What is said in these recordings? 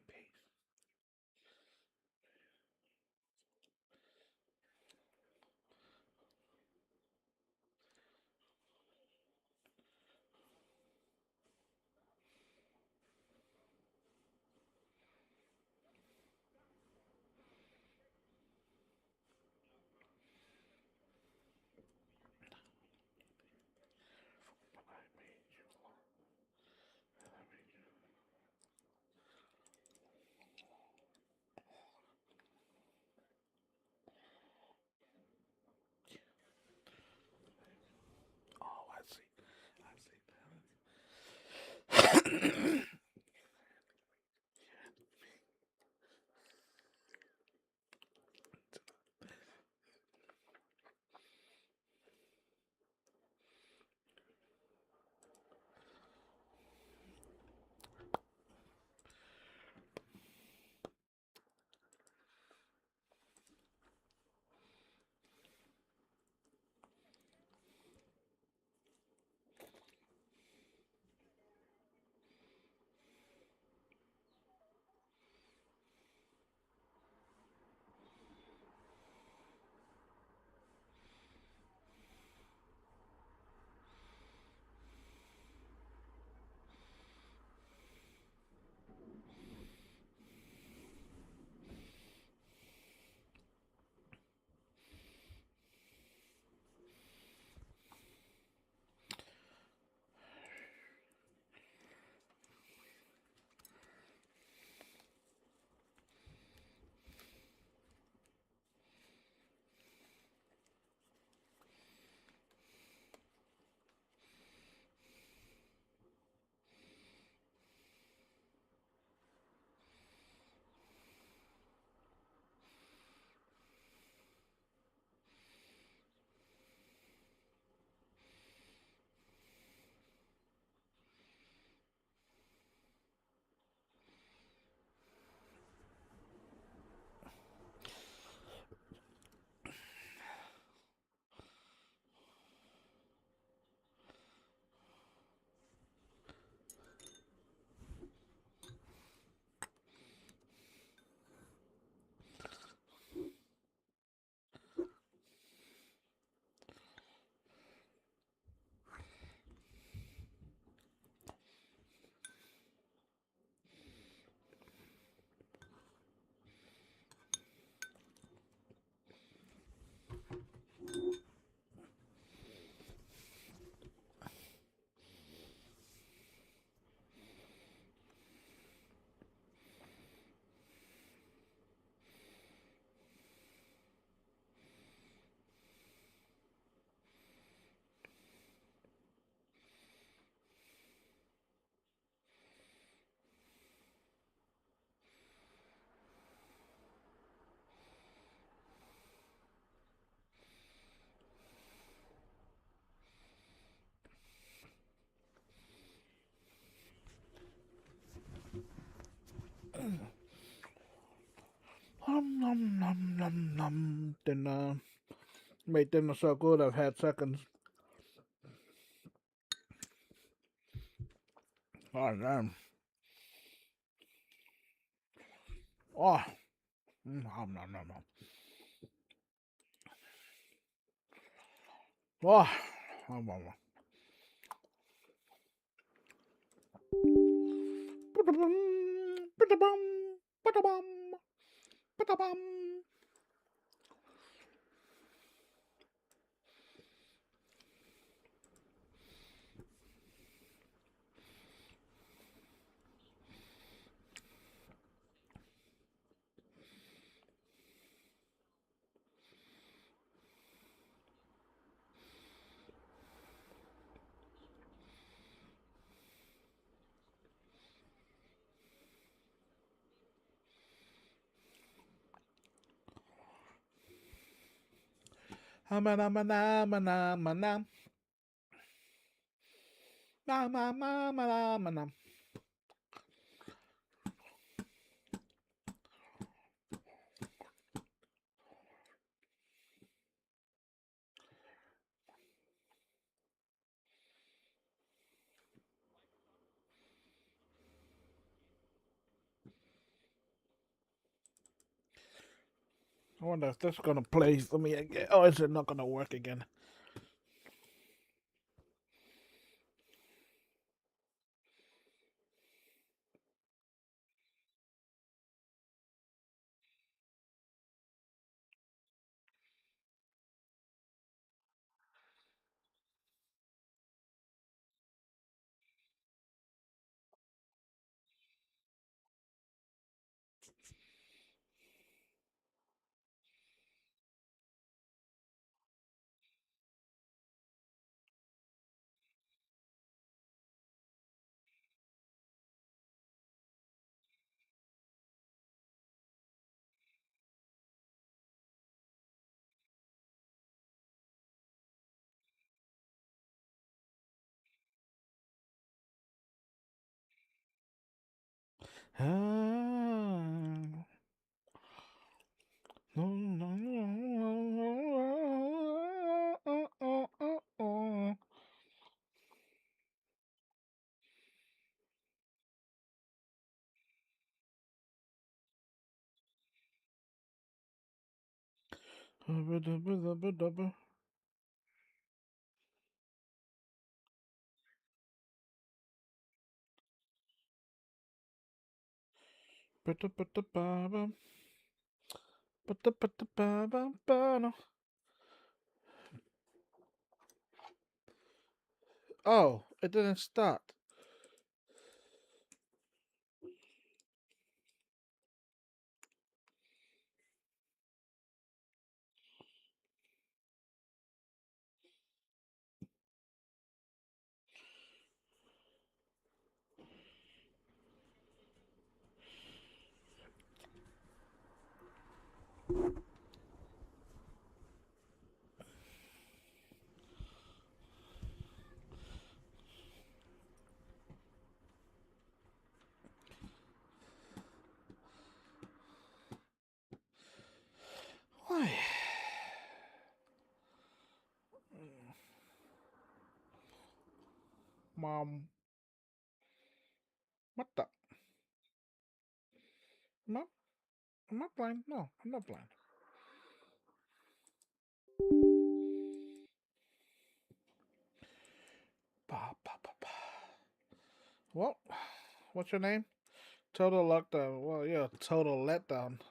peace. Oh, I see. I see. Nom nom nom nom. Dinner made dinner so good. I've had seconds. Oh damn. Oh. Nom nom nom nom. Oh. Nom nom nom. Ba-da-bum, ba-da-bum, ba-da-bum, ba-da-bum. Ha-ma-na-ma-na-ma-na-ma-na. Ma-ma-ma-ma-na-ma-na. I wonder if this is gonna play for me again. Oh, is it not gonna work again? Ah. No, no, no. Oh, it didn't start. Why? Mom, what the? Mom, I'm not blind. No, I'm not blind. Ba, ba, ba, ba. Well, what's your name? Total lockdown. Well, yeah, total letdown.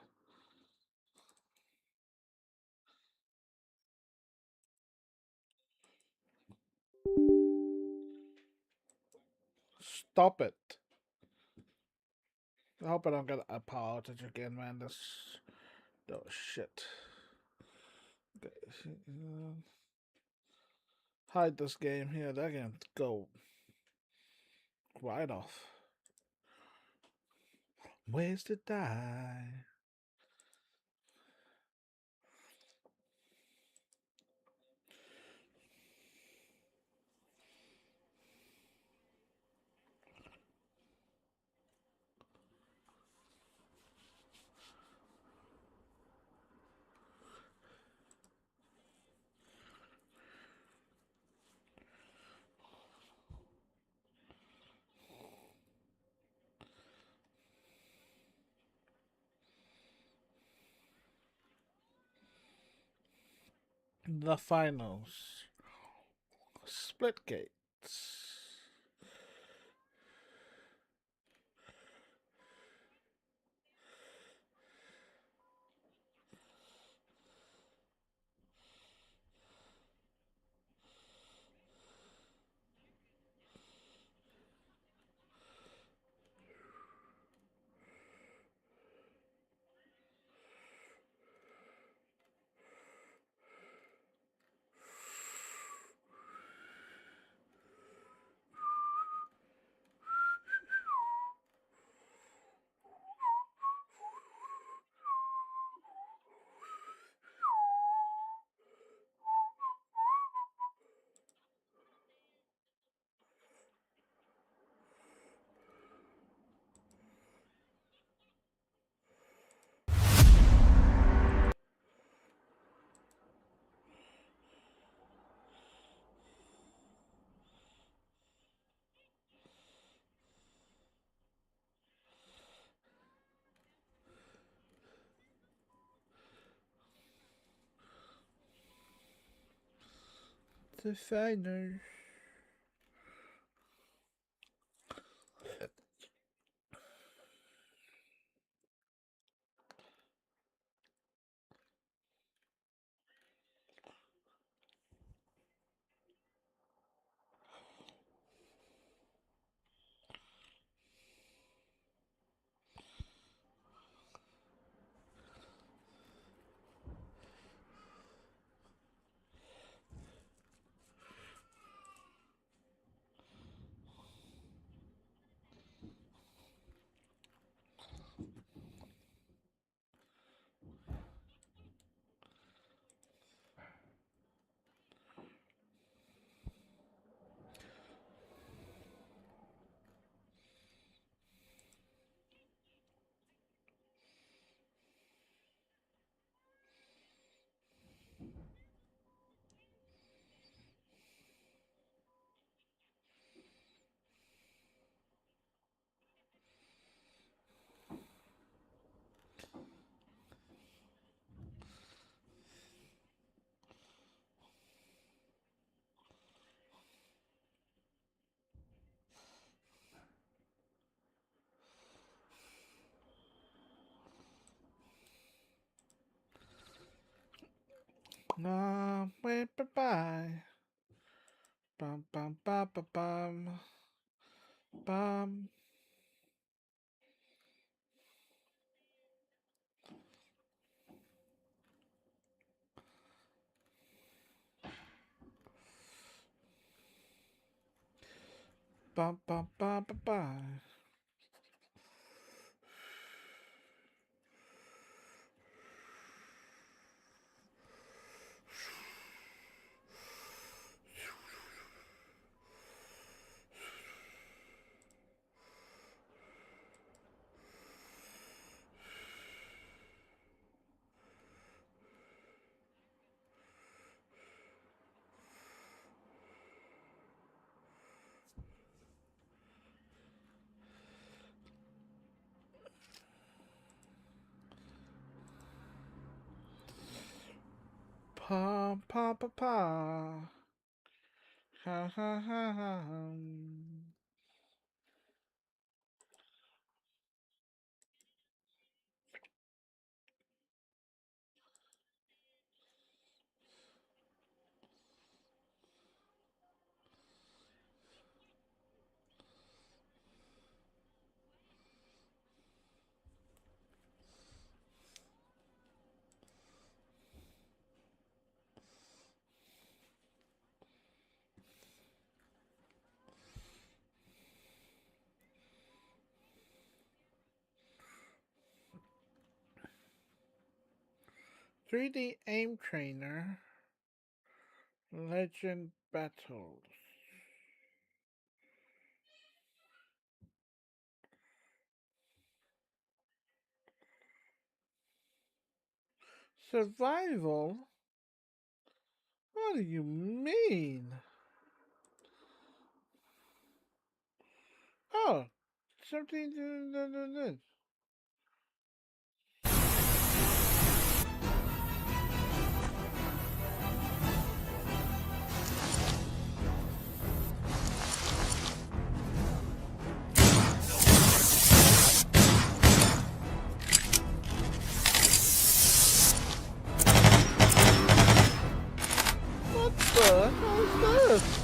Stop it. I hope I don't get a power outage again, man. This. Oh, shit. Hide this game here. That can go right off. Ways to die. The finals. Split gates. the final. Wait, bye bye. Bum bum bum bum bum. Bum. Bum bum bum bum bum. Pa pa pa pa. Ha ha ha ha. "3D Aim Trainer Legend Battles." Survival? What do you mean? Oh, something. What the hell is this?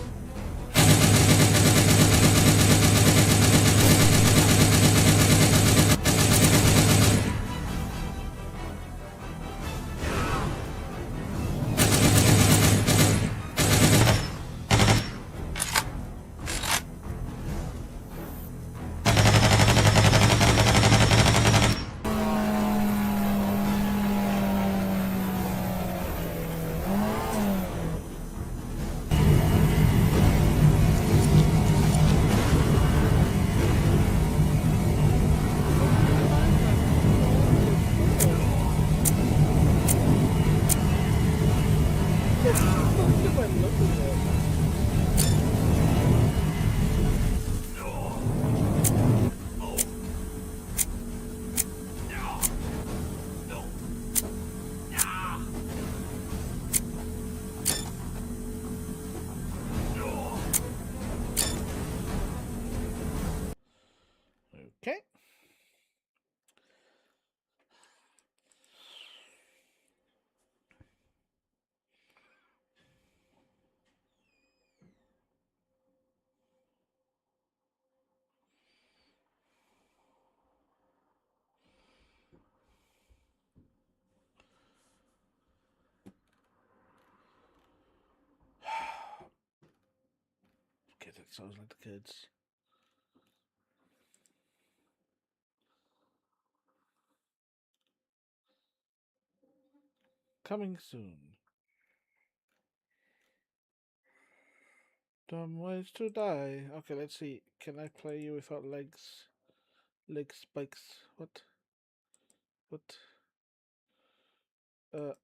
that sounds like the kids. Coming soon. Dumb ways to die. Okay, let's see. Can I play you without legs? Leg spikes. What? What?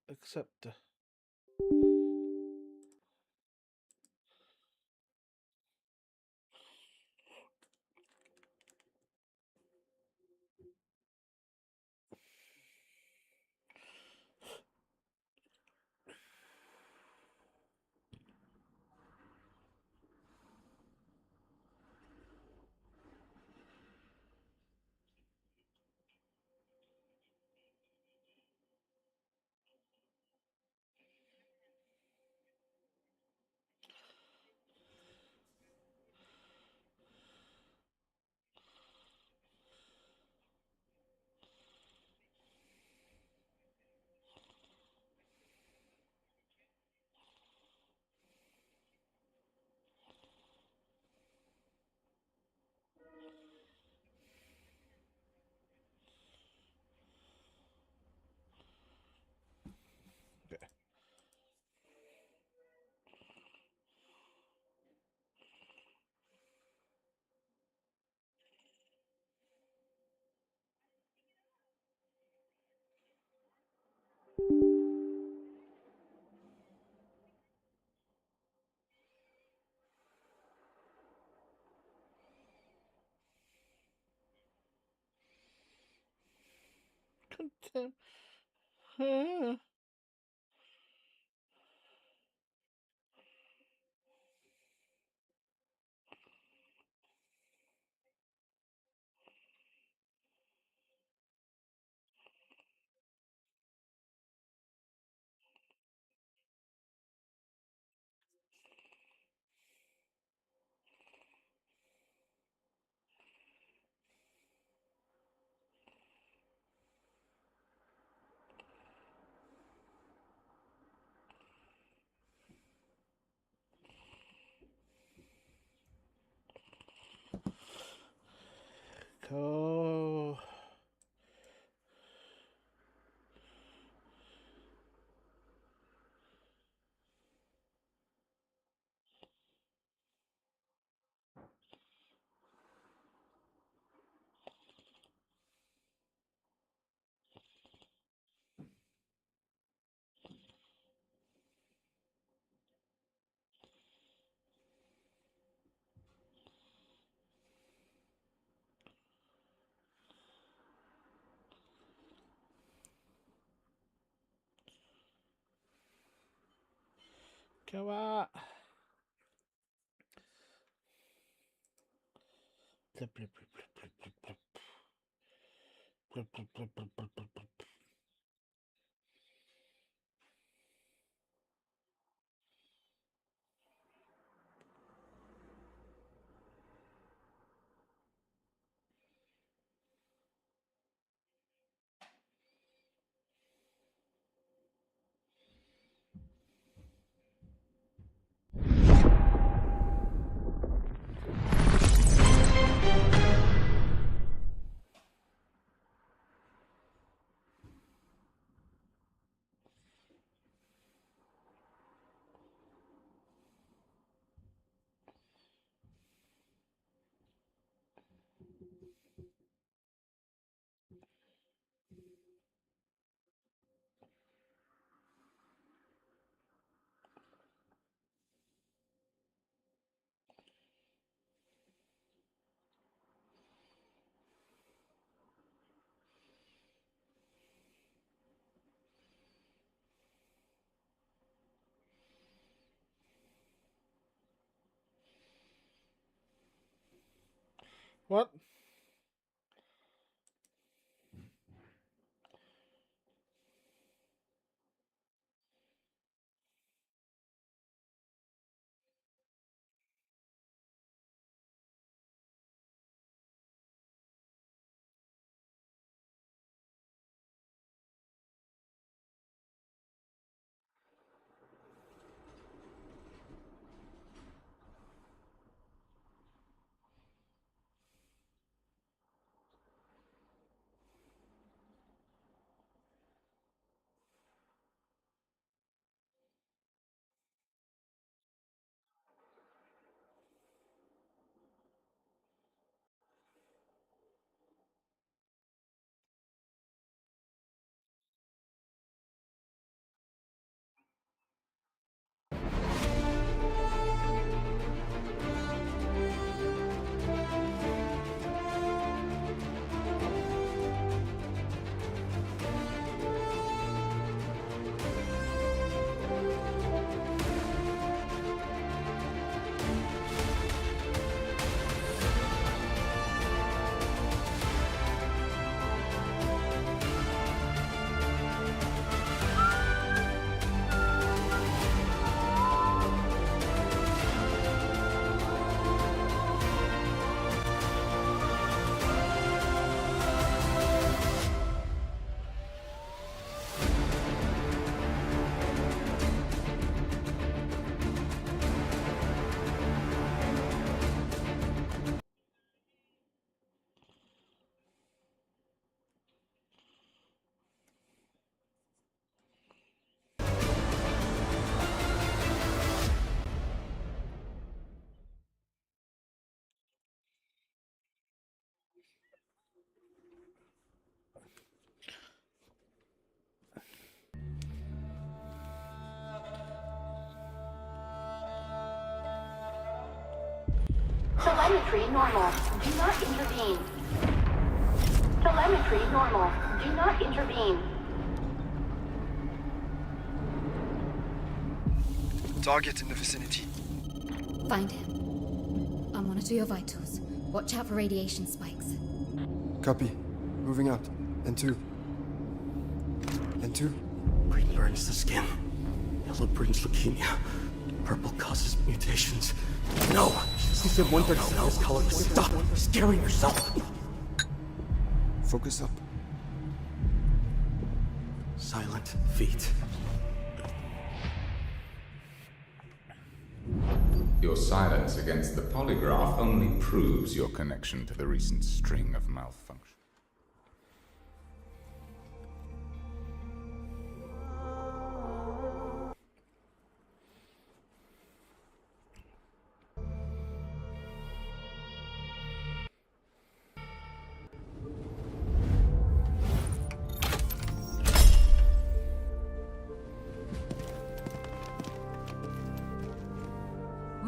Accept. Okay. Contempt. Go. Go out. Blip, blip, blip, blip, blip, blip, blip. Blip, blip, blip, blip, blip, blip, blip. What? Telemetry normal. Do not intervene. Telemetry normal. Do not intervene. Target in the vicinity. Find him. I'll monitor your vitals. Watch out for radiation spikes. Copy. Moving out. N2. N2. Green burns the skin. Yellow brings leukemia. Purple causes mutations. No! He said 137 is colorless. Stop scaring yourself! Focus up. Silent feet. Your silence against the polygraph only proves your connection to the recent string of malfunction.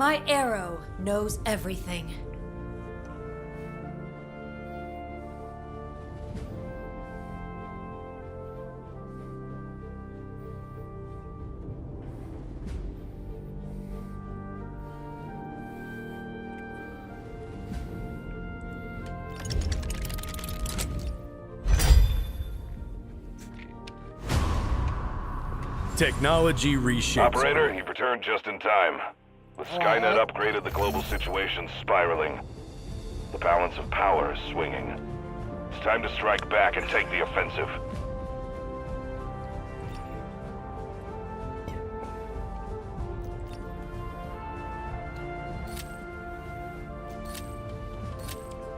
My arrow knows everything. Technology reshapes. Operator, you've returned just in time. With Skynet upgraded, the global situation's spiraling. The balance of power is swinging. It's time to strike back and take the offensive.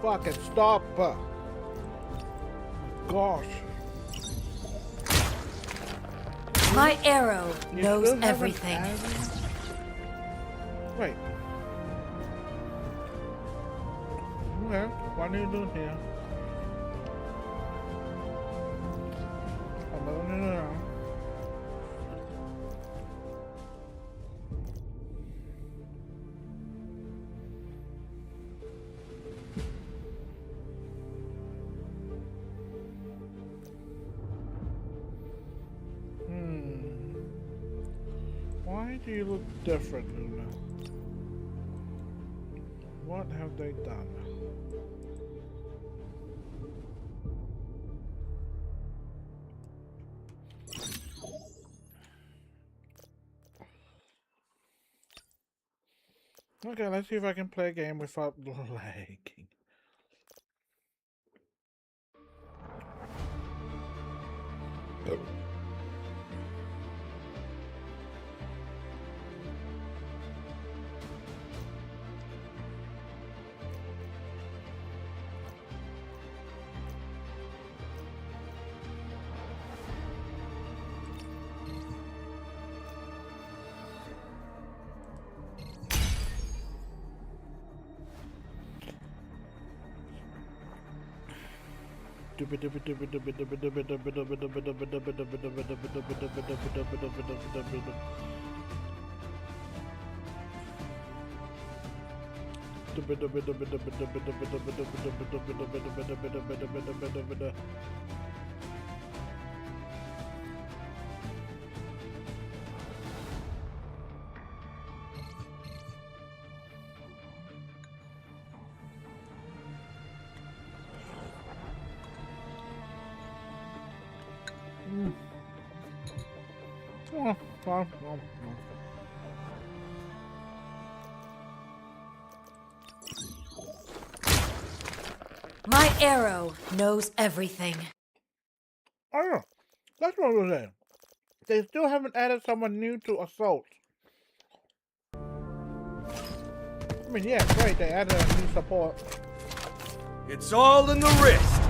Fucking stop. Gosh. My arrow You knows still haven't everything. added- Wait. Okay, what are you doing here? I'm moving around. Why do you look different, Luna? What have they done? Okay, let's see if I can play a game without lagging. My arrow knows everything. Oh yeah, that's what I was saying. They still haven't added someone new to Assault. I mean, yeah, great, they added a new support. It's all in the wrist.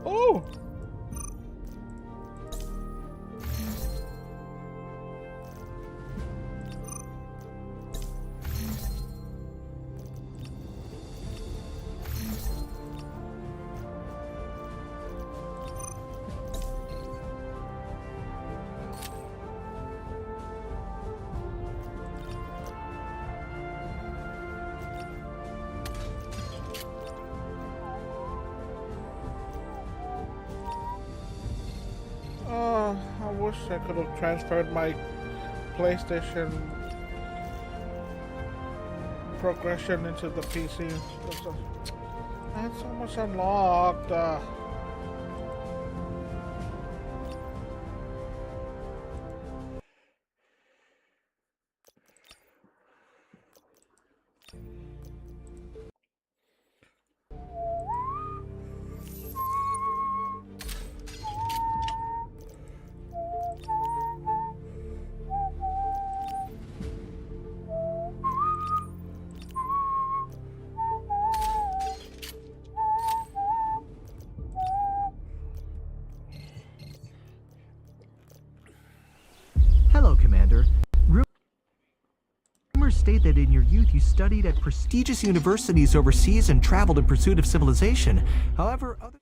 Oh! I could have transferred my PlayStation progression into the PC. I had so much unlocked. Hello, Commander. Rumors state that in your youth you studied at prestigious universities overseas and traveled in pursuit of civilization. However, other...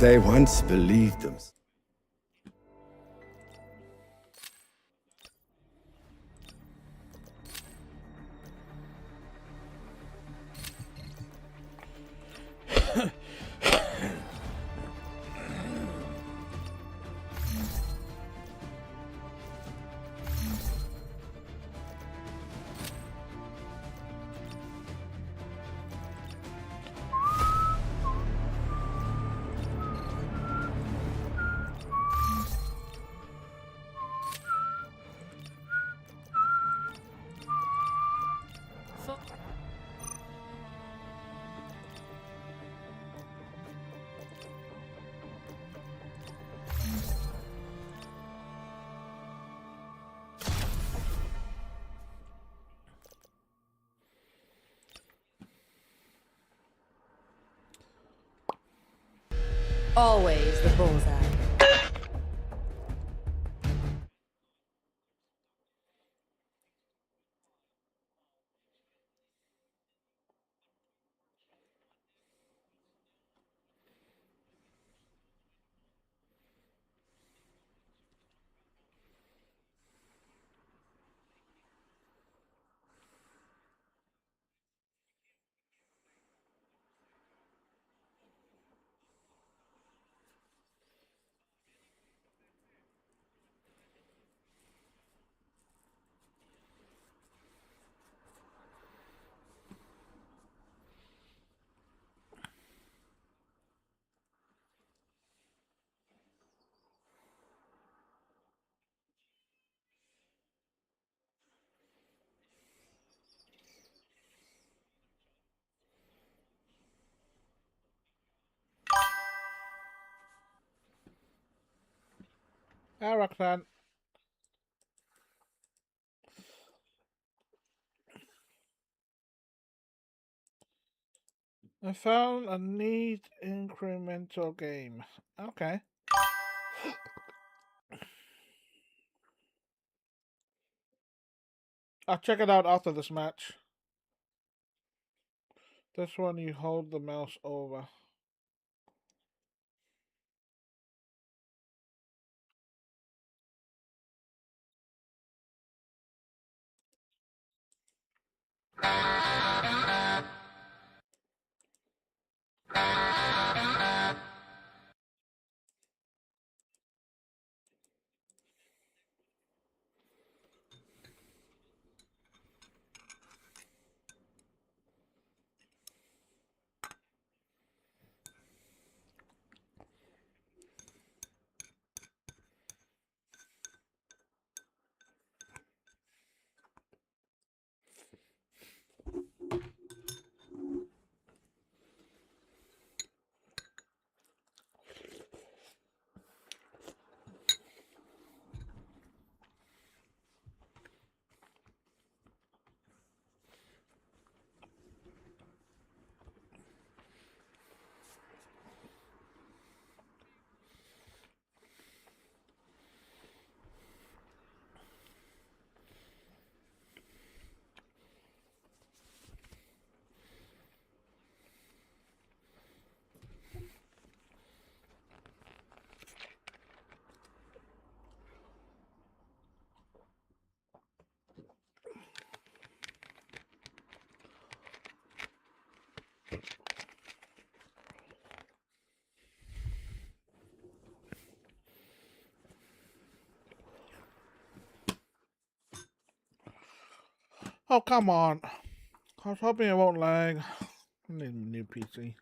They once believed them. Always the bullseye. Hi, Roxanne. I found a neat incremental game. Okay. I'll check it out after this match. This one you hold the mouse over. Oh, come on. I was hoping it won't lag. I need a new PC.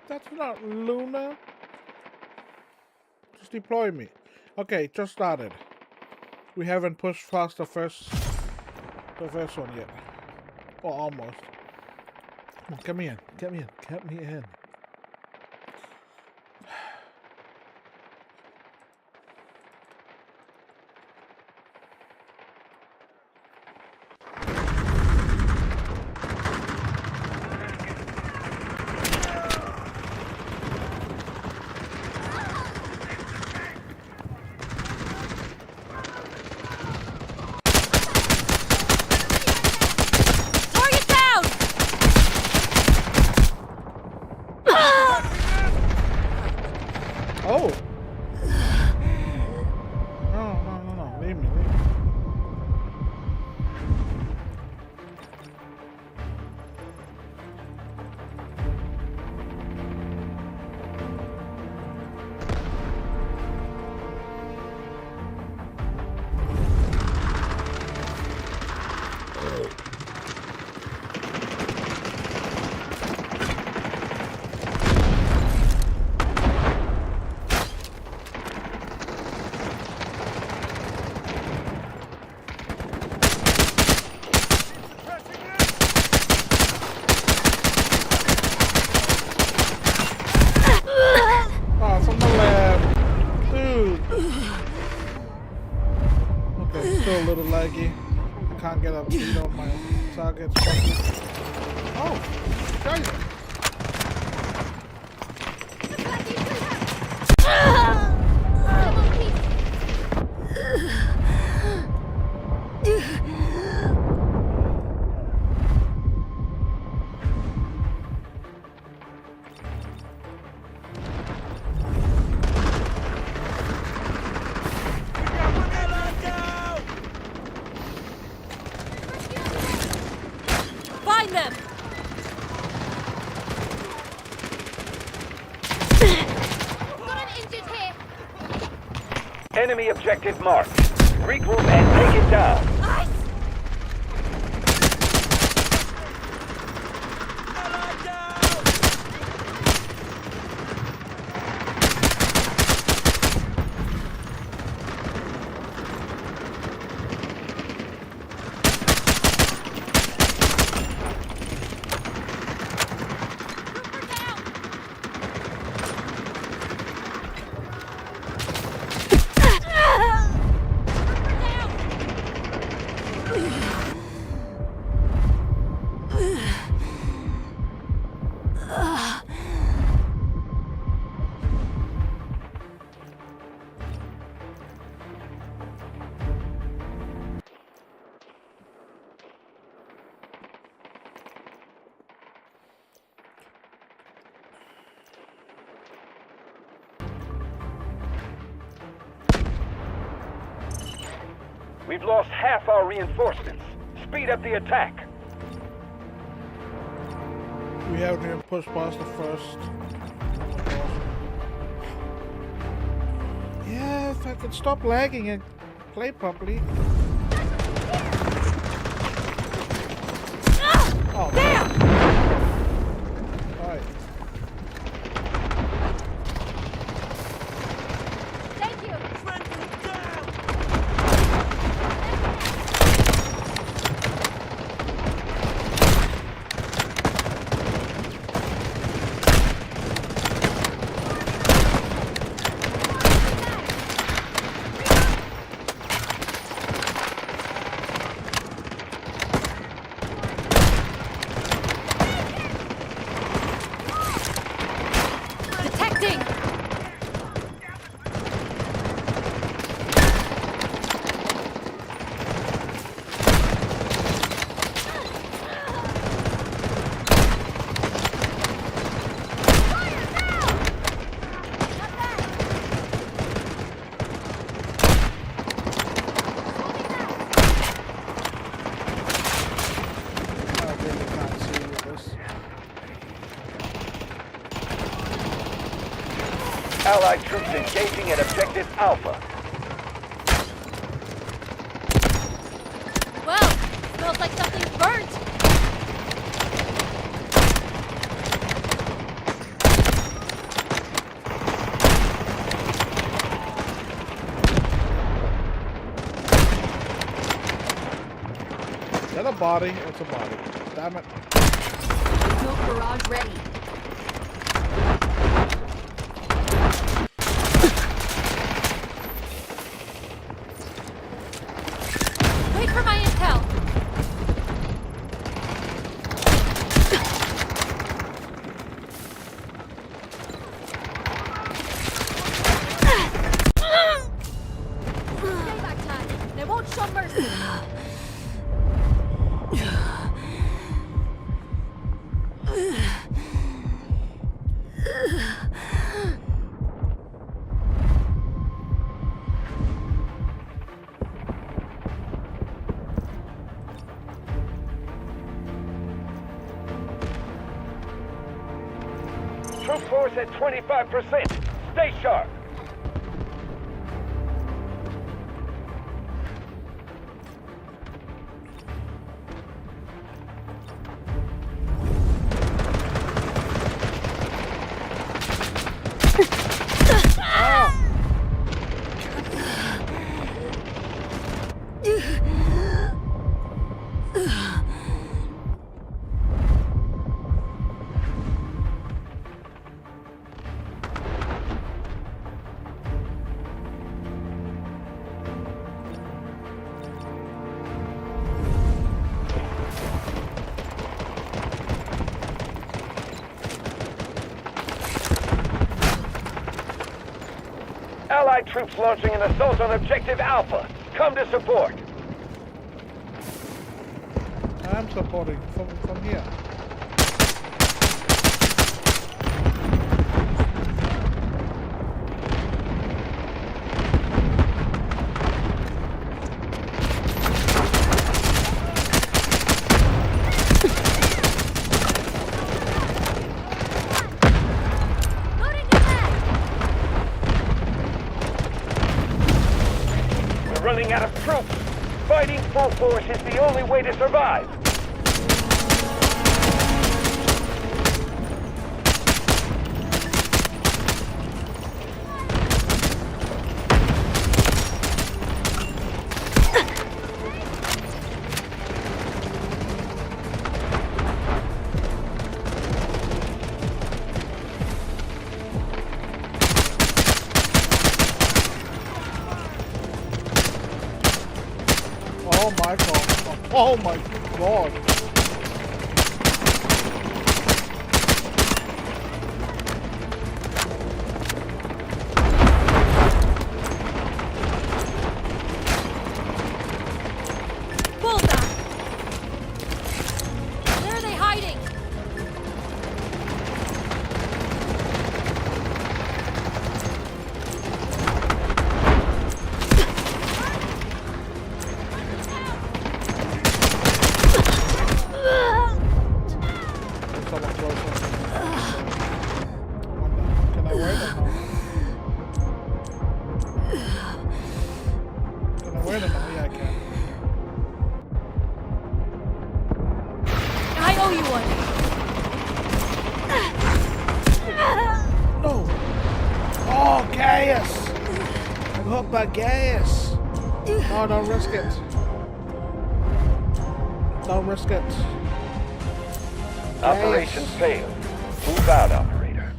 That's not Luna. Just deploy me. Okay, just started. We haven't pushed past the first one yet. Or almost. Come on, get me in. Get me in. Get me in. Oh! No. Leave me. Oh, from the lab. Dude. Okay, still a little laggy. Can't get up beat on my targets. Oh, guys. Find them! Got an injured here! Enemy objective marked. Regroup and take it down. We've lost half our reinforcements. Speed up the attack. We haven't even pushed past the first. Yeah, if I could stop lagging and play properly. Oh, damn! Alright. Thank you! Allied troops engaging at Objective Alpha. Well, smells like something's burnt. Is that a body? It's a body. Damn it. Smoke barrage ready. Wait for my intel. Payback time. They won't show mercy. Troop force at 25%. Stay sharp. Allied troops launching an assault on Objective Alpha. Come to support. I'm supporting from here. We're running out of troops. Fighting full force is the only way to survive. Oh my god. Oh my god. Bullseye! Where are they hiding? Someone closer. Can I wait or no? Can I wait or no? Yeah, I can. I owe you one. No! Oh, gas! I'm hooked by gas! No, don't risk it. Don't risk it. Operation failed. Move out, operator.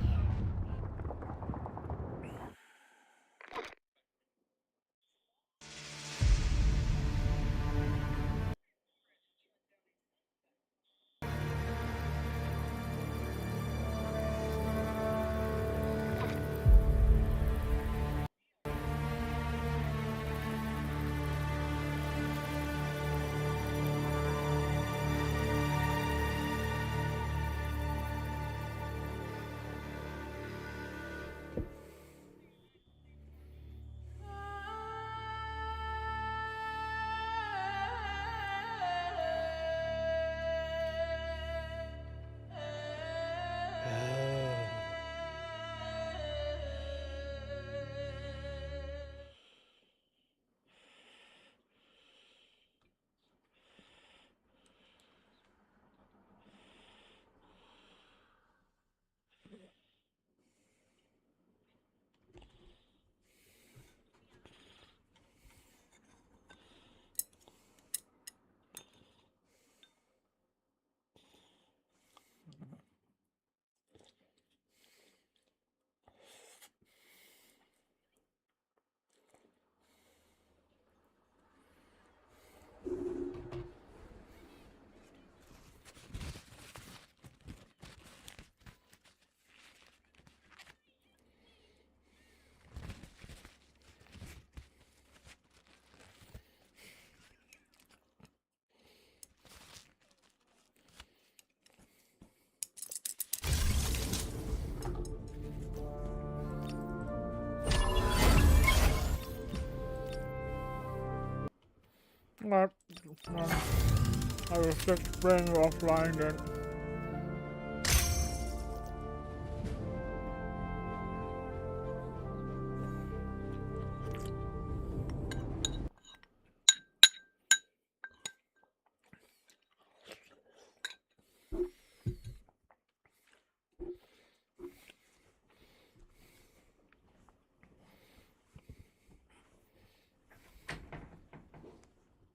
Alright. I will just bring you offline then.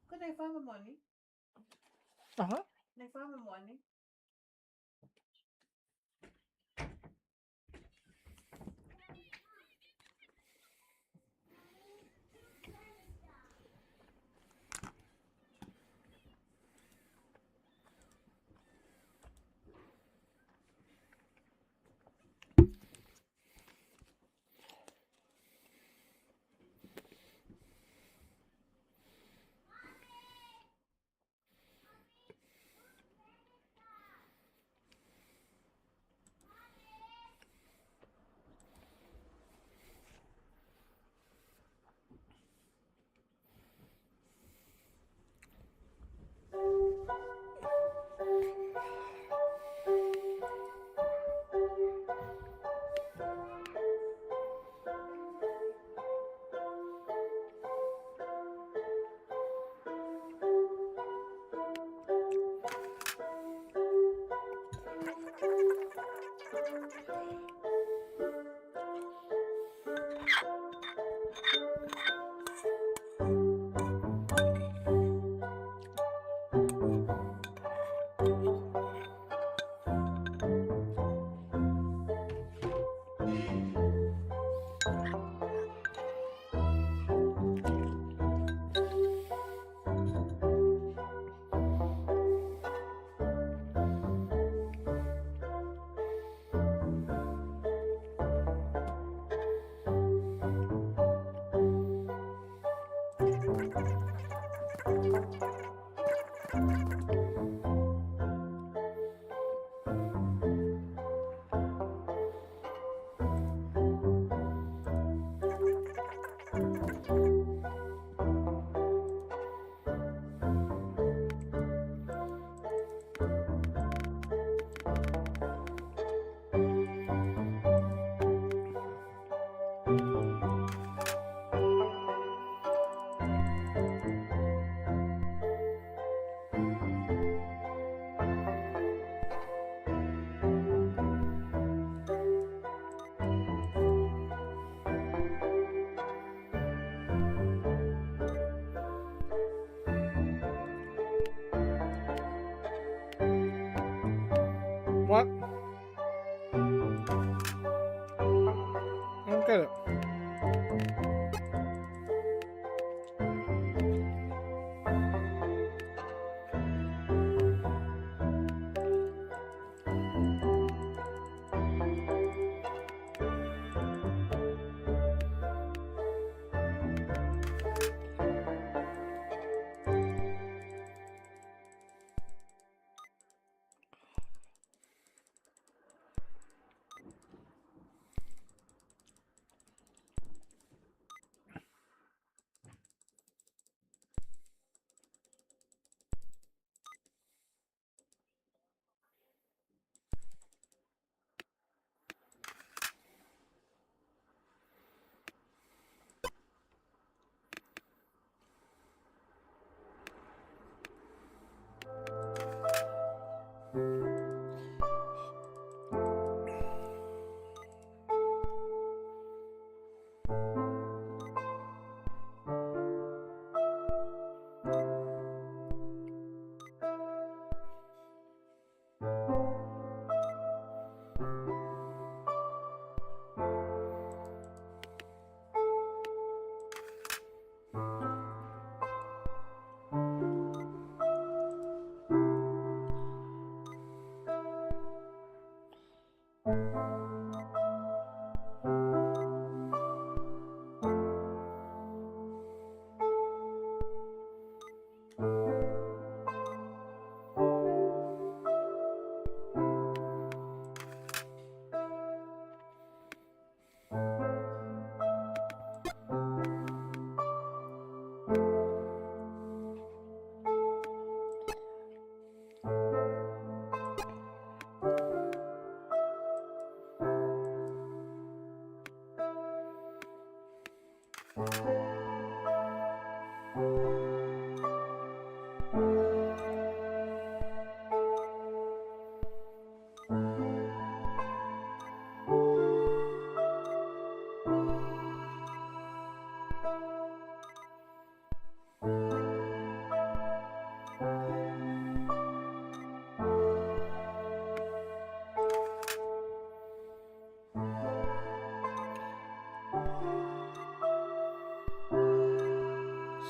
Could I find the money? Uh-huh. Can I find the money?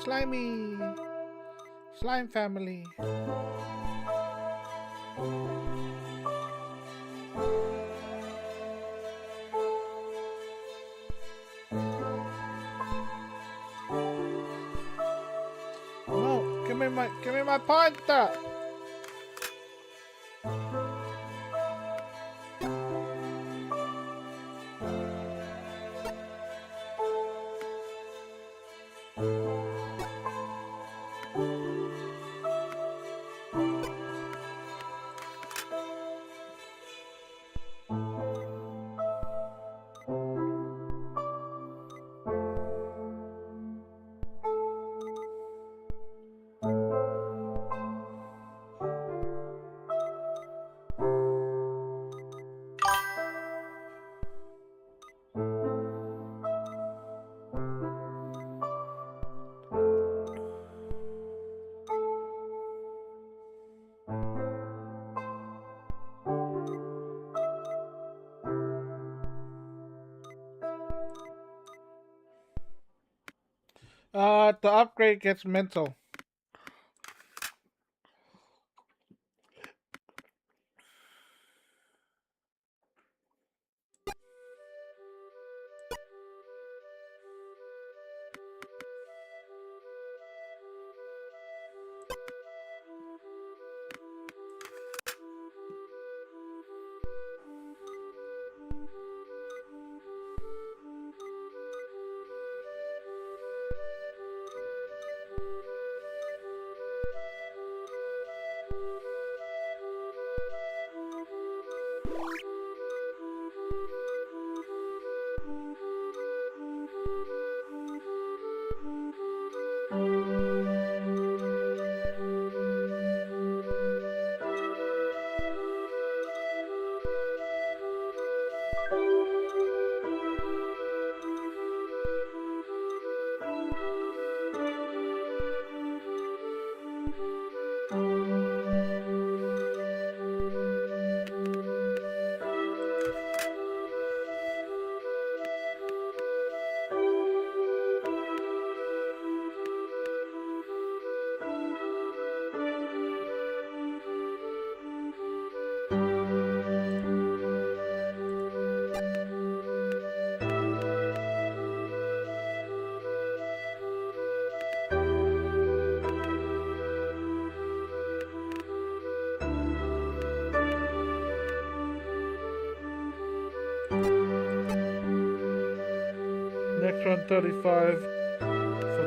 Slimy! Slime family. No, give me my pointer. The upgrade gets mental. Next 135 for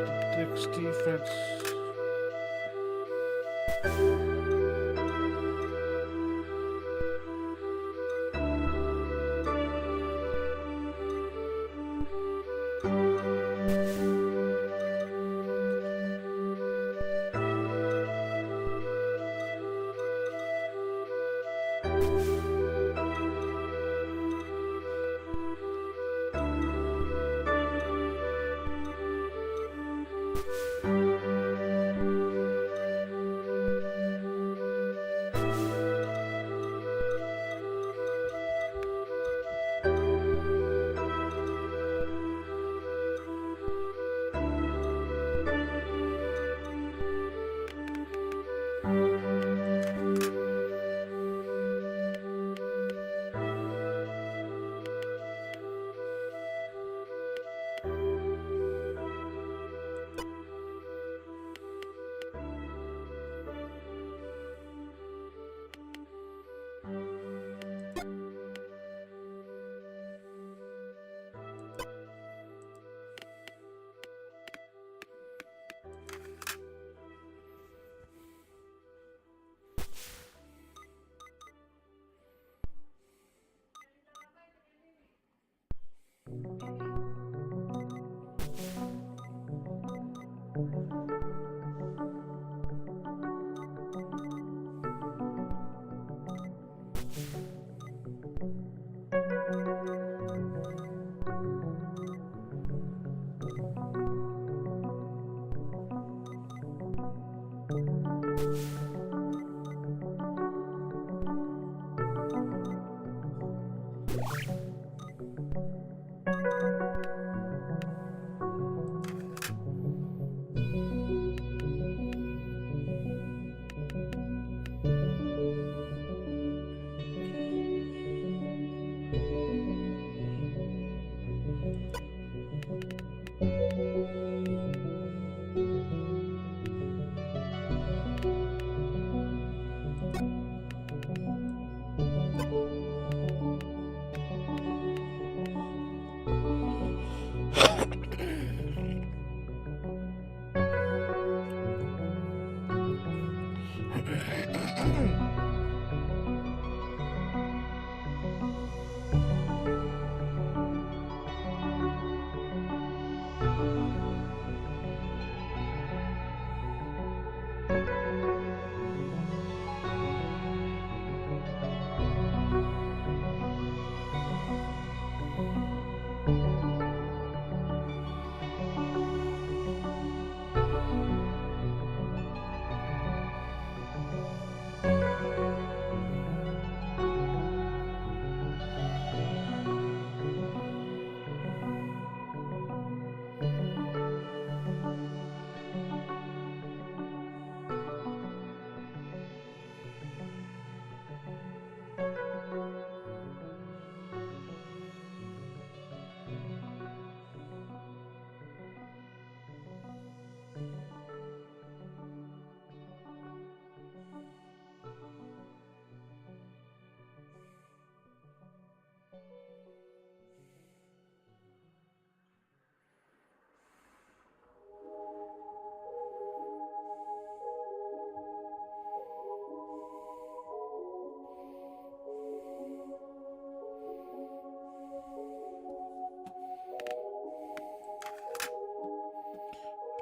the Knicks defense.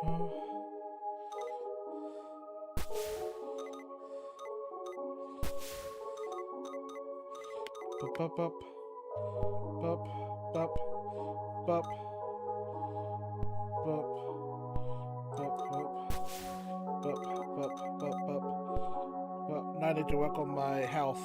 Bup, bup, bup, bup, bup, bup, bup, bup, bup, bup, bup. Well, now I need to work on my health.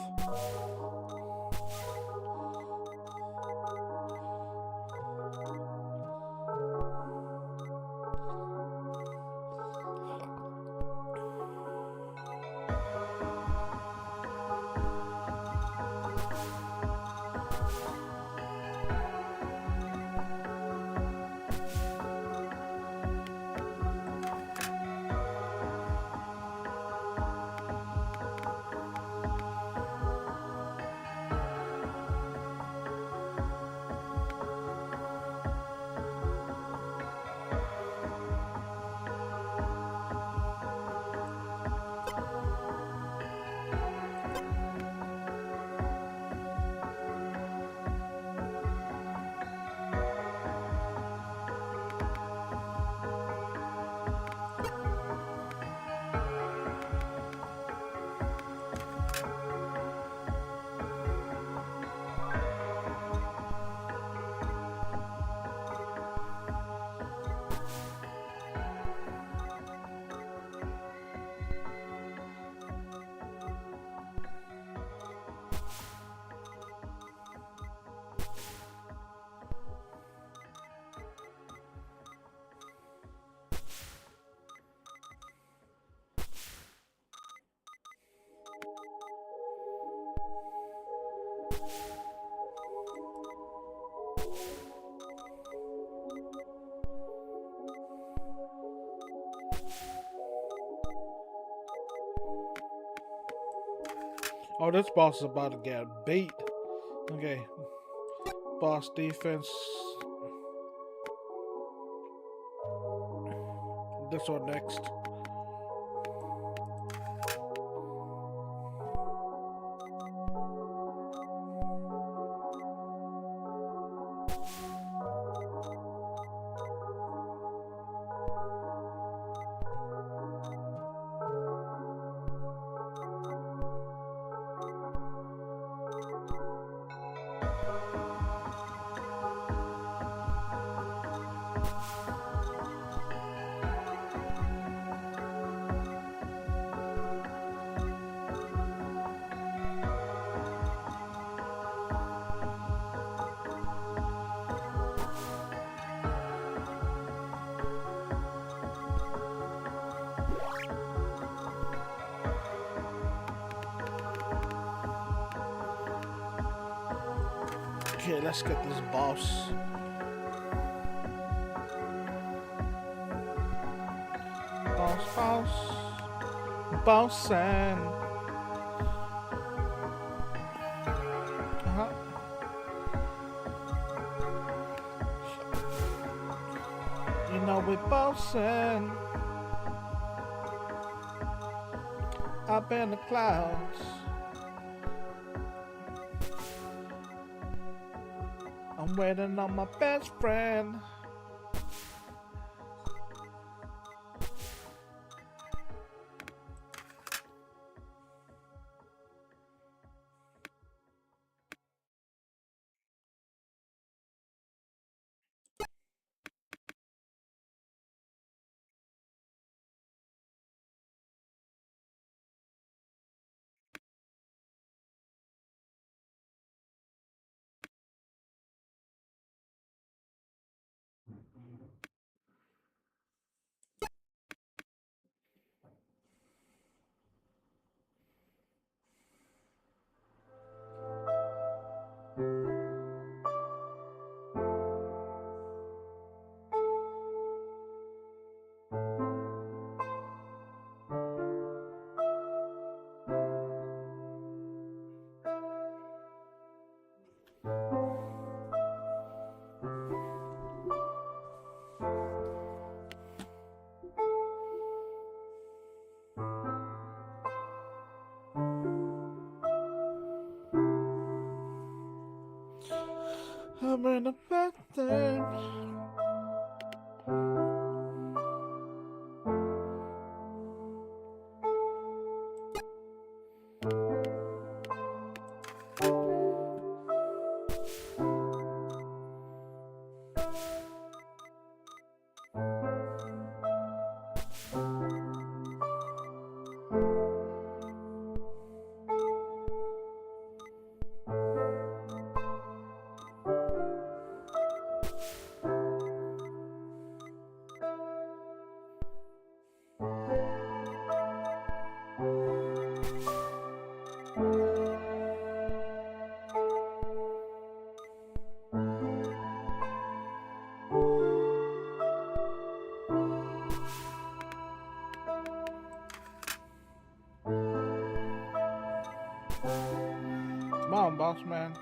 Oh, this boss is about to get beat. Okay. Boss defense. This one next. Okay, let's get this boss. Bossin. You know we bossin. Up in the clouds. I'm waiting on my best friend. I'm in a bathroom. boss man.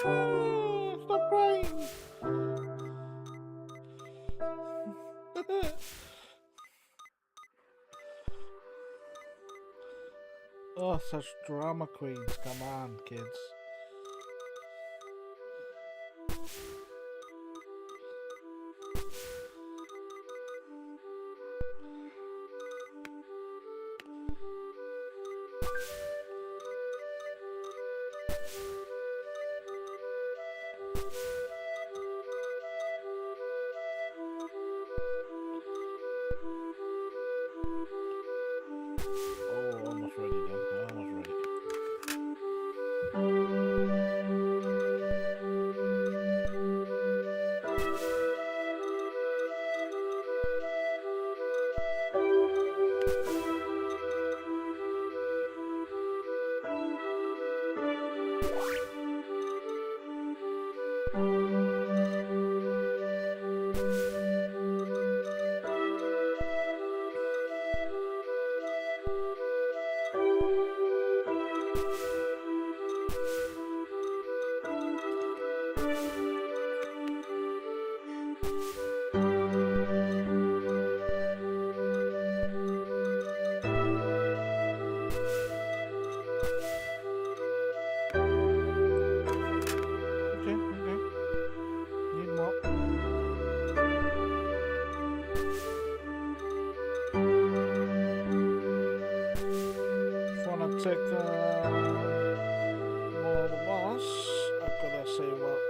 No, stop crying. Oh, such drama queens. Come on, kids. Oh, almost ready then. Almost ready. Okay, okay. Need more. If I wanna take more of the boss, I've gotta save up.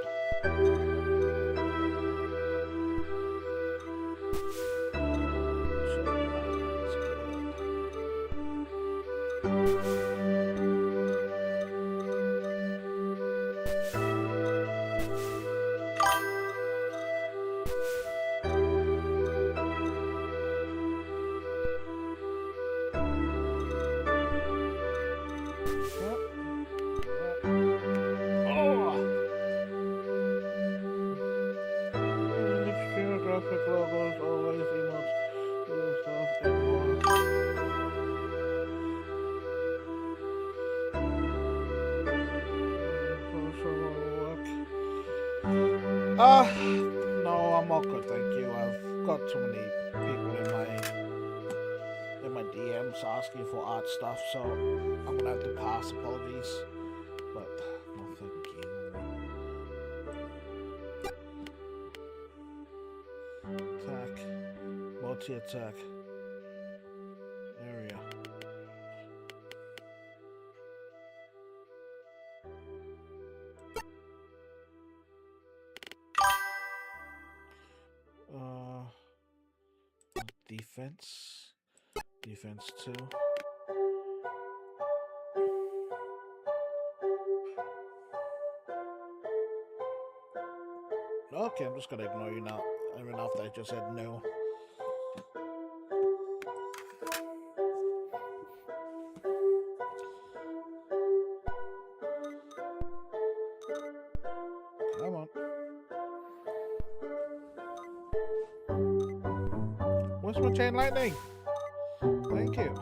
Graphic logos, always emotes, little stuff, and more. No, I'm all good, thank you. I've got too many people in my DMs asking for art stuff, so I'm gonna have to pass. Apologies, but no, thank you. Attack, multi-attack area. Defense 2. Okay, I'm just gonna ignore you now. Even after I just said no. Come on. Where's my chain lightning? Thank you.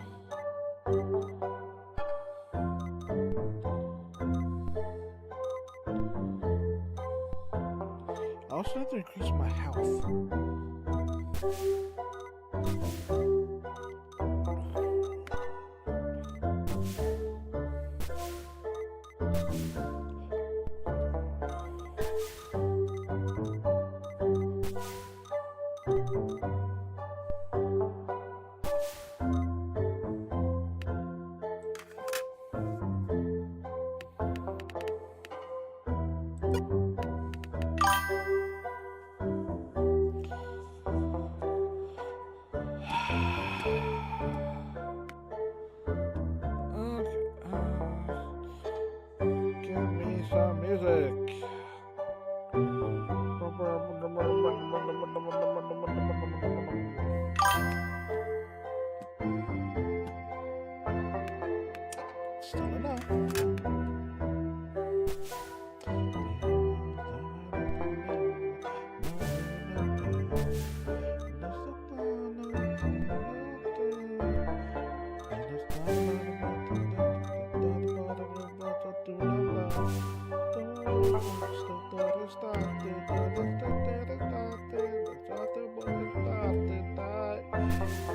increase my health. Give me some music. Still enough.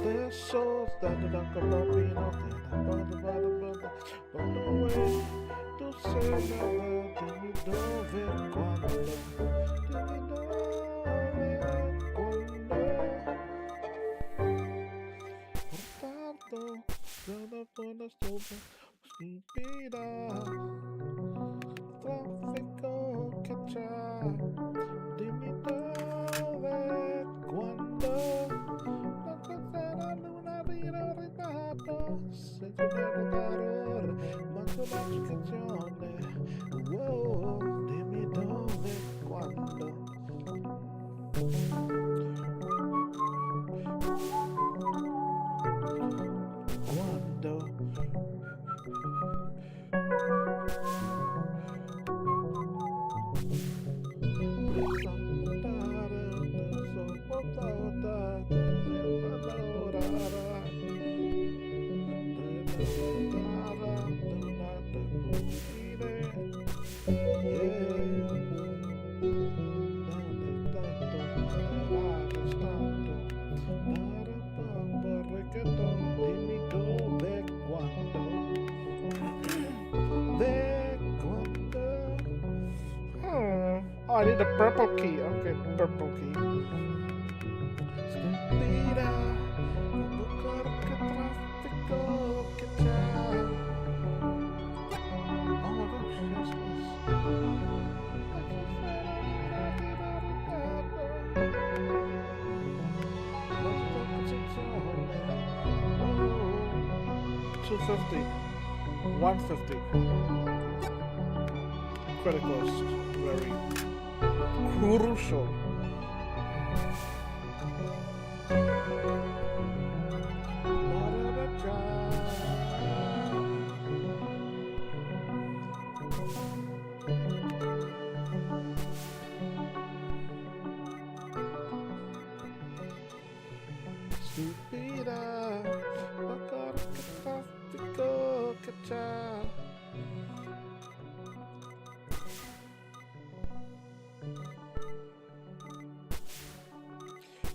Their souls standing up above me, but no way to say nada, dimmi dove e quando, dimmi dove e quando, portato da buona stupa, stupida, traffico che c'è, dimmi dove e quando. La luna ritornato, se ci vedo parole, manco l'agitazione. Wow, dimmi dove e quando. Quando. Oh, I need the purple key. Okay, purple key. Stupida, che traffico che c'è. Oh my gosh, yes, yes. 250, 150. Critical is very crucial. Stupida, ancora che traffico che c'è.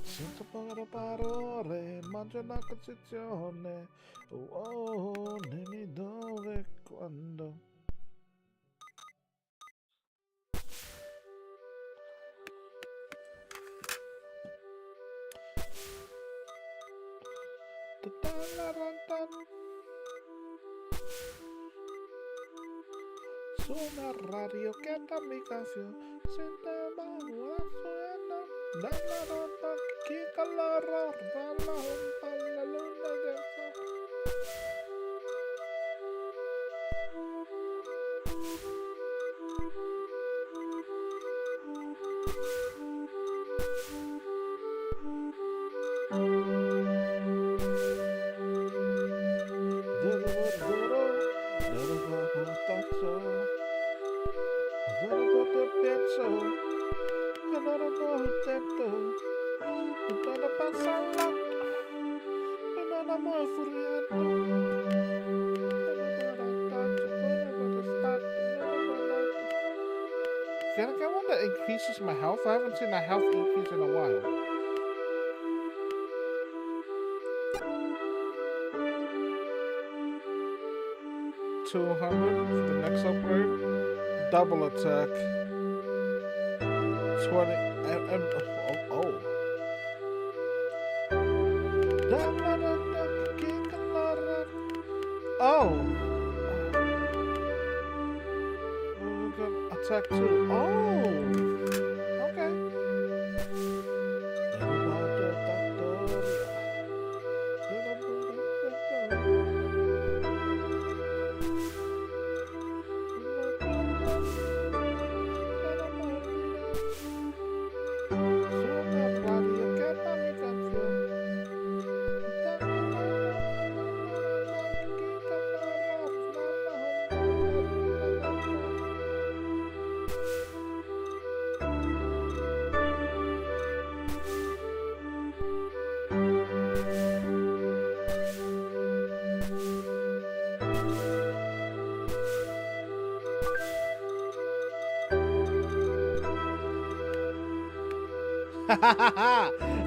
Senza poche parole, mangio una concezione. Oh, dimmi dove e quando. Suona radio che dammi caffio, sentiamo la suena, dalla roba chi coloro, dalla rompa la luna del it increases my health? I haven't seen a health increase in a while. $200 for the next upgrade. Double attack. 20. Oh. Oh. Attack 2. Oh. Okay.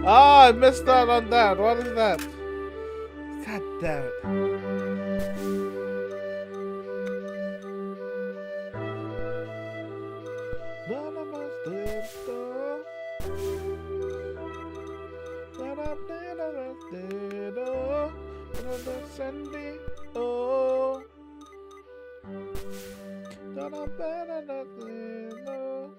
Oh, I missed out on that. What is that? God damn it. None of us did though. None of us did oh. None of us sending oh. None of us did oh.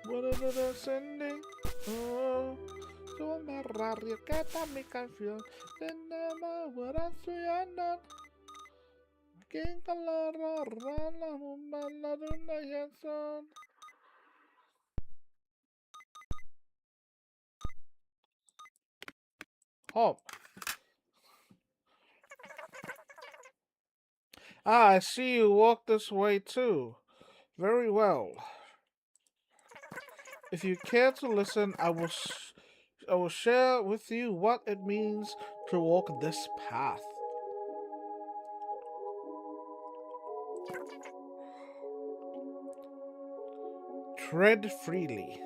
What are the sending? Oh, so my radio cat me confused. Then never what I see and not. King color rana humana duna yanson. Hop. Ah, I see you walk this way too. Very well. If you care to listen, I will share with you what it means to walk this path. Tread freely.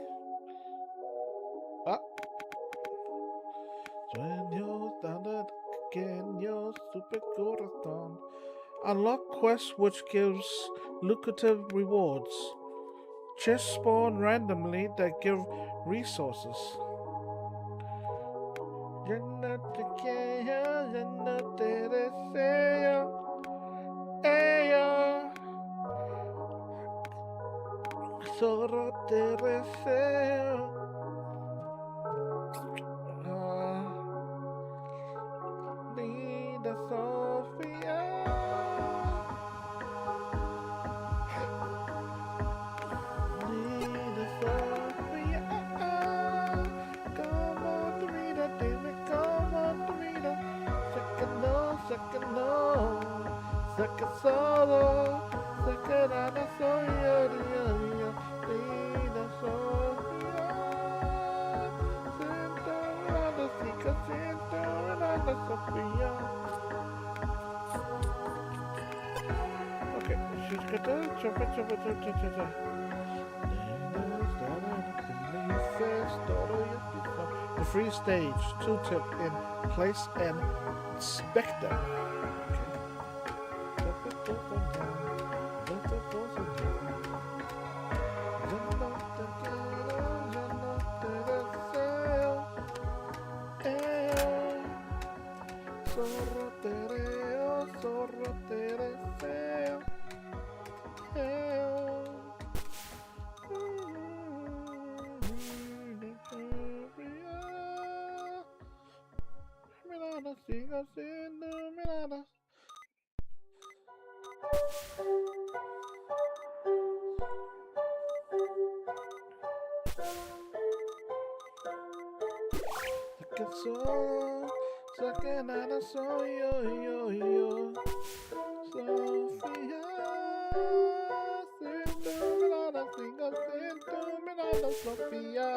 Sueños dando pequeños super corazón. Unlock quests which gives lucrative rewards. Chests spawn randomly that give resources. Yo no te quiero, yo no te deseo. Solo te deseo. Linda Sofía. Linda Sofía. Como tu vida, dime como tu vida. Sé que no. Sé que solo. Sé que nada soy yo. Linda Sofía. Siento nada, sí que siento nada, Sofía. Okay, she's got to chopper. The free stage, tooltip in place and spectre. Zorro te deseo. Mirada, sigo siendo mirada. Sé que nada soy yo. Sofía, siento mirada, siento mirada, Sofía.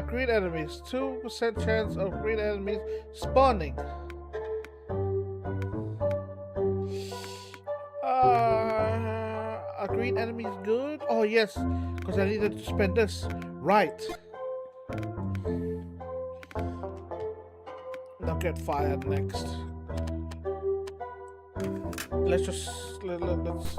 green enemies. 2% chance of green enemies spawning. A green enemy is good? Oh, yes, because I needed to spend this. Right. Don't get fired next. Let's just... let's...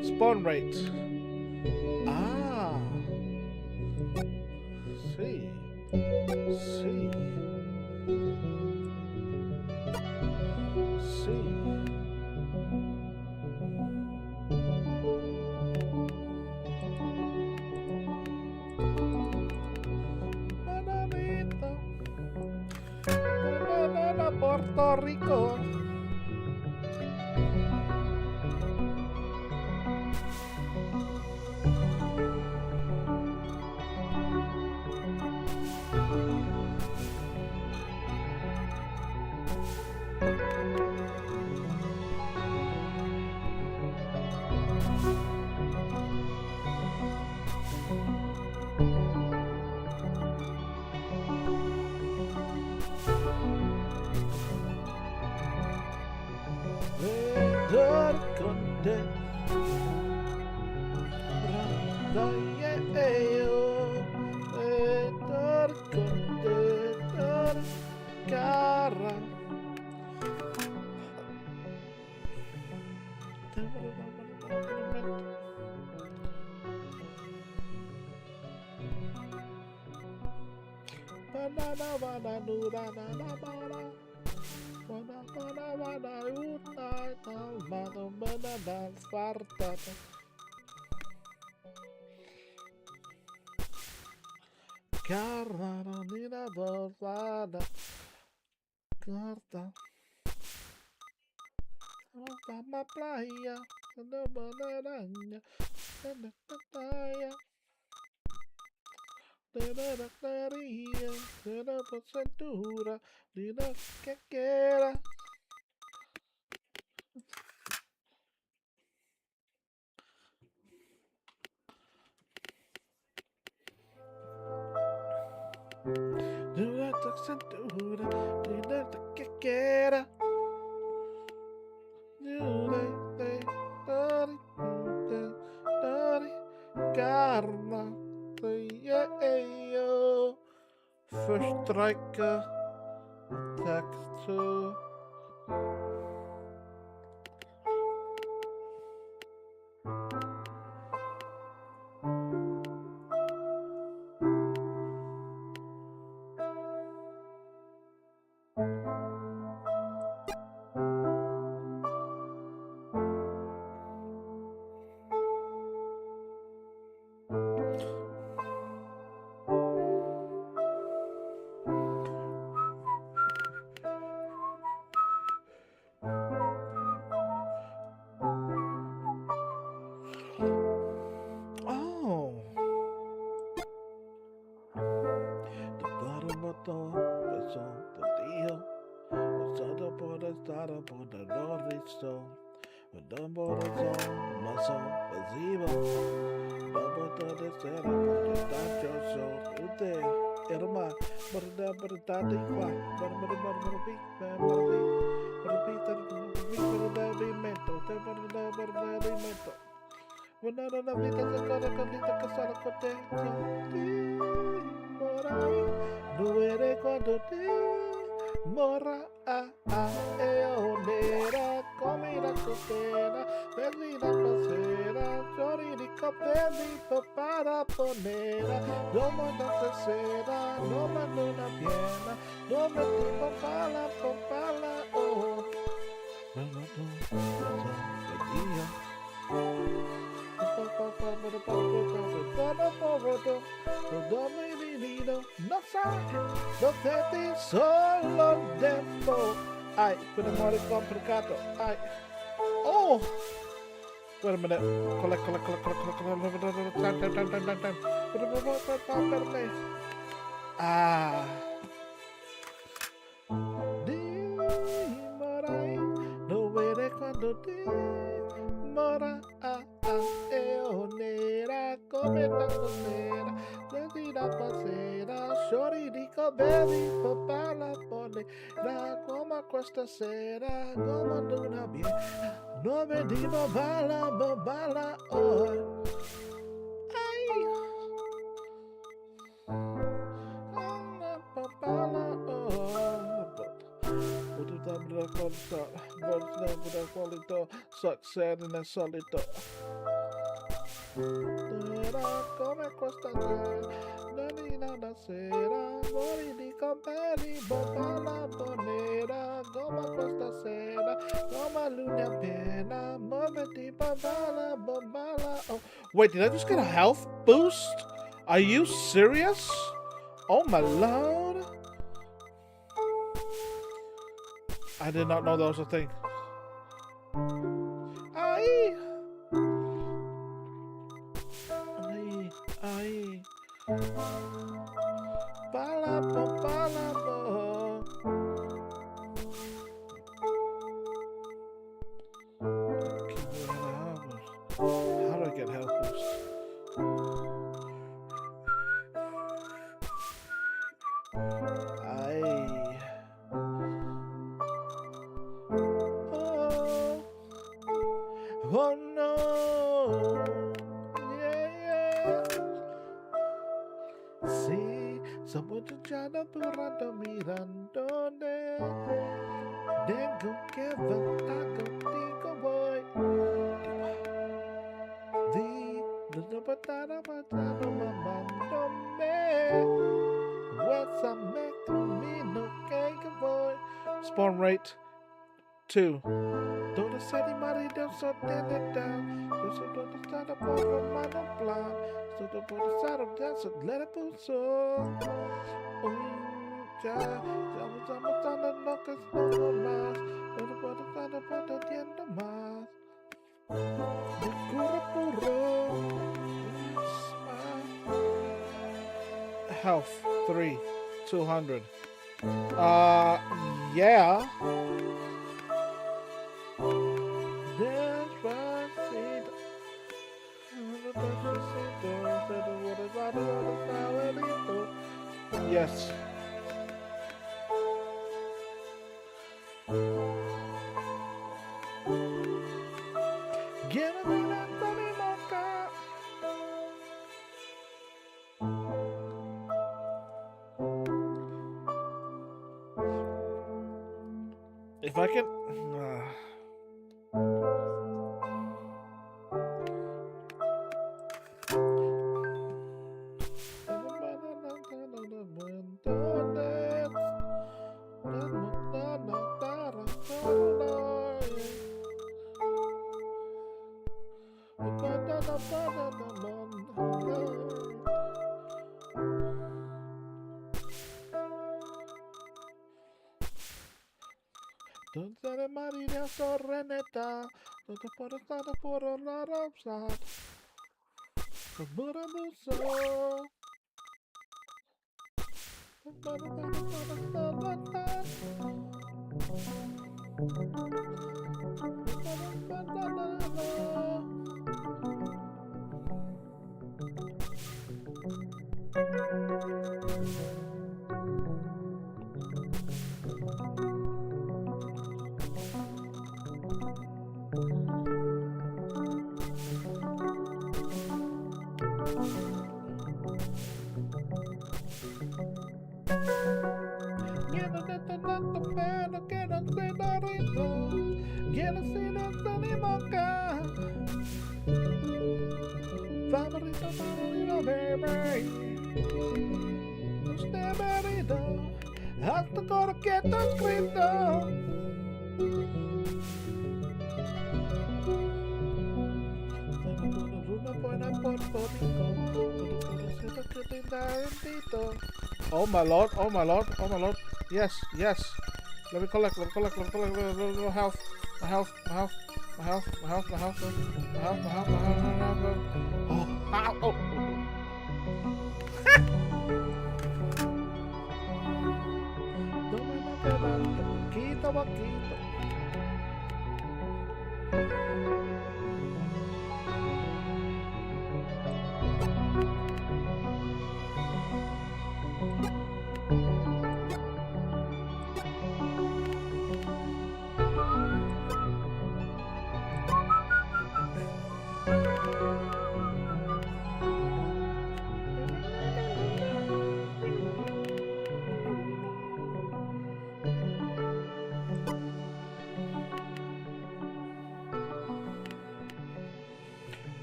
Spawn rate. Ah. See. See. See. Puerto Rico. Playa, de la rectoría, de la posventura, de lo que quiera. De la posventura, de lo que quiera. Karma, first striker, attack 2. stare på det dåligt stå. De båda som massor med ziva. De båda det ser på det stadsjö så. Ute är de här. Bara där det kvar. Bara vi mento. Det vi mento. Vanara la vita se corre con lita casara con te. Morai. Duere quando te. Mora e onera. Come la costera. Bellina pasera. Chori di capelli. Para ponera. Doma da sera. Doma luna piena. Doma tipo pala. Oh. Solo tempo. Ai, quello muore complicato. Ai. Oh! Wait a minute. Collect. Time. Ah. Morai, dove quando ti mora e onera come la cosera, così la pasera, sciori di cabelli, papà la pone, da come questa sera, come luna bianca, nome di babala, oh. Succede solito. Come questa sera, da sera, mori di capelli, babala bonera, come questa sera, come luna piena, muoviti babala. Oh, wait, did I just get a health boost? Are you serious? Oh my lord. I did not know that was a thing. Ai. Pala. How do I get health boost? Oh no! Yeah. See, someone to China Purando Mirandone. Then go Kevin, Taco, Tico Boy. The Patana Mamando Me. What's a make me no cake boy? Spawn rate 2. Don't say the money, don't so turn it down. Just don't start up on the mother plan. So don't put the side of that, so let it put so. Oh, yeah, I'm on the knockers, no mass. Don't put the side of the end of mass. The Kurapuro. Health 3, 200. Yeah. Yes. If I can. Donzelle Maria Sorrenetta, tutto per stare fuori la rapsat. Buramuso. Hasta agora que tá escrito. Oh my lord, oh my lord, oh my lord. Yes, yes. Let me collect, let me collect, let me collect, my health, my health, my health, my health, my health, my health, my health, my health, my health. Oh, oh. Poquito, poquito.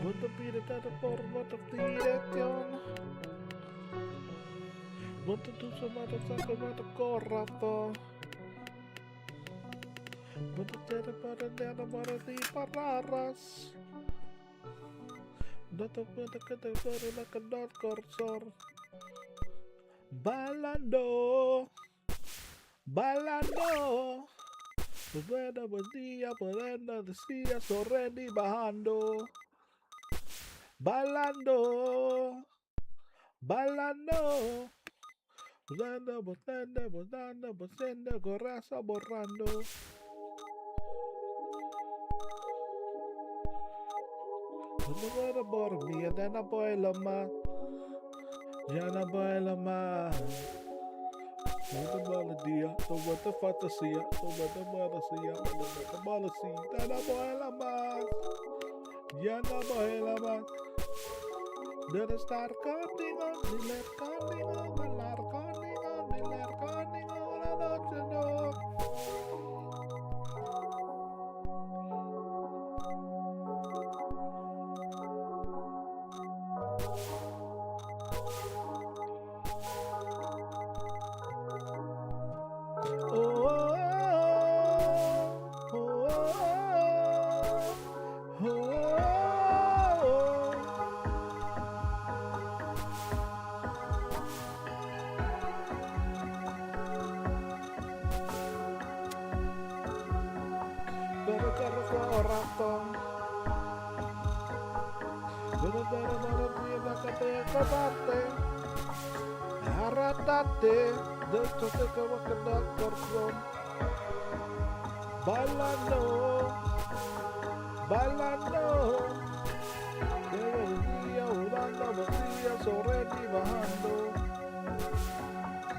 Voto pidetate por voto dirección. Voto tu somato saco voto corrupto. Voto te para de para ti pararras. Voto puede que te fuera la canal corsor. Bailando. Bailando. Pues bueno, buen día, buenos días, corriendo y bajando. Bailando, bailando, botando, botando, botando, botando, coraza borrando. No puedo por mí, ya no puedo más, ya no puedo más. No te día, no te fantasía, no te fantasía, no te no puedo más, ya no puedo más. Debe estar contigo, dile contigo, bailar contigo, dile contigo, la noche no. Oh, oh, oh, oh, oh, oh. Pero corro rato. Pero que acabarte. Arrátate. De esto te acabo que dar corazón. Bailando. Bailando. Todo el día jugando vacías sobre y bajando.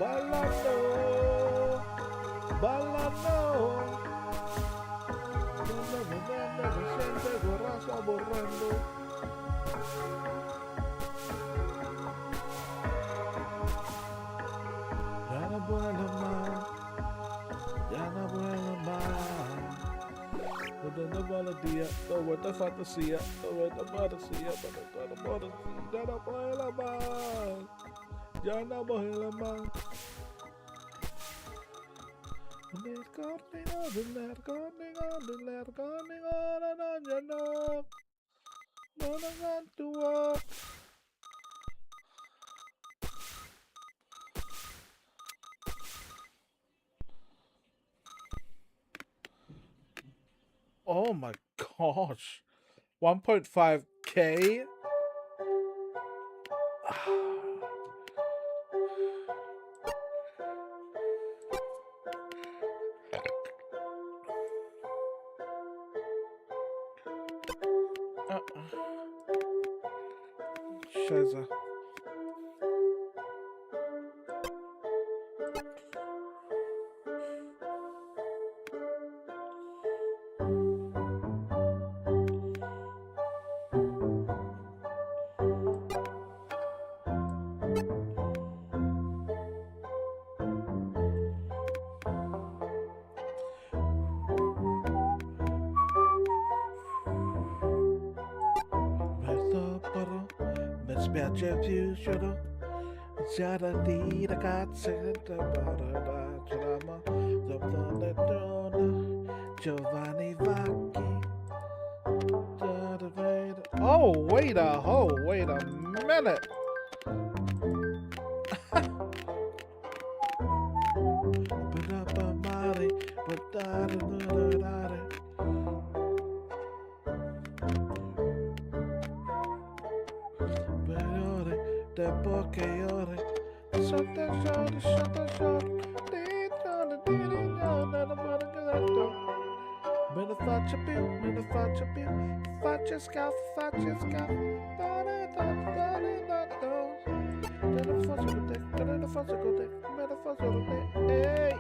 Bailando. Bailando. Siente borracha borrando. Ya no puedo más, ya no puedo más. Todo buenos días, todo esta fantasía, todo esta fantasía, todo fantasía, ya no puedo más, ya no puedo más. Oh my gosh. 1.5K? Scheiße. Giovanni Vacchi. Oh, wait a minute. Hey. De poche ore. Shut the door. Little faccia più, faccia scaff, hey.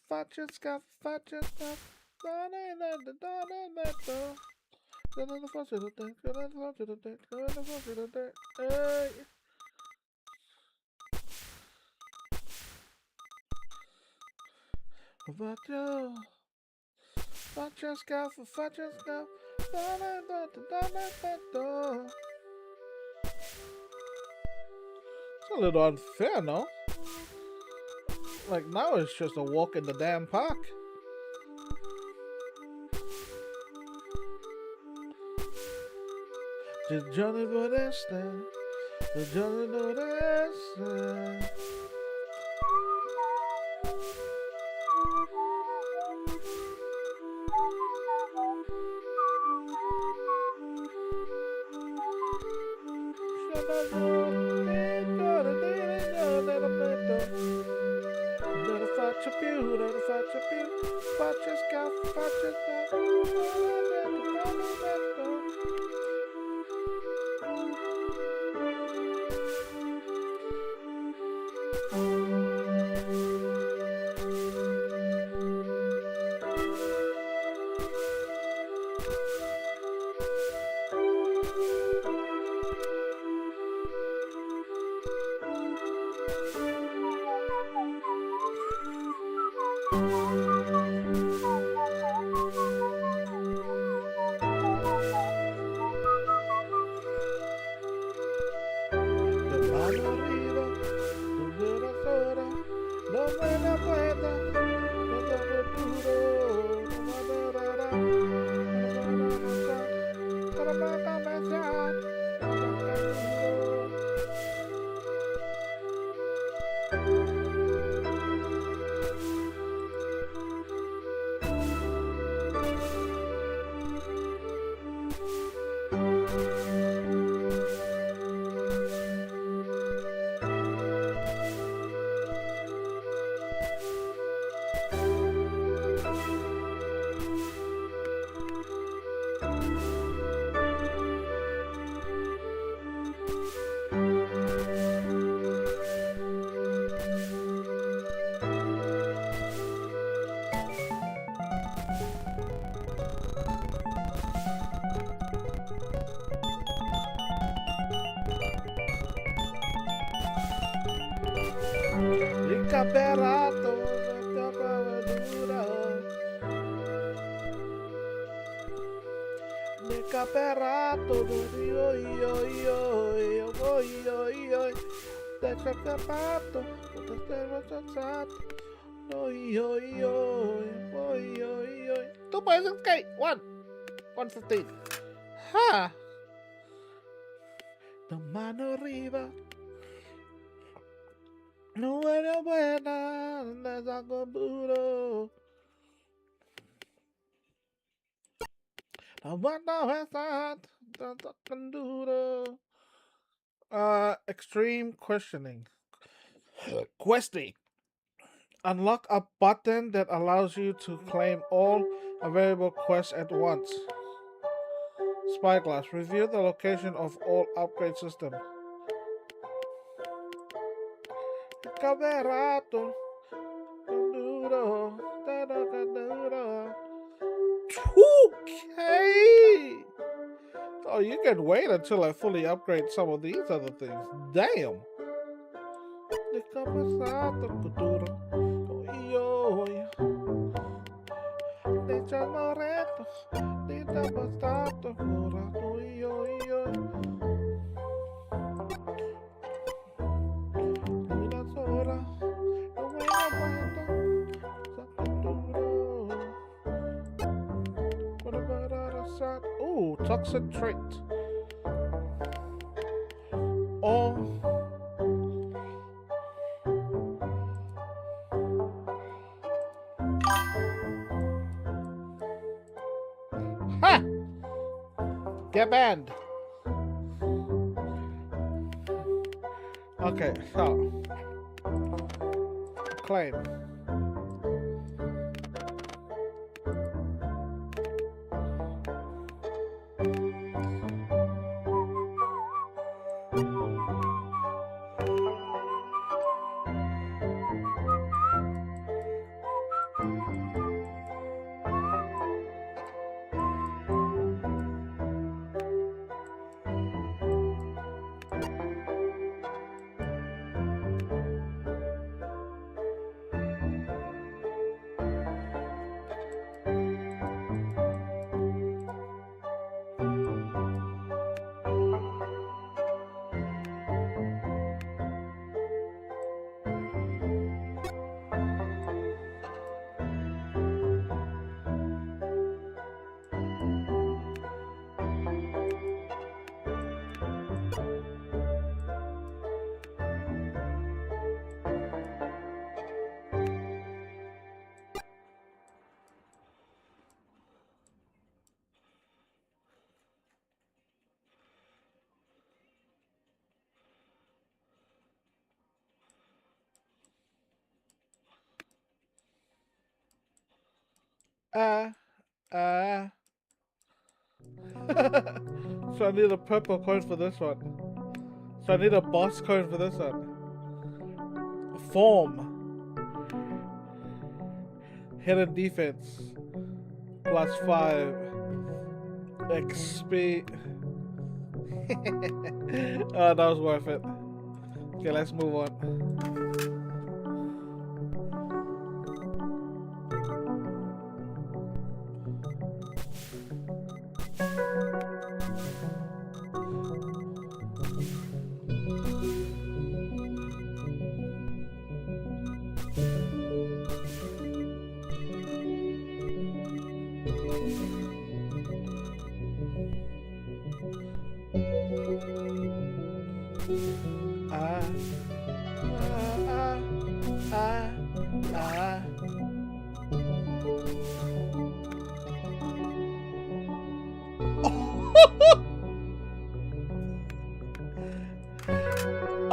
Faccia scaff, it's a little unfair, no? Like now it's just a walk in the damn park. Just Johnny Podesta, Johnny Podesta. Ricaperato, Recuperato, Desacapato, Two points escape. 115. Ha! The mano arriba. No era buena, desacoburo. I wonder where's that. Extreme questioning. Questing. Unlock a button that allows you to claim all available quests at once. Spyglass. Review the location of all upgrade systems. Camerato. Okay. Oh, you can wait until I fully upgrade some of these other things. Damn. Ooh, toxic trait. Oh. Ha! Get banned. Okay, so claim. So I need a purple coin for this one. So I need a boss coin for this one. Form. Hidden defense. +5. XP. Oh, that was worth it. Okay, let's move on.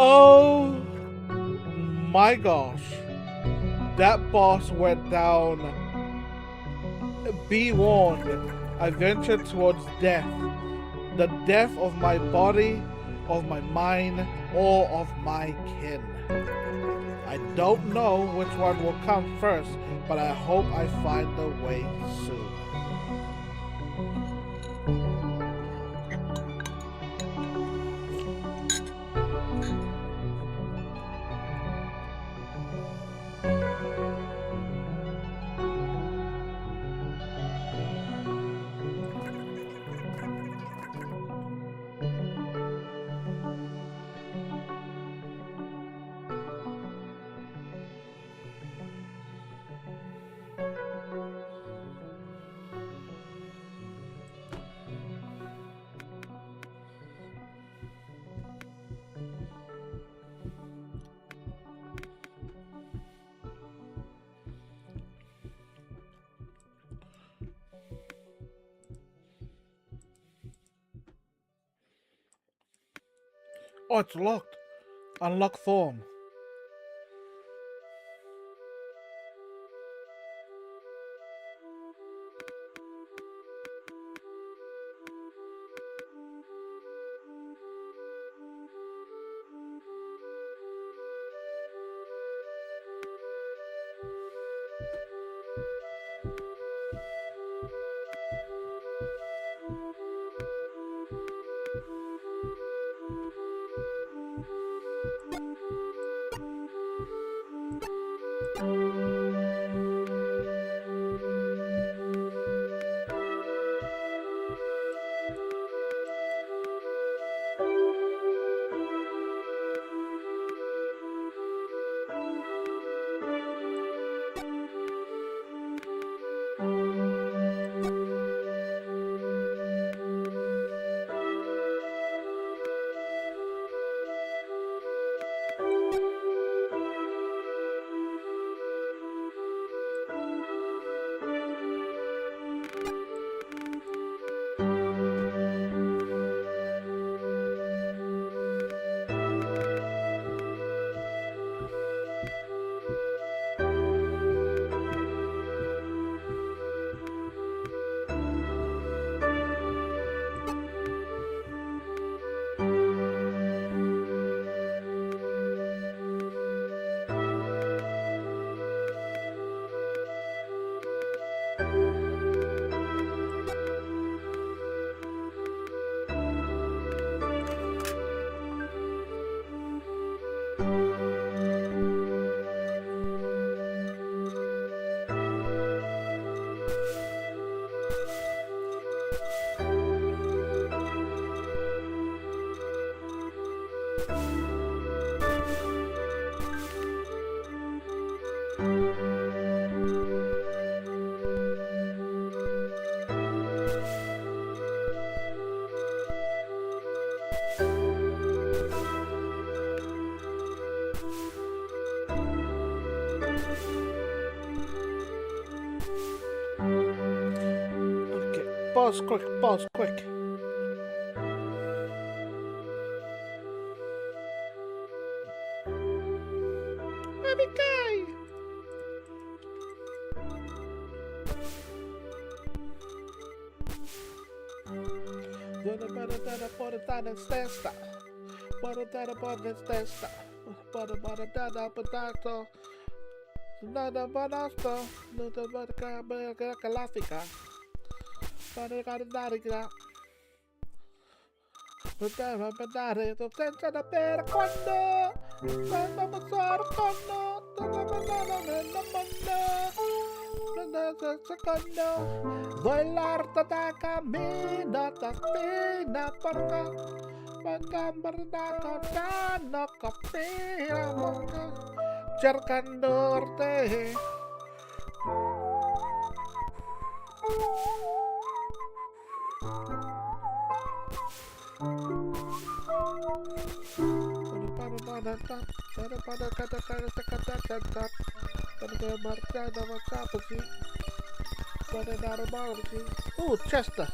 Oh my gosh, that boss went down. Be warned, I venture towards death. The death of my body, of my mind, or of my kin. I don't know which one will come first, but I hope I find the way soon. Oh, it's locked. Unlock form. Pause quick, pause quick. Baby guy. Senza sapere quando, quando passare quando, secondo, voi l'arte da cammino, da spina porca, gambar da contano, capire porca, cercando te. Chester.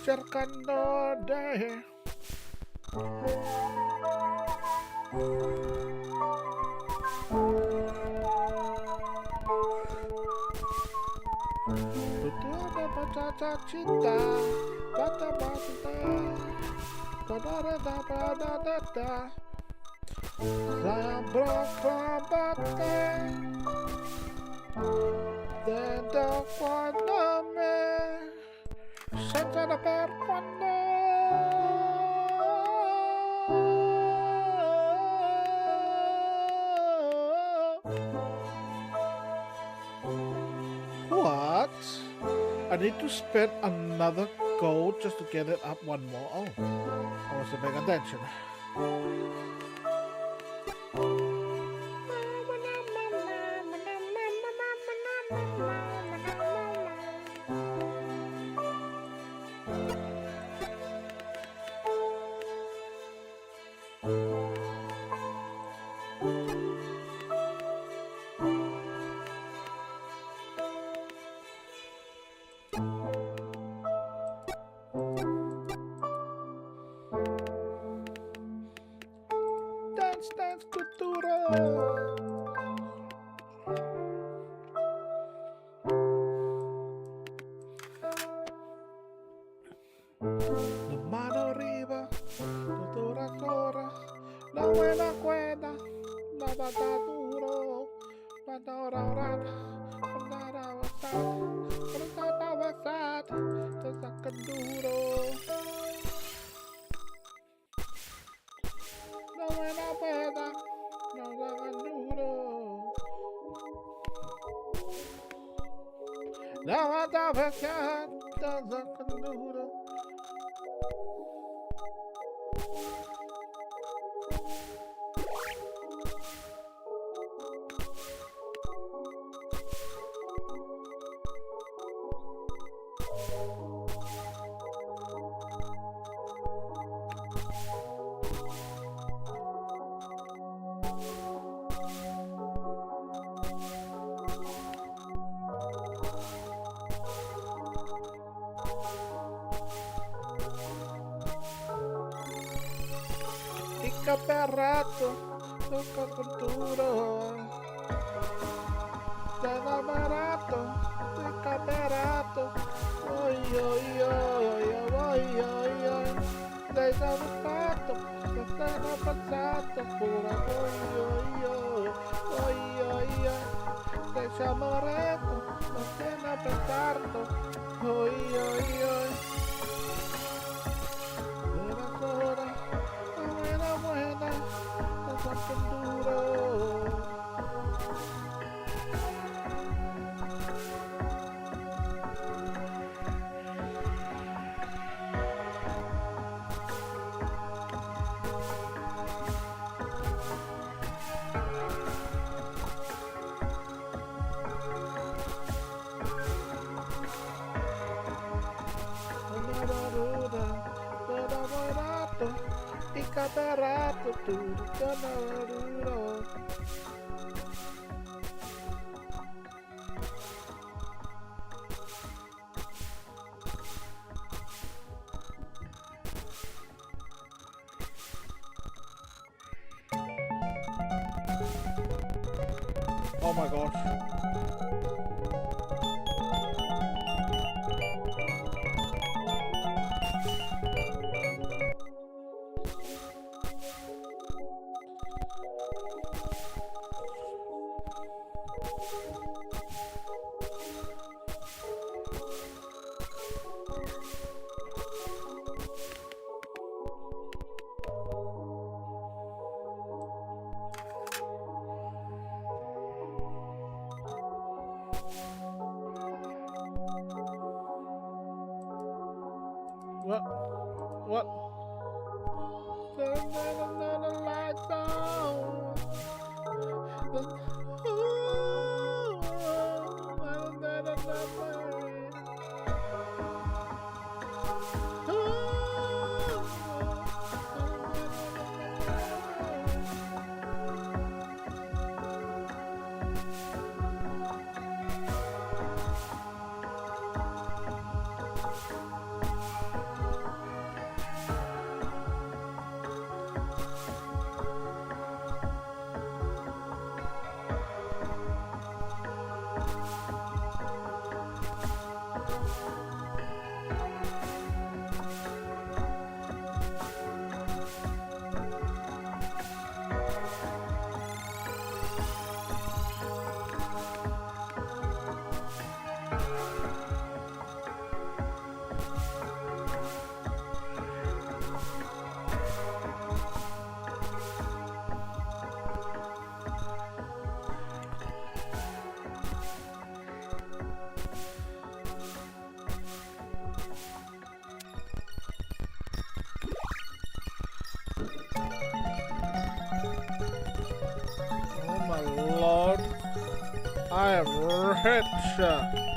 Cercando de cinta, saya berkabate dentro quando me senza da per quando what? I need to spend another gold just to get it up one more. Oh, I wasn't paying attention. Dance, dance, cultura. La mano arriba, cultura corra, la buena cuerda, la bata duro, bata orar, bata avanzar, te saca duro. La buena cuerda, la bata duro. La bata avanzar, te saca duro. Caperato, tocca cultura. Stava barato, il caperato. Oi oi oi oi oi oi oi. Sei salutato, sei passato pure. Oi oi oi oi oi oi. Sei amoretto, non sei pensato. Oi oi oi. Buona sola. Buena, something duro. Caperato, tutto duro. Oh my gosh. What? What? Turn the lights on. Yeah, headshot.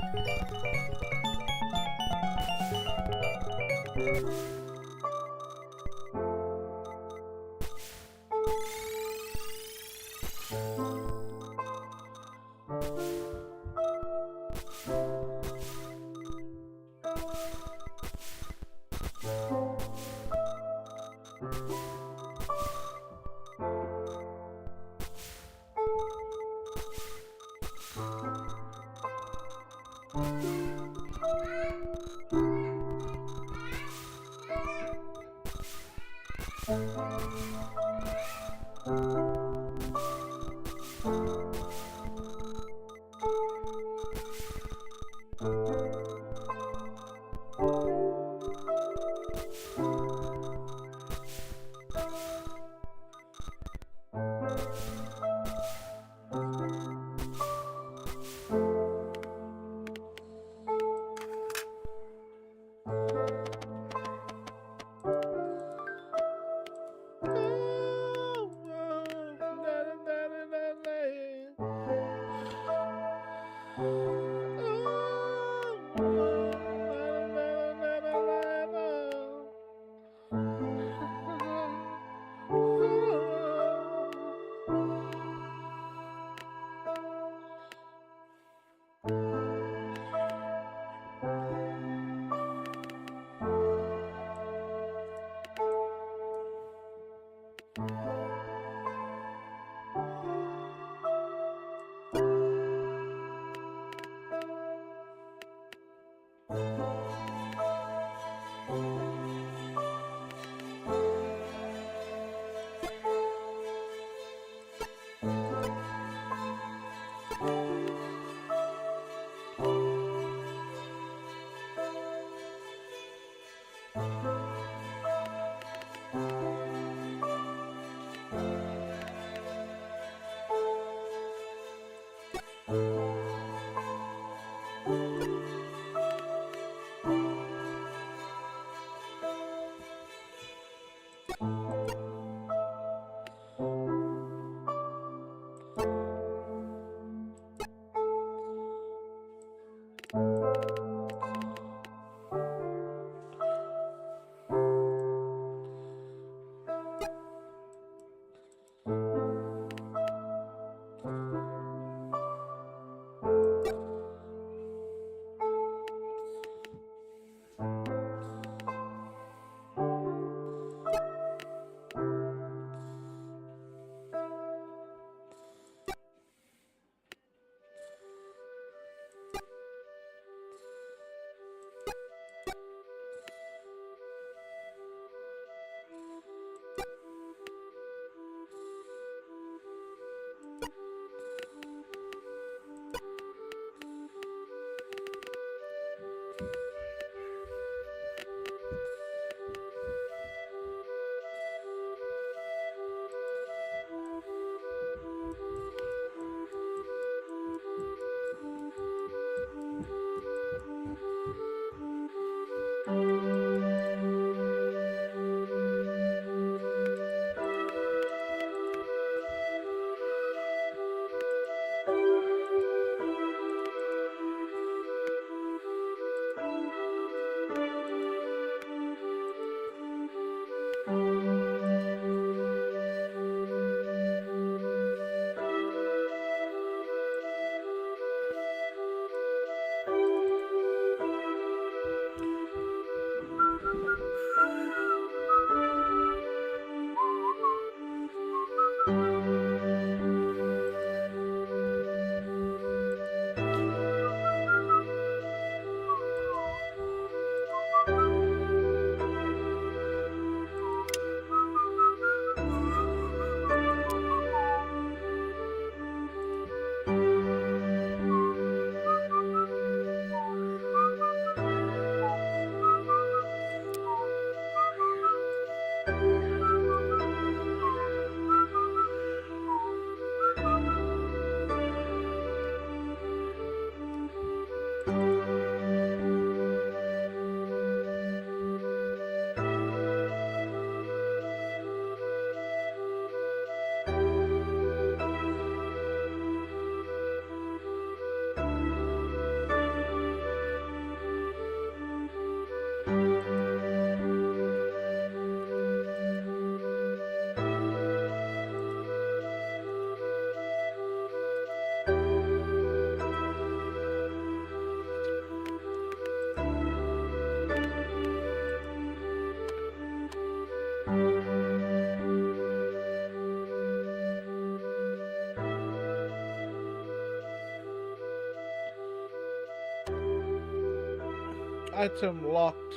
Item locked.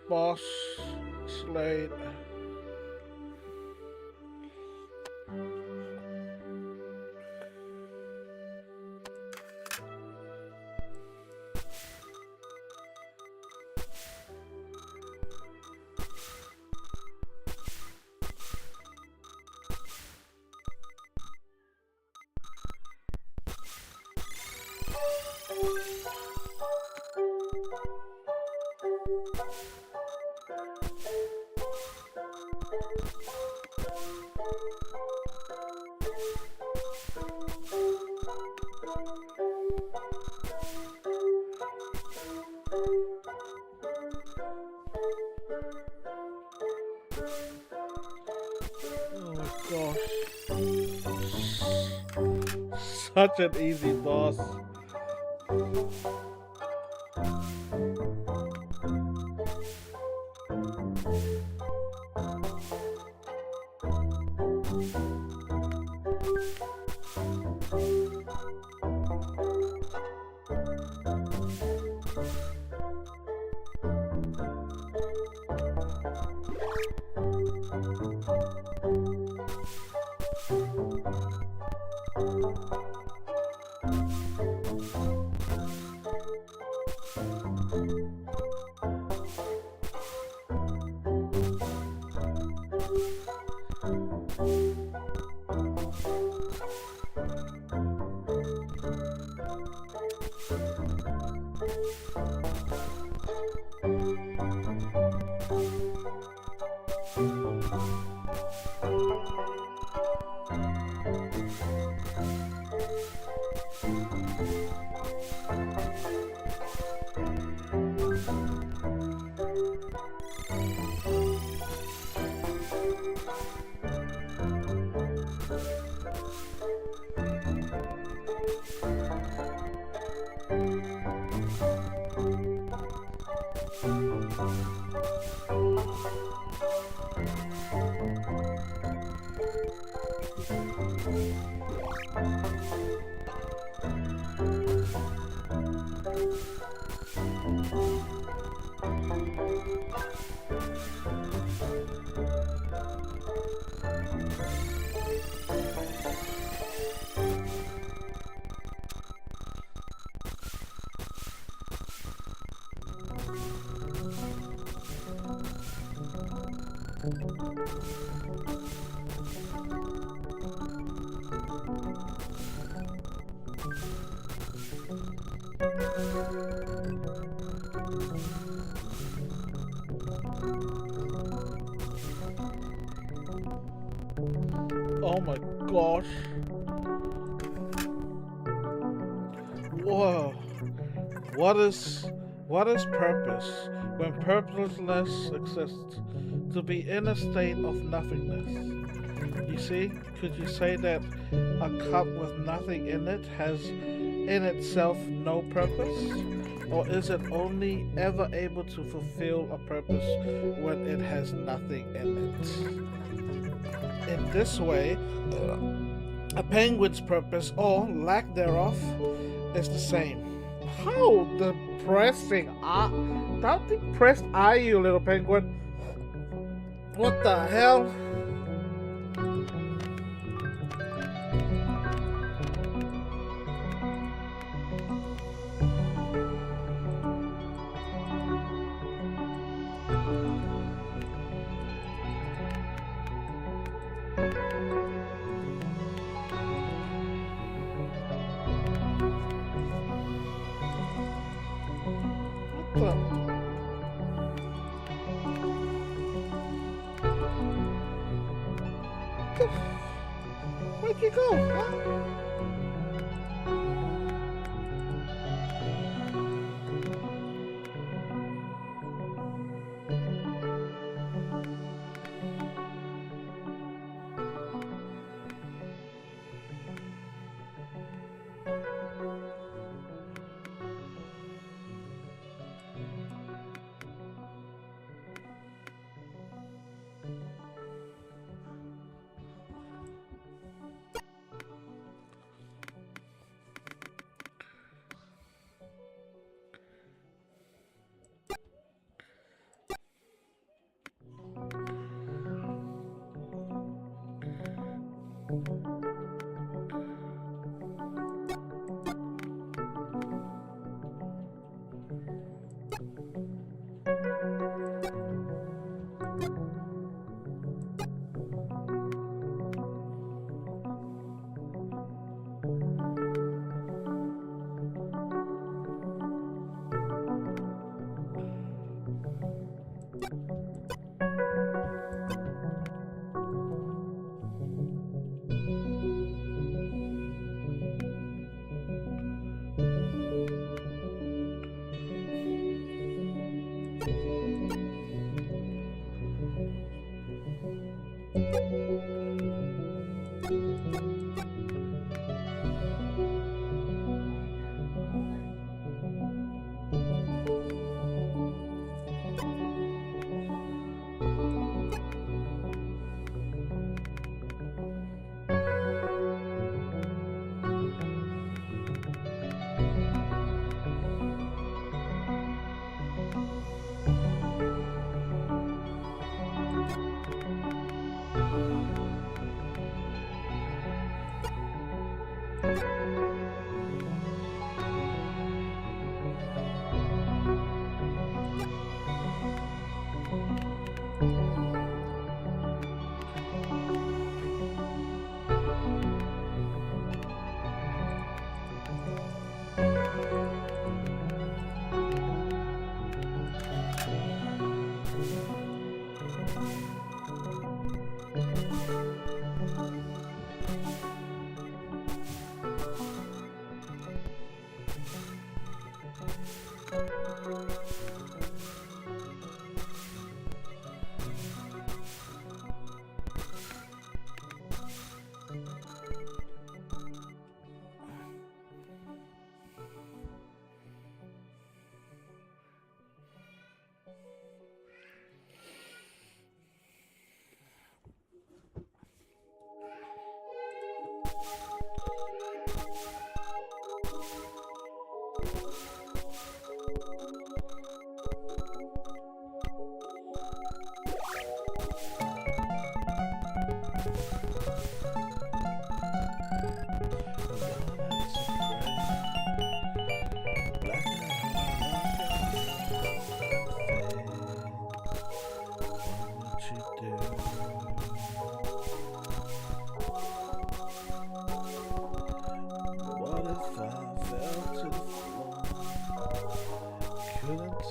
Boss Slade. Oh gosh. Such an easy boss. Oh my gosh. Whoa. What is purpose when purposelessness exists? To be in a state of nothingness. You see, could you say that a cup with nothing in it has in itself no purpose? Or is it only ever able to fulfill a purpose when it has nothing in it? In this way, a penguin's purpose, or lack thereof, is the same. How depressing! How depressed are you, little penguin? What the hell? Where'd you go? Huh?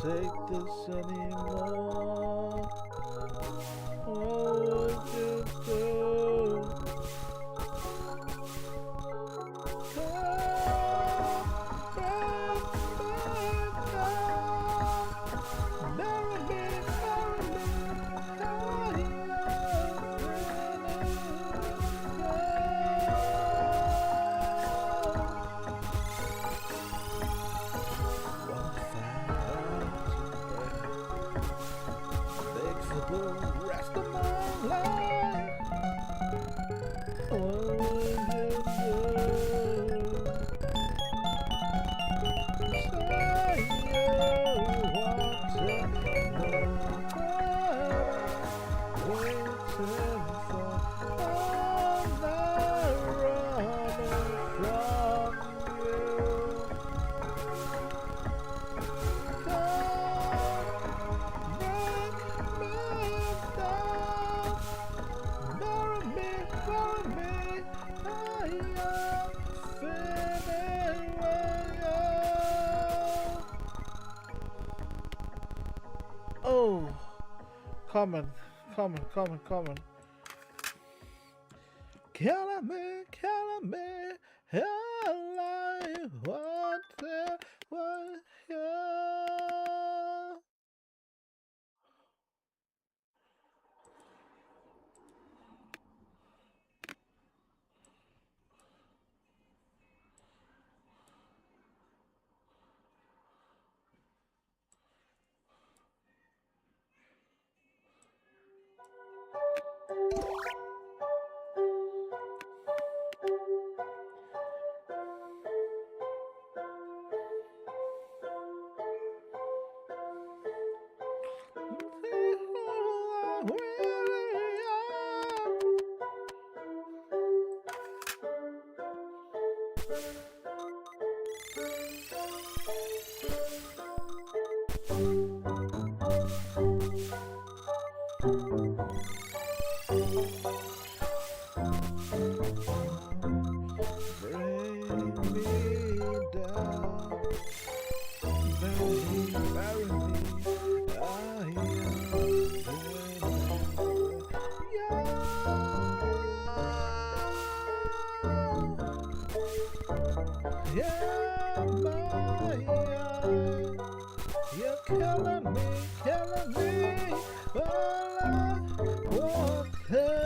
Take this anymore. What would you do? Oh, coming. Killing me, I want to, you're killing me, all I want to.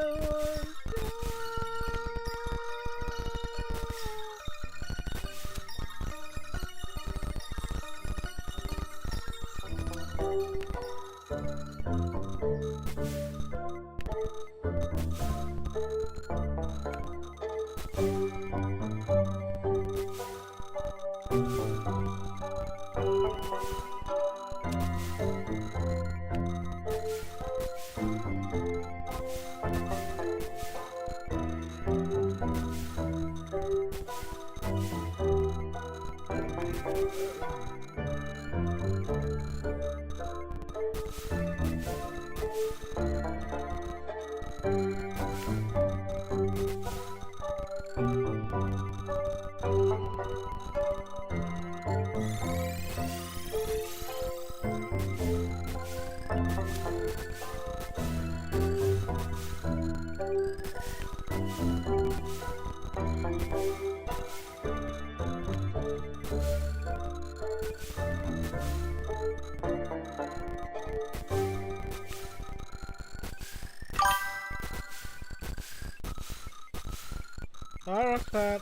Hi, Roxanne.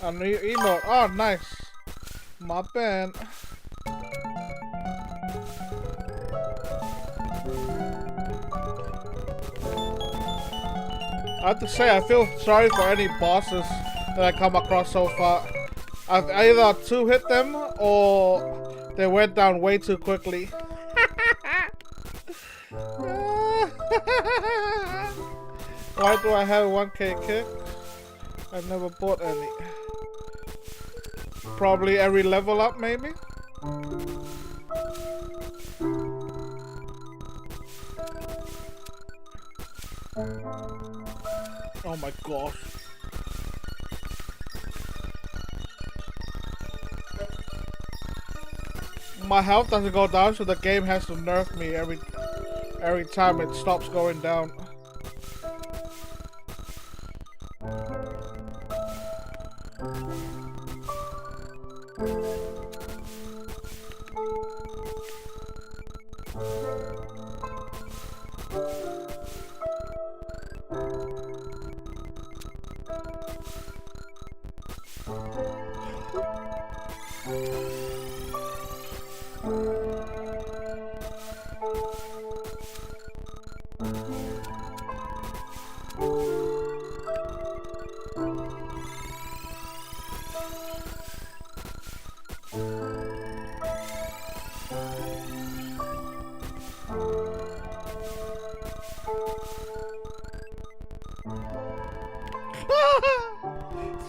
A new emote. Oh, nice. My bad. I have to say, I feel sorry for any bosses that I come across so far. I've either 2-hit them or they went down way too quickly. Why do I have 1k kicks? I've never bought any. Probably every level up, maybe? Oh my gosh. My health doesn't go down, so the game has to nerf me every time it stops going down.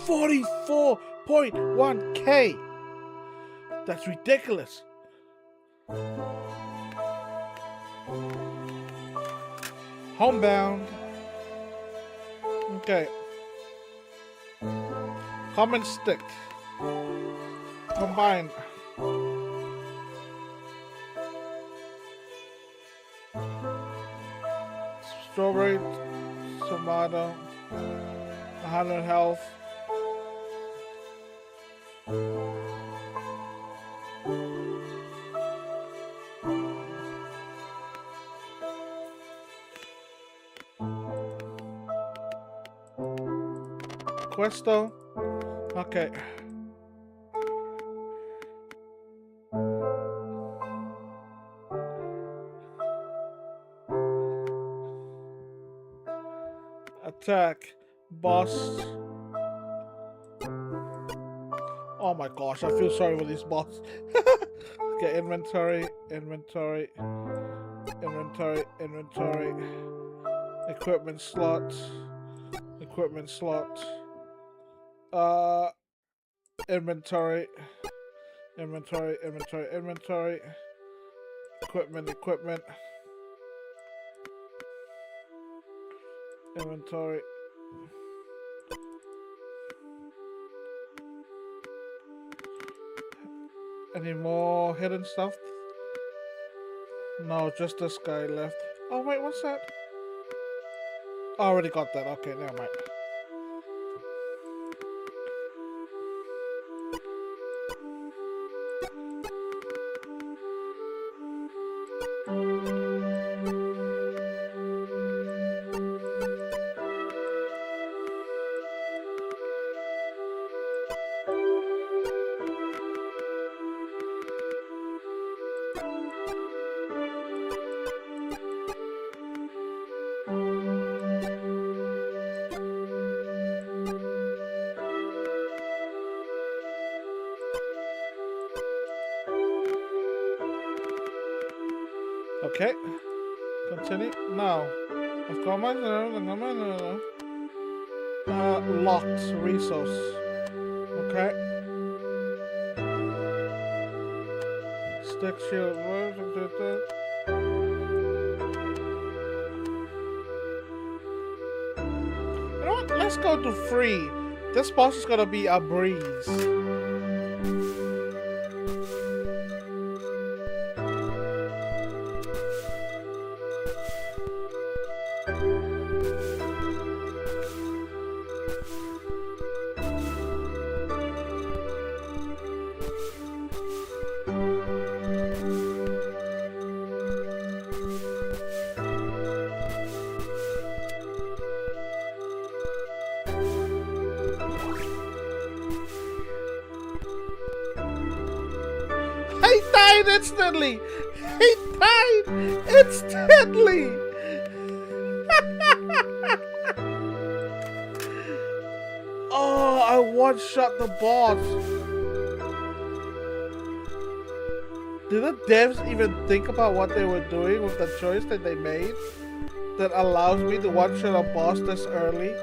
$44.1k. That's ridiculous. Homebound. Okay. Common stick. Combine. Strawberry, tomato, 100 health. Questo. Okay. Attack. Boss. Oh my gosh, I feel sorry for these boss. Okay, inventory. Equipment slot. Inventory. Equipment. Inventory. Any more hidden stuff? No, just this guy left. Oh wait, what's that? I already got that. Okay, never mind. Okay. Continue. Now. I've got my locked resource. Okay. Stick shield. You know what? Let's go to free. This boss is gonna be a breeze. died instantly! He died instantly! Oh, I one-shot the boss. Did the devs even think about what they were doing with the choice that they made that allows me to one-shot a boss this early?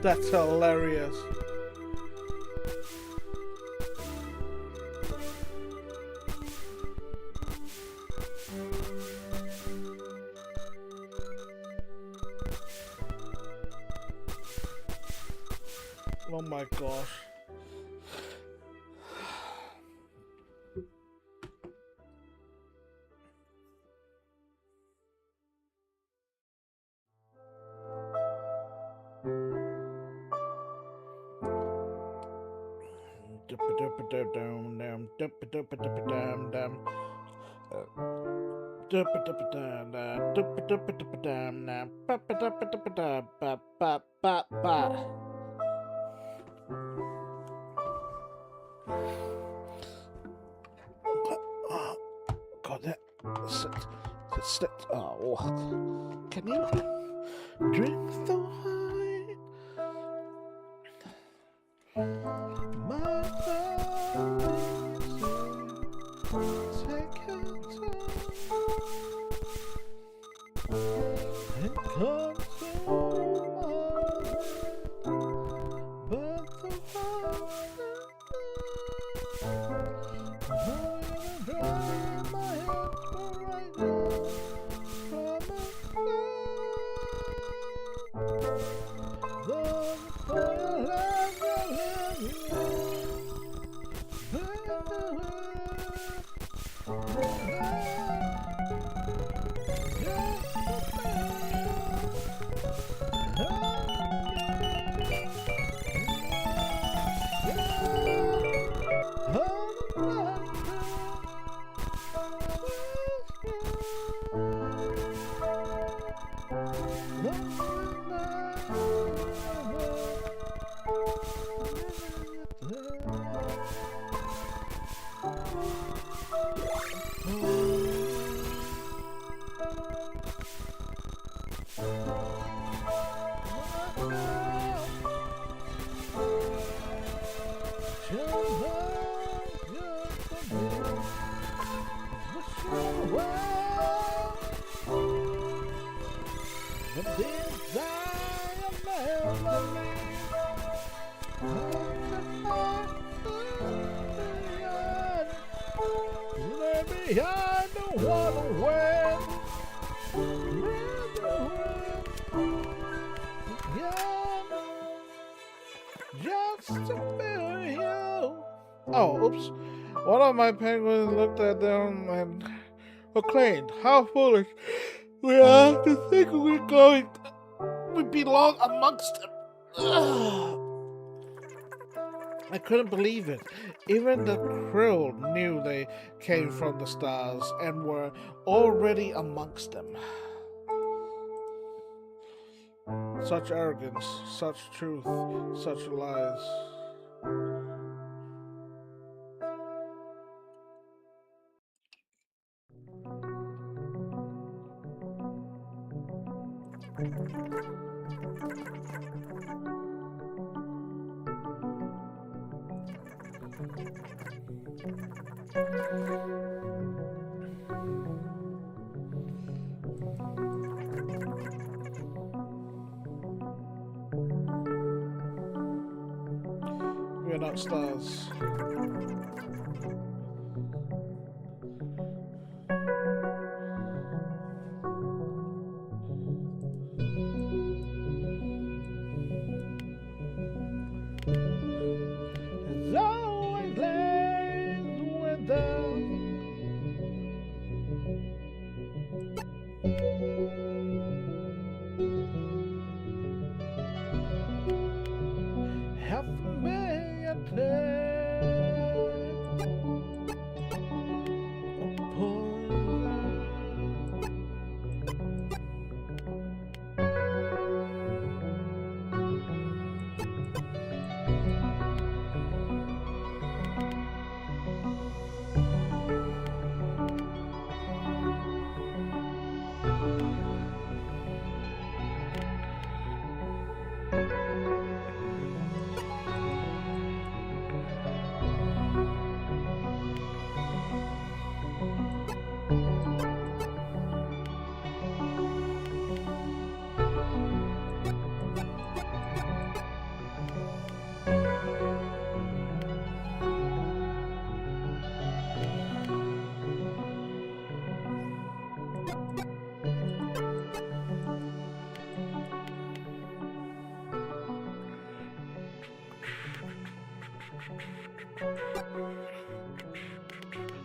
That's hilarious. Oh my gosh. God, that sit. Oh, can you drink the wine? My take your time and come to but the Oh, oops. One of my penguins looked at them and proclaimed, "How foolish we are to think we belong amongst them." Ugh. I couldn't believe it. Even the krill knew they came from the stars and were already amongst them. Such arrogance, such truth, such lies. We're not stars. As always lays with them. Half a million times.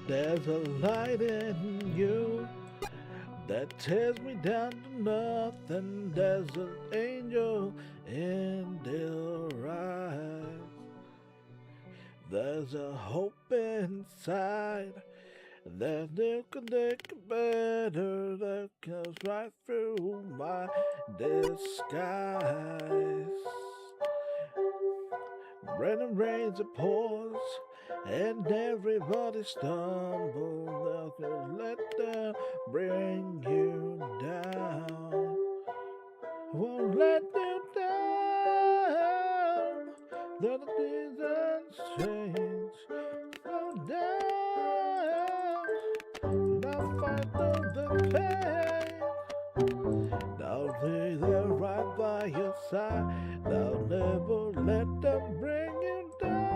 There's a light in you that tears me down to nothing. There's an angel in their eyes. There's a hope inside that they can make it better, that comes right through my disguise. When it rains, it pours, and everybody stumbles. They'll let them bring you down. Won't let you down. Let the seasons change. Slow down. Now fight through the pain. They'll be there right by your side. They'll never let them bring you down.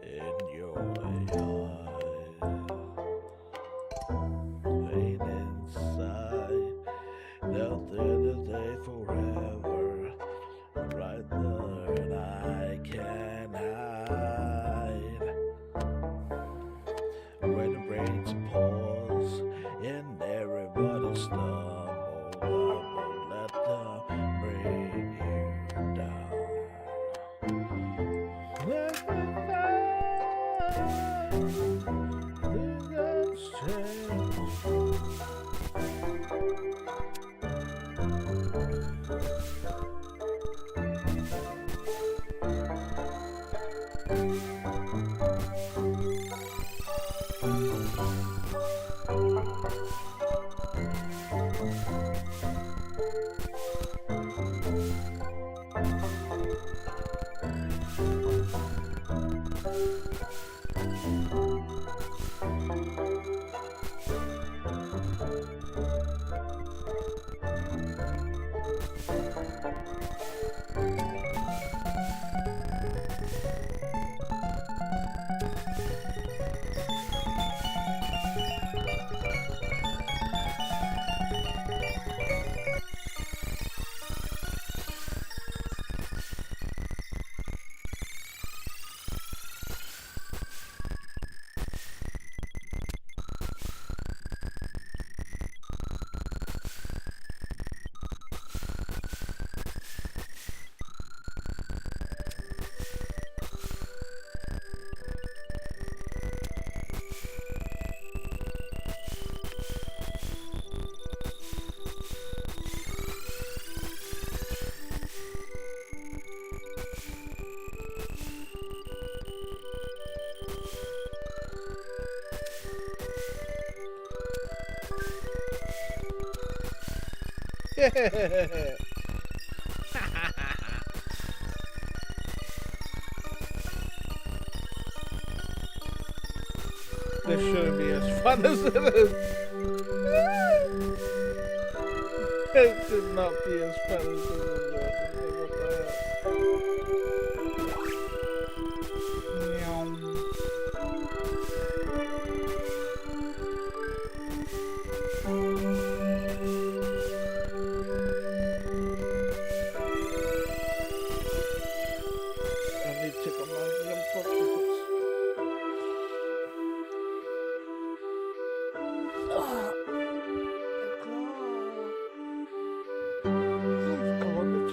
In your eyes, pain inside, nothing to stay forever. Right there, and I can hide. When the rains pours and everybody stumbles, I won't let them bring you down. Let me things change. This shouldn't be as fun as it is. It should not be as fun as it is. What the I need to check on my young popsicles. Come on,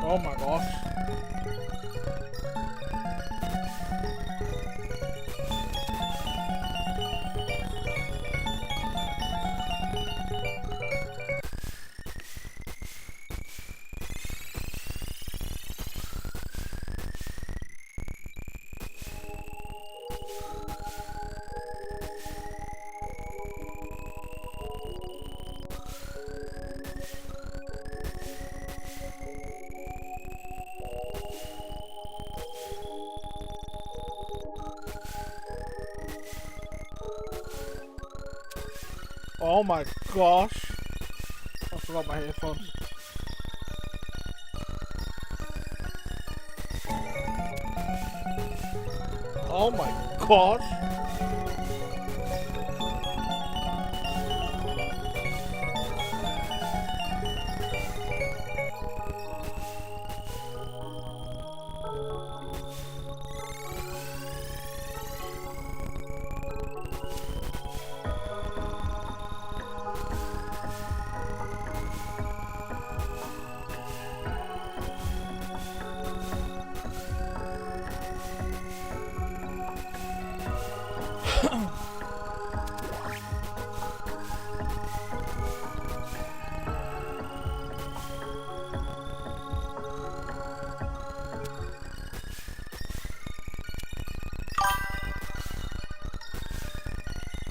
Oh my gosh. Oh my gosh. I forgot my headphones. Oh my gosh.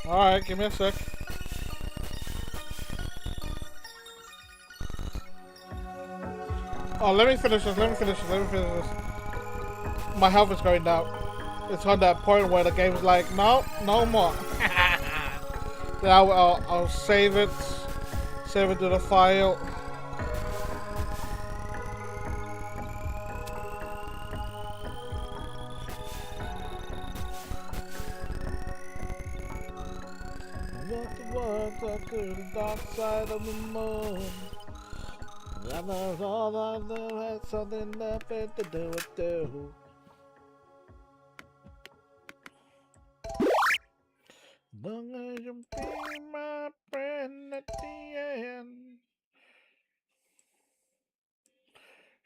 Alright, give me a sec. Oh, let me finish this, My health is going down. It's on that point where the game's like, no, no more. Then I'll save it to the file. To the dark side of the moon. I know all I know had something nothing to do with you. Long as you be my friend at the end.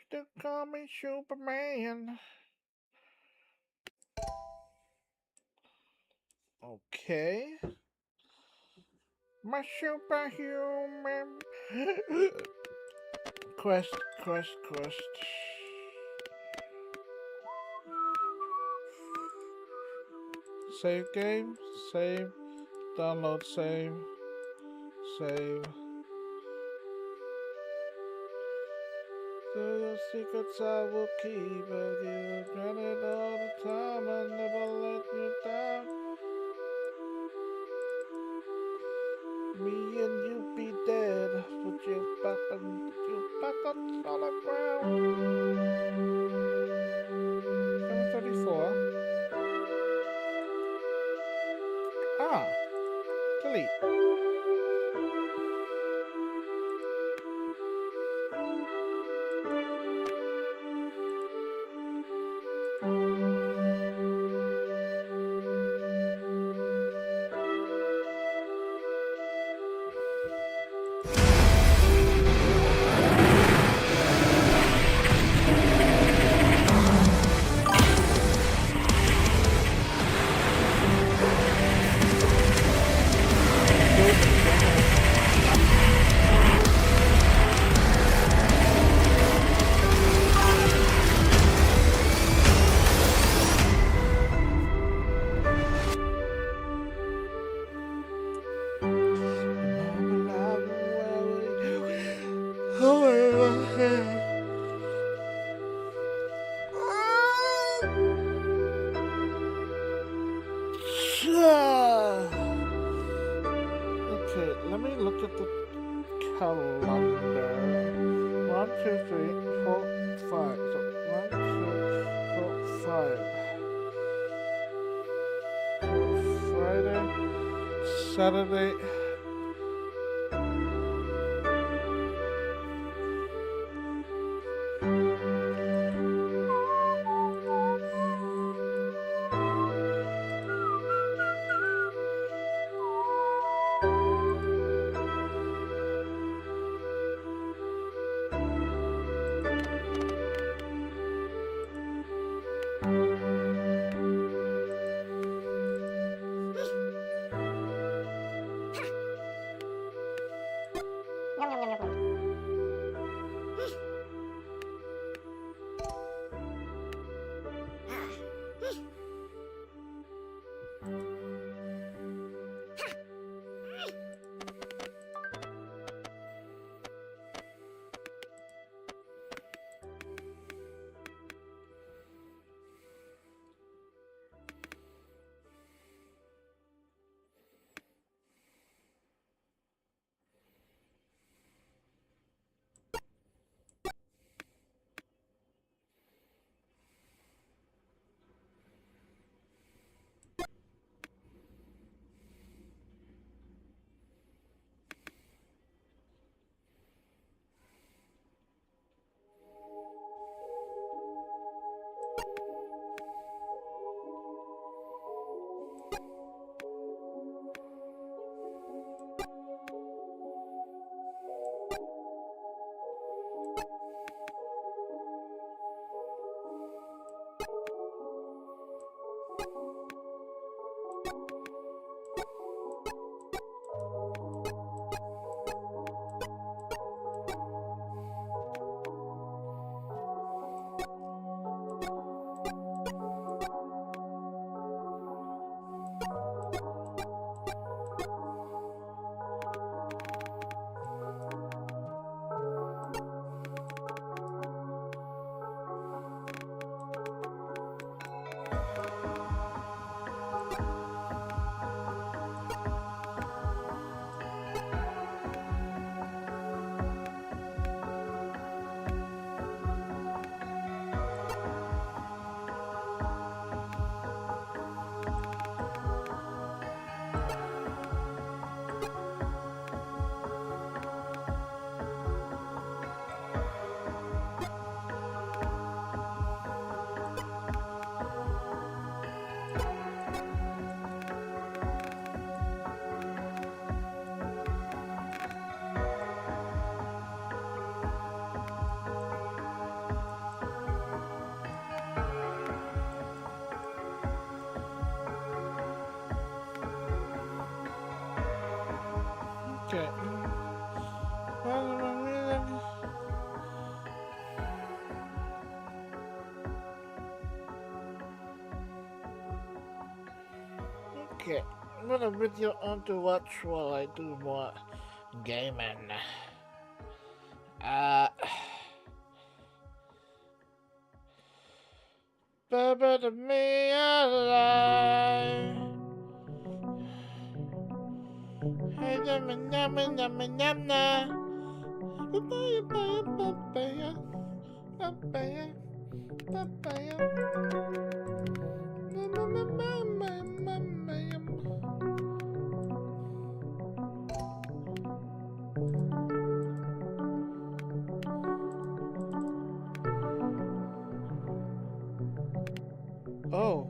Still call me Superman. Okay. My superhuman. Quest. Save game. Save. Download save. Save. So your secrets I will keep, but you granted all the time. I never let you down. Me and you be dead, but you back on solid ground. 734. Ah, delete. Okay, let me look at the calendar. 1, 2, 3, 4, 5. So 1, 2, 4, 5. So Friday, Saturday. Okay, I'm gonna video on to watch while I do more gaming. Baby, to me alive. Hey, yum, yum, yum, yum, yum. Papaya, papaya, papaya, papaya. Oh.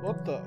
What the?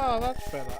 Oh, that's better.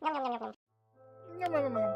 Nom, nom, nom, nom. Nom, nom, nom.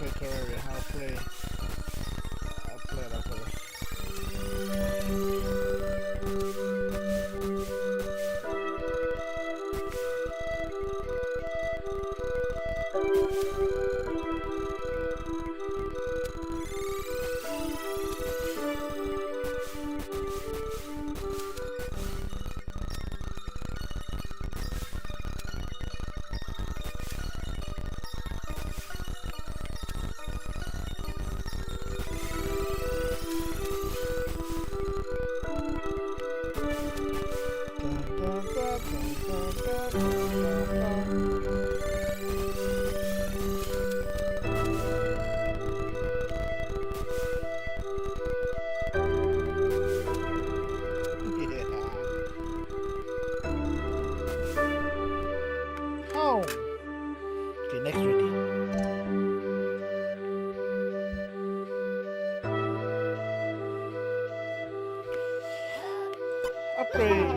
play Terraria. I'll play it after this. Oh. Okay, next ready. Upgrade.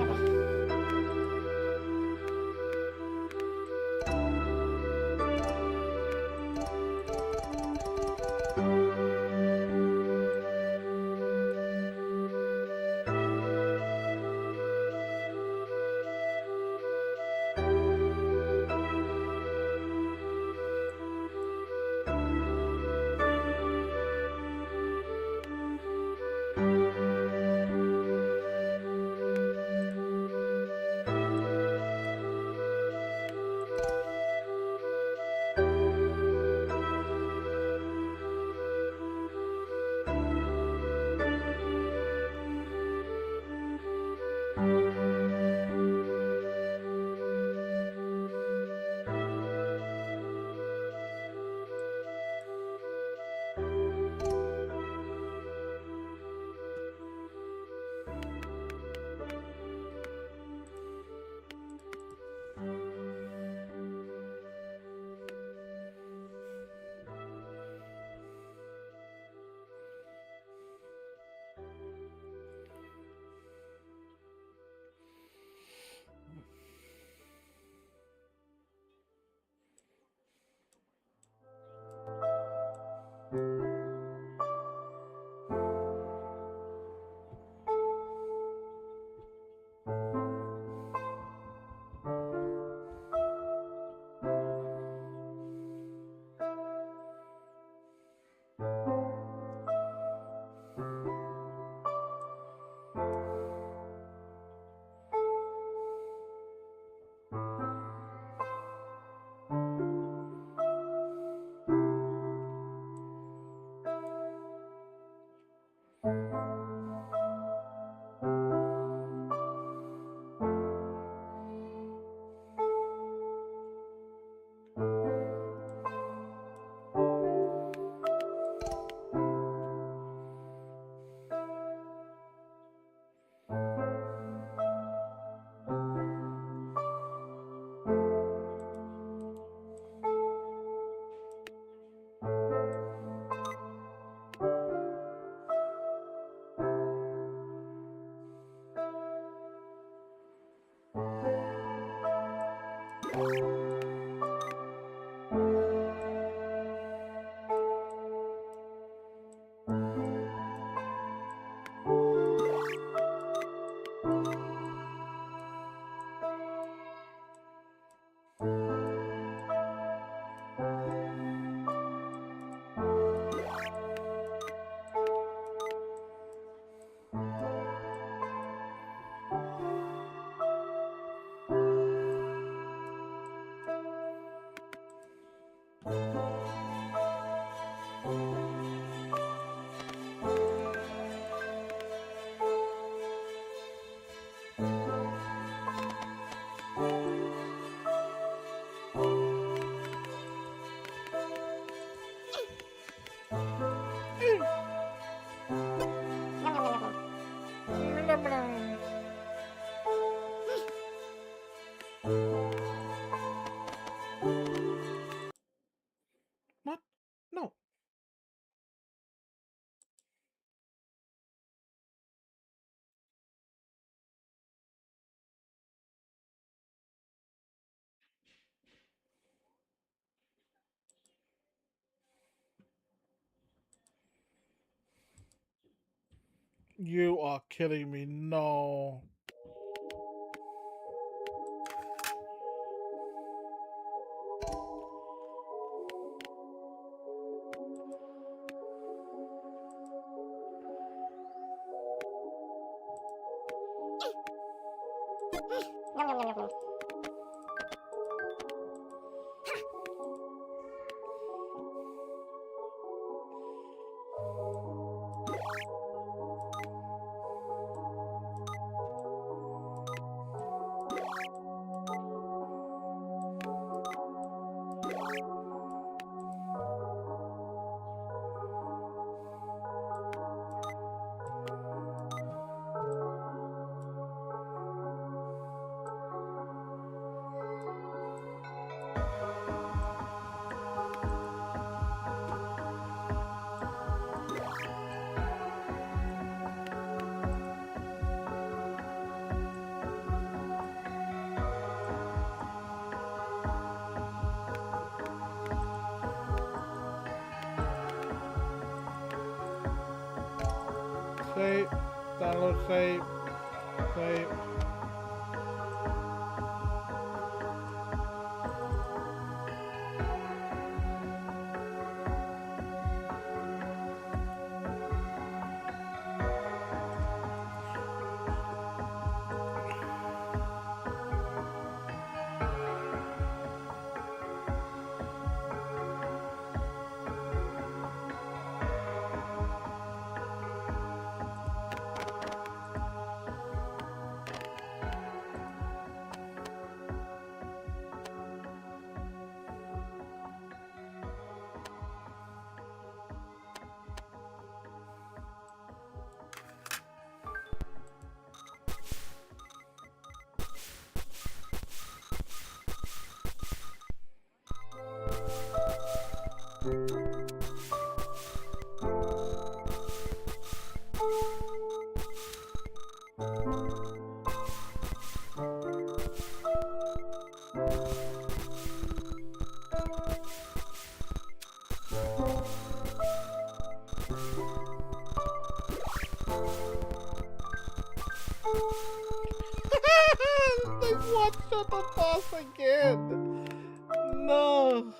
You are kidding me. No. Save, download, save, save. They watched the boss again. No.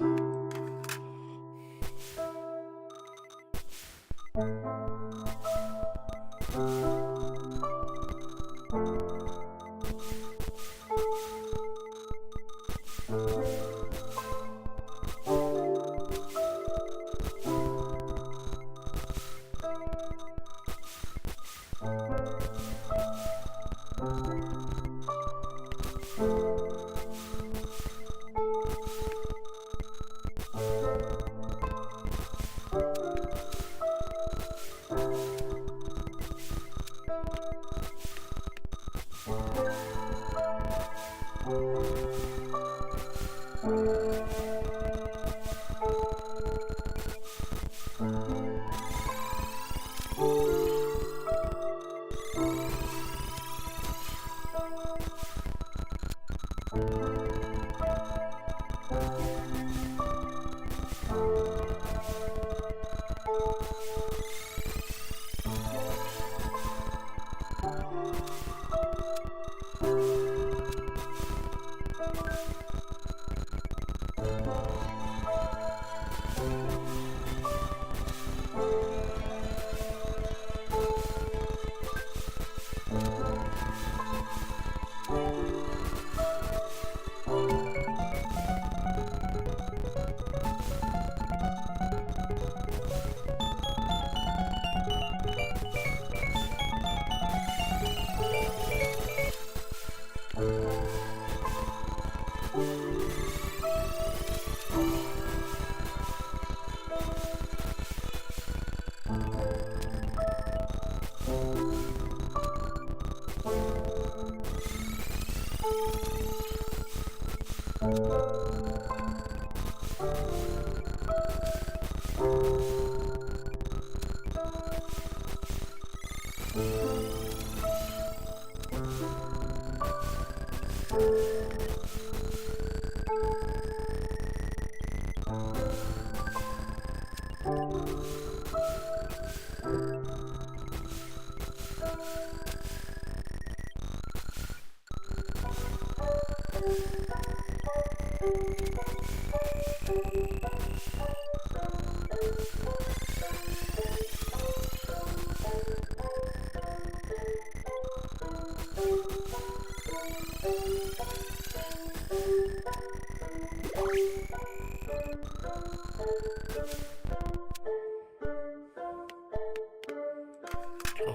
Nom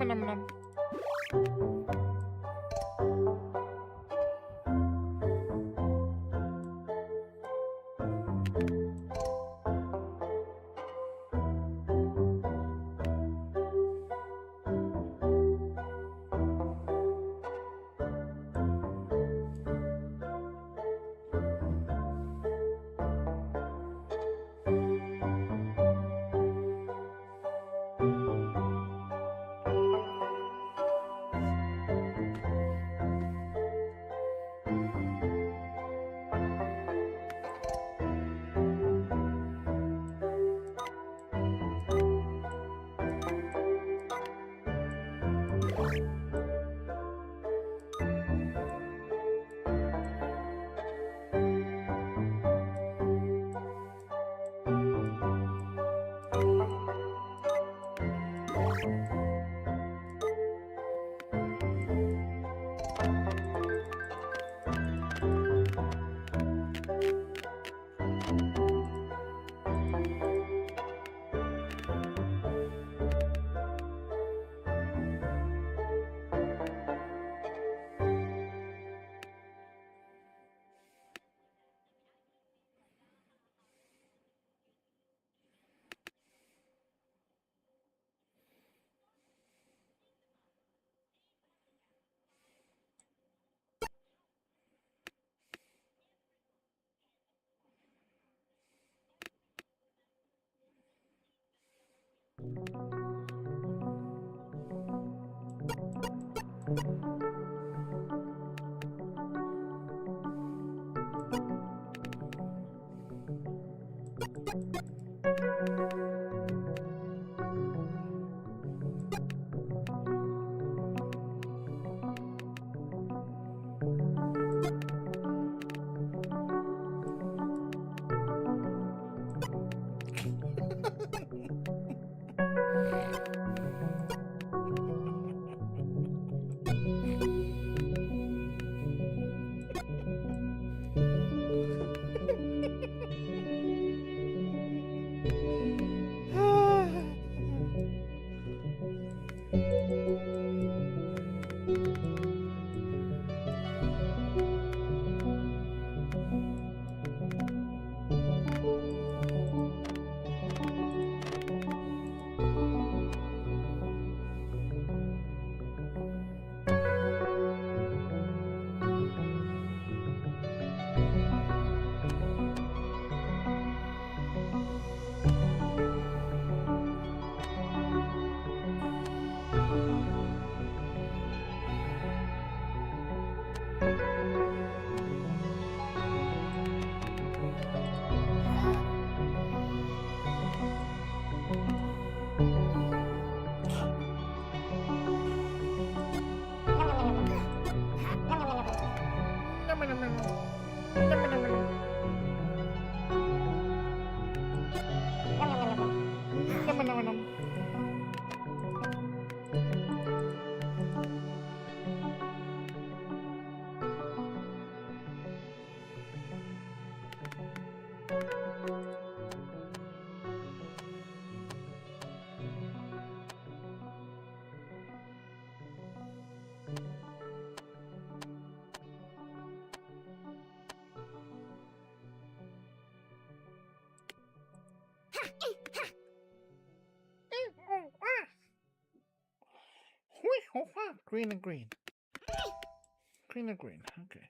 nom nom. Green and green. Green and green. Okay.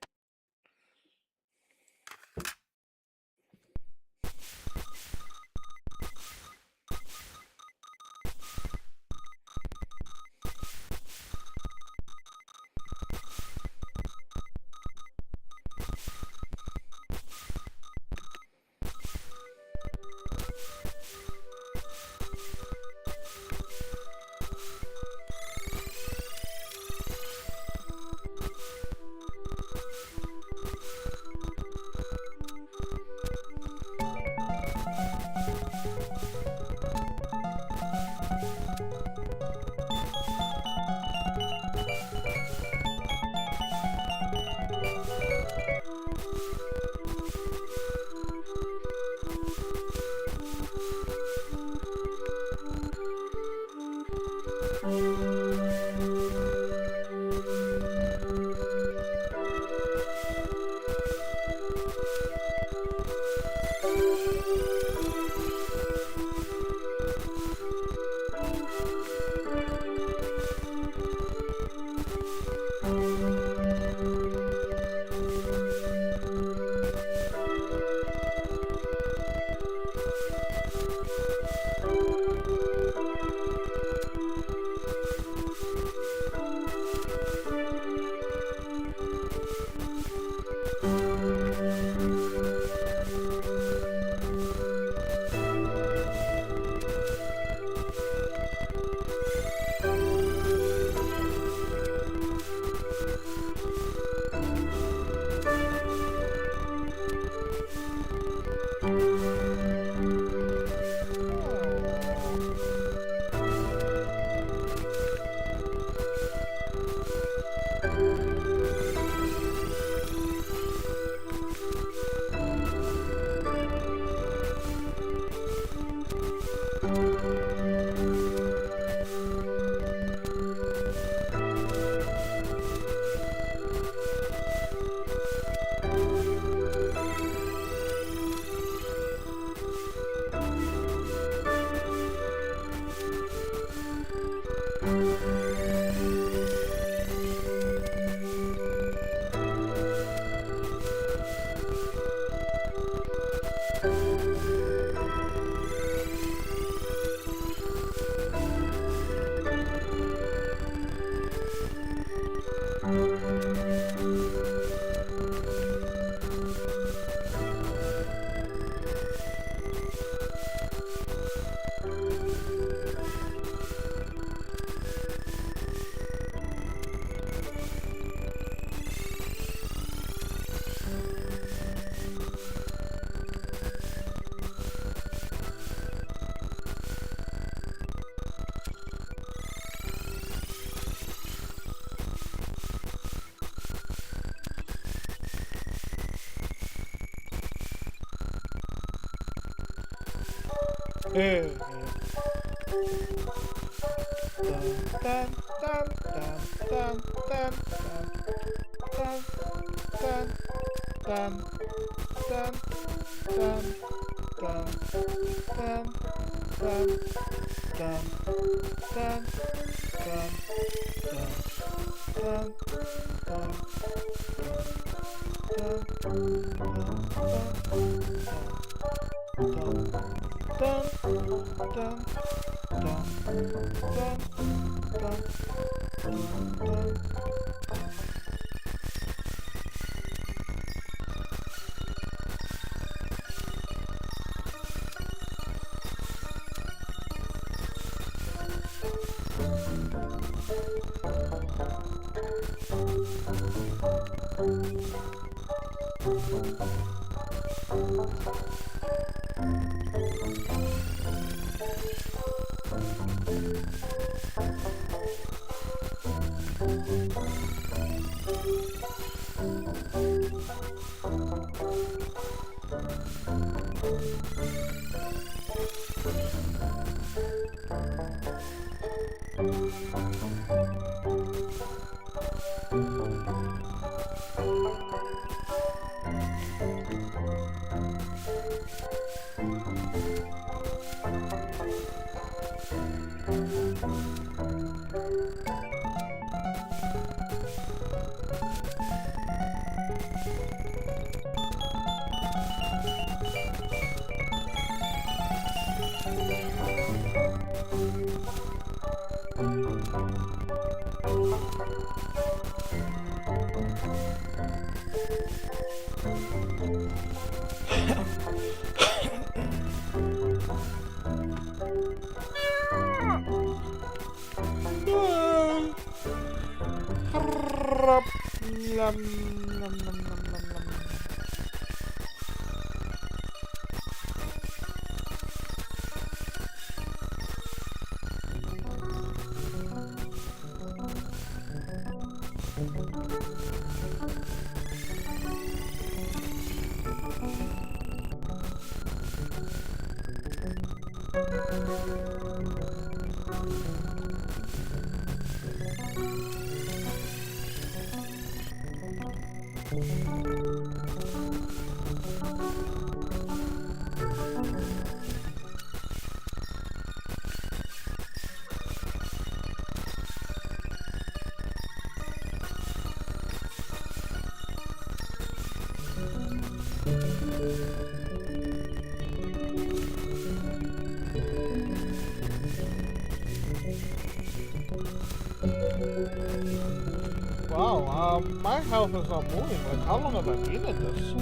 Wow, my health is not moving. Like, how long have I been at this?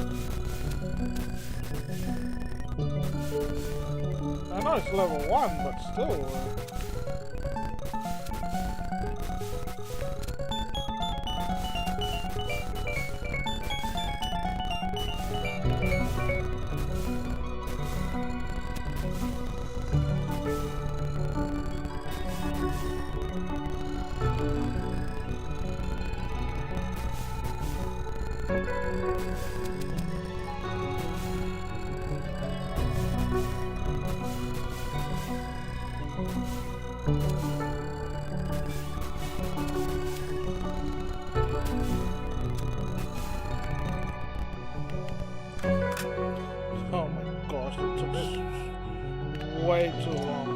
I know it's level 1, but still. Oh my gosh, it took way too long.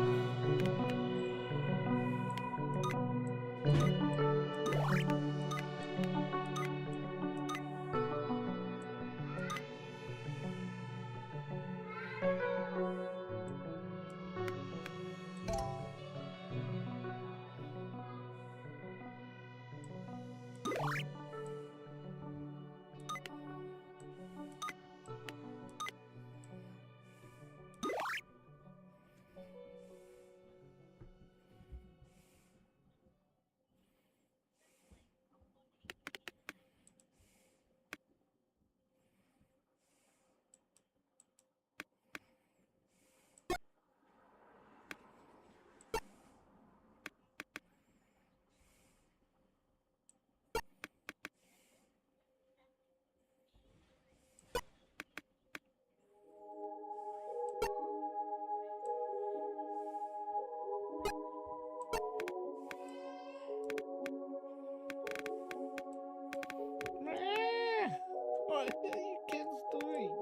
What are you kids doing?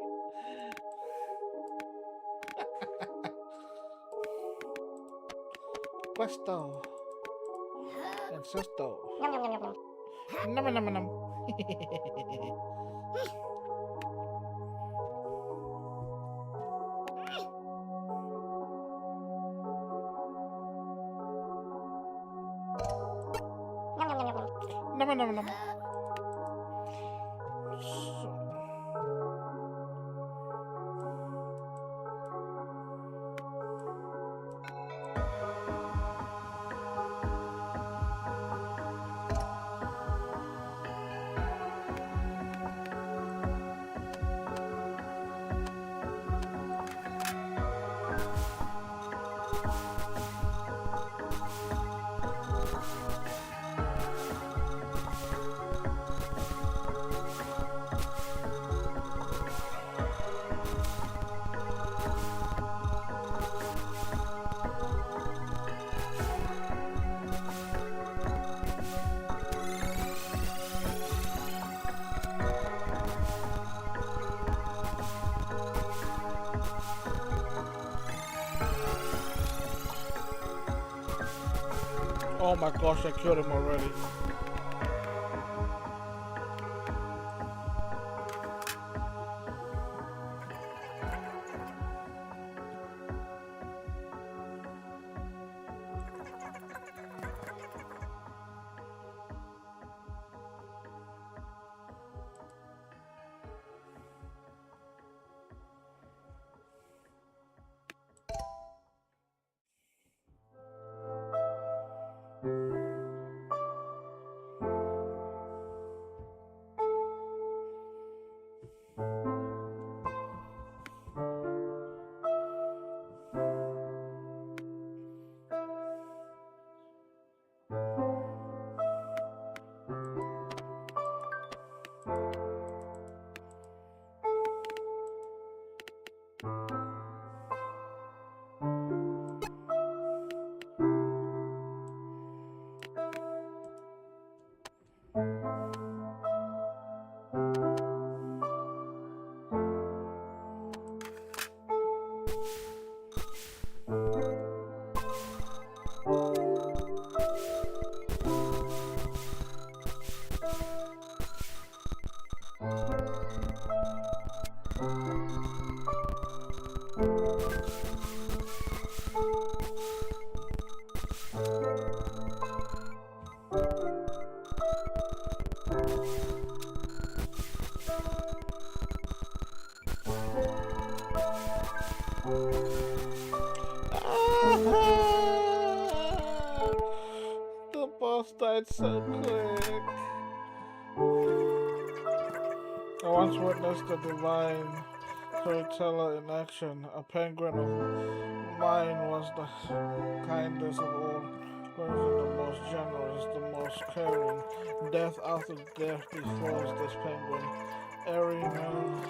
Questo. Incesto. Nom nom nom. Nom nom nom. Oh my gosh, I killed him already. The boss died so quick. I once witnessed a divine storyteller in action. A penguin of mine was the kindest of all, the most generous, the most caring. Death after death befalls this penguin. Every man.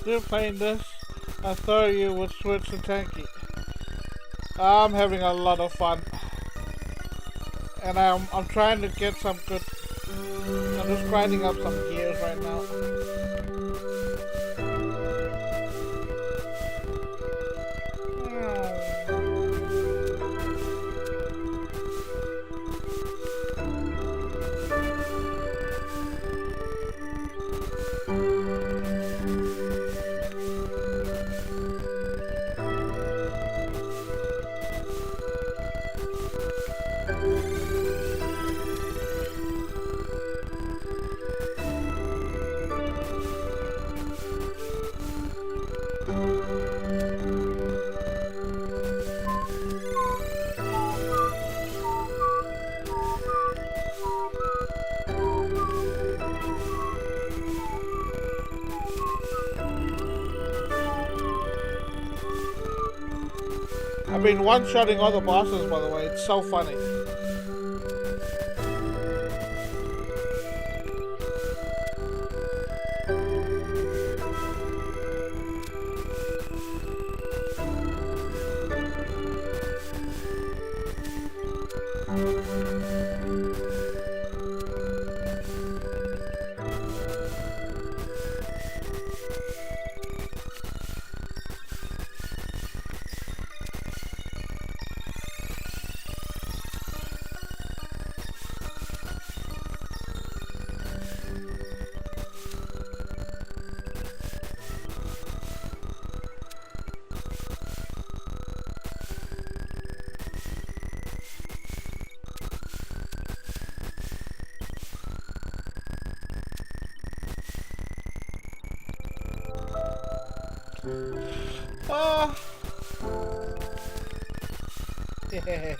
You're playing this? I thought you would switch to tanky. I'm having a lot of fun. And I'm trying to get some good... I'm just grinding up some gears right now. I've been one-shotting all the bosses, by the way. It's so funny. Ah. Yeah.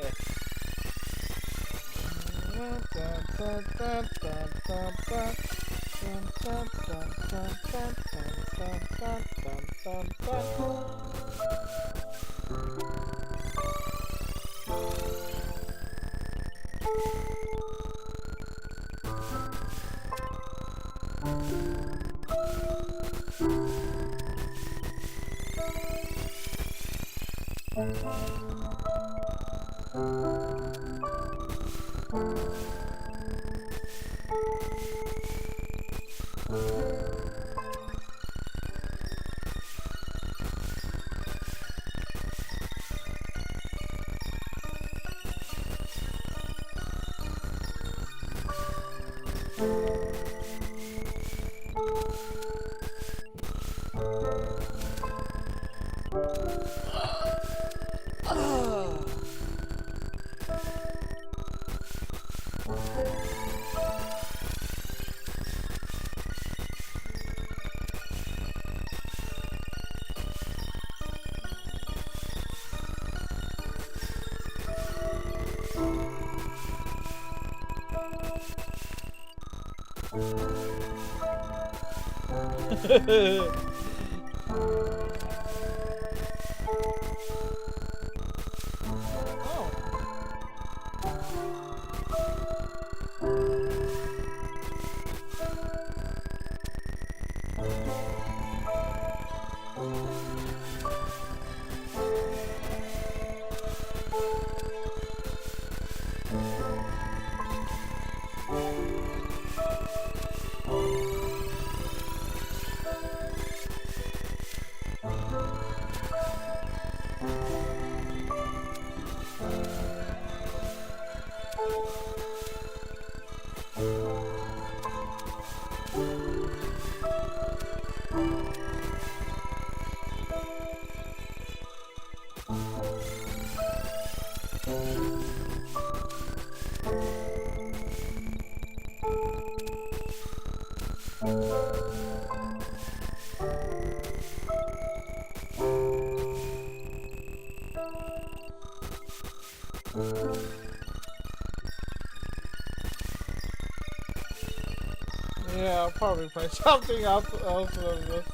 Yeah, I'll probably play something else than this.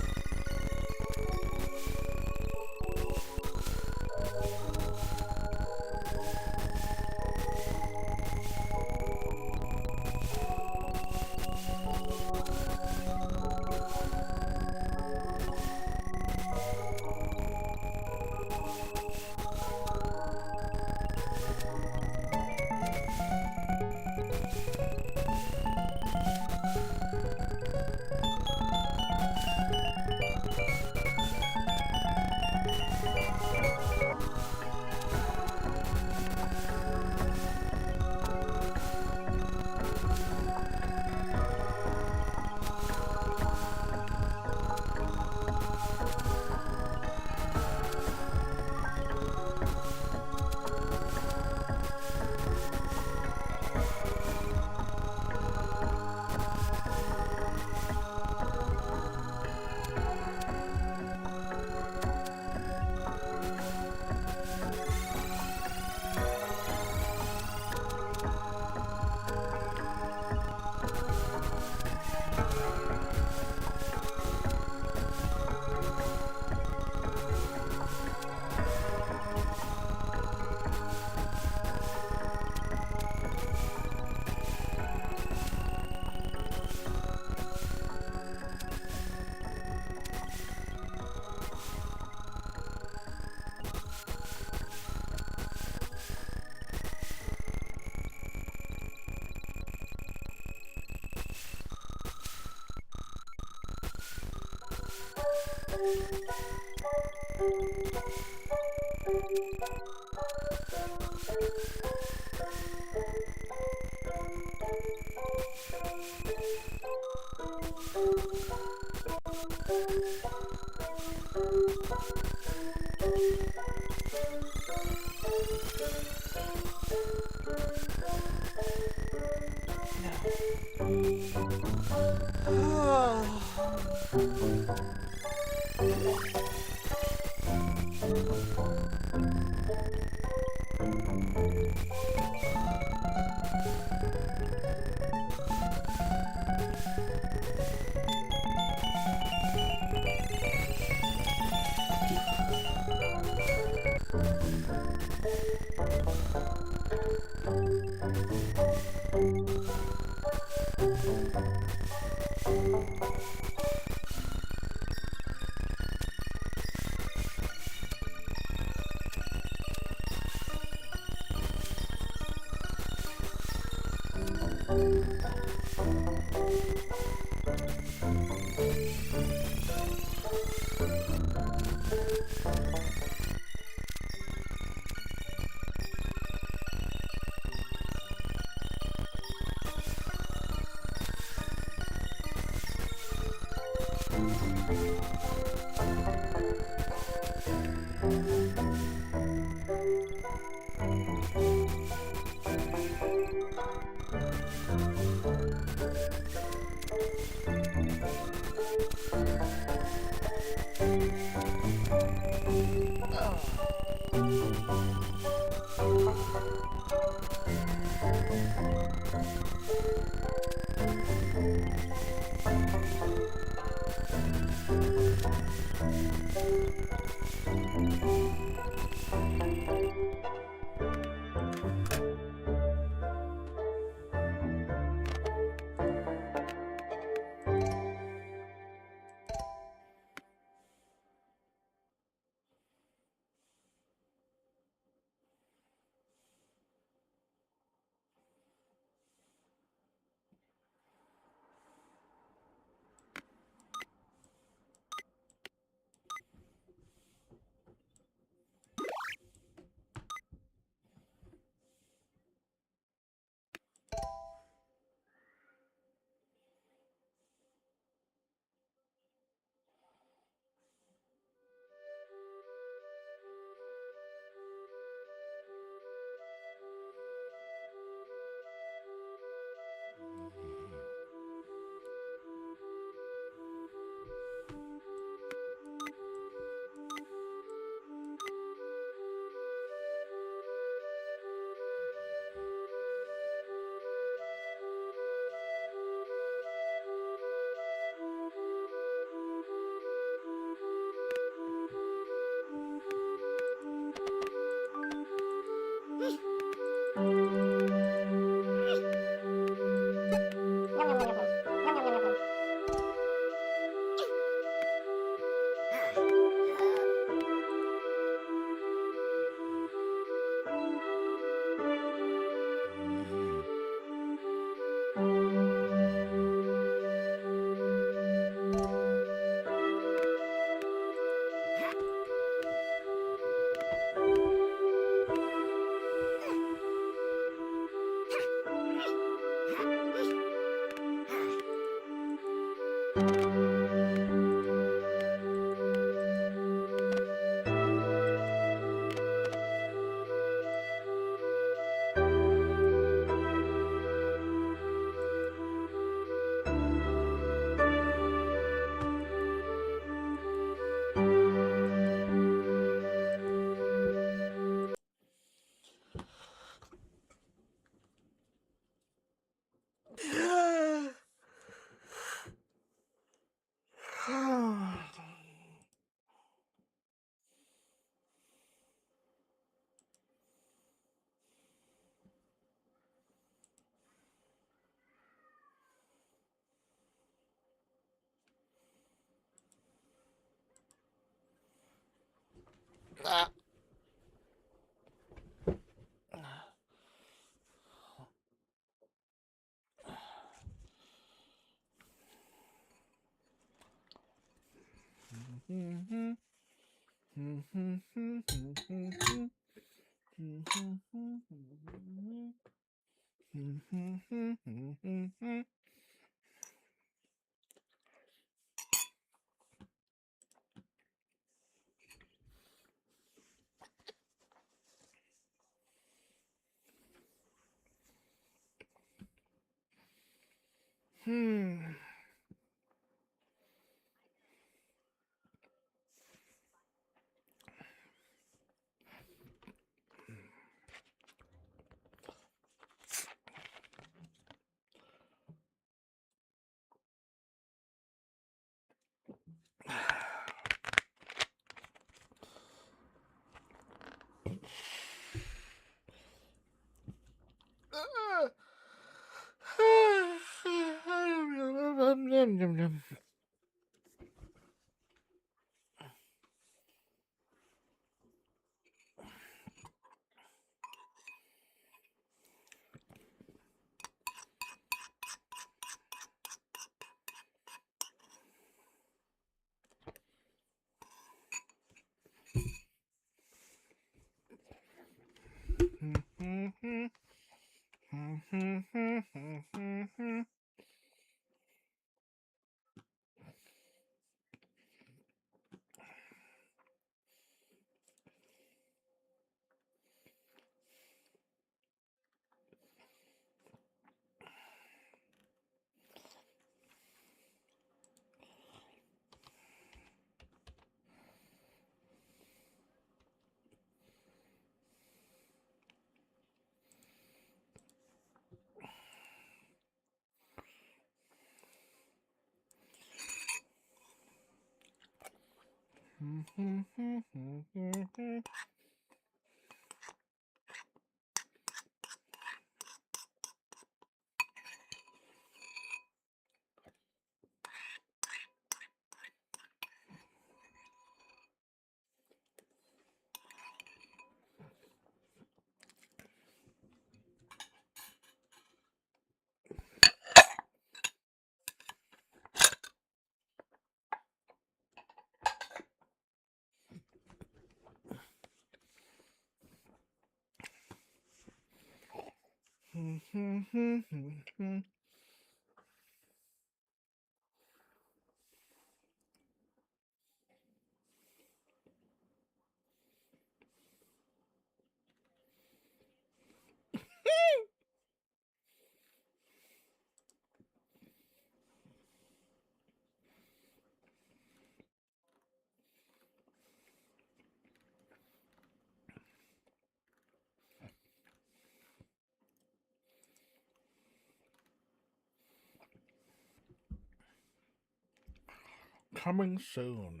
Coming soon.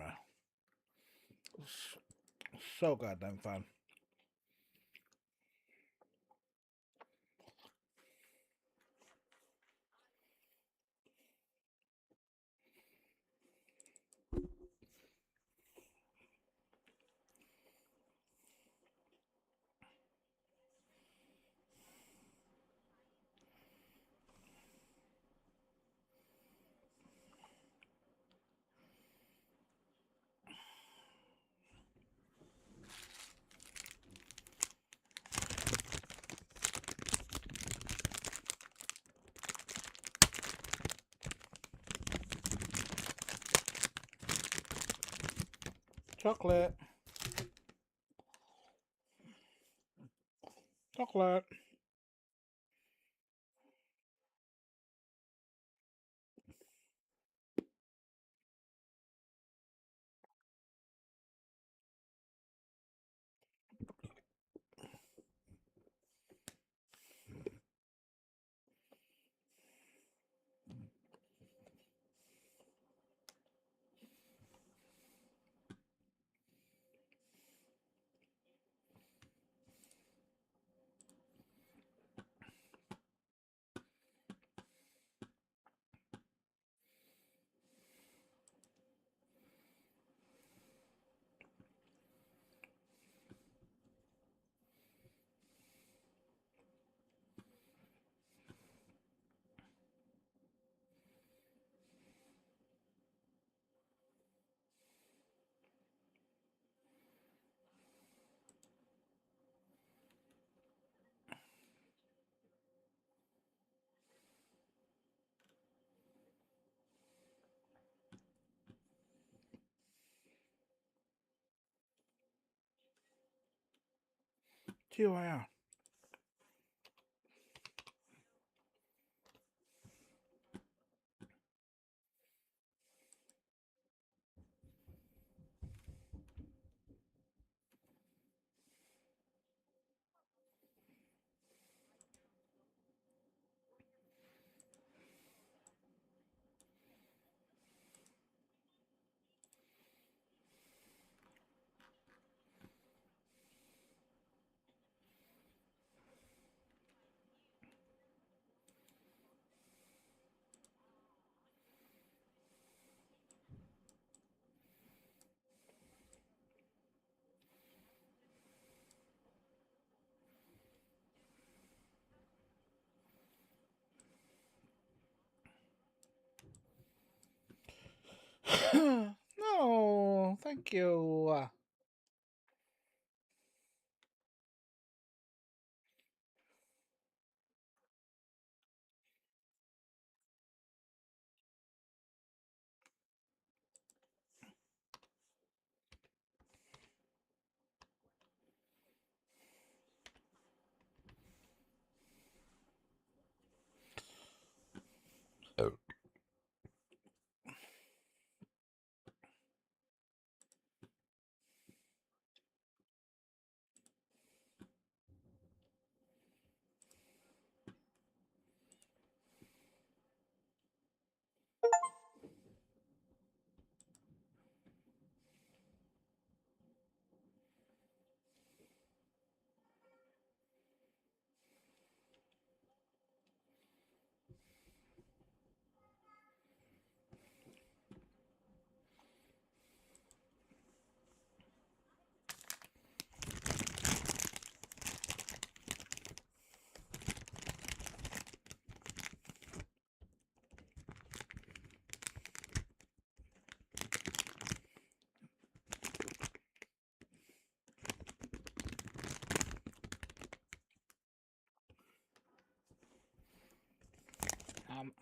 So goddamn fun. Chocolate. Chocolate. TYR. No, thank you. Um,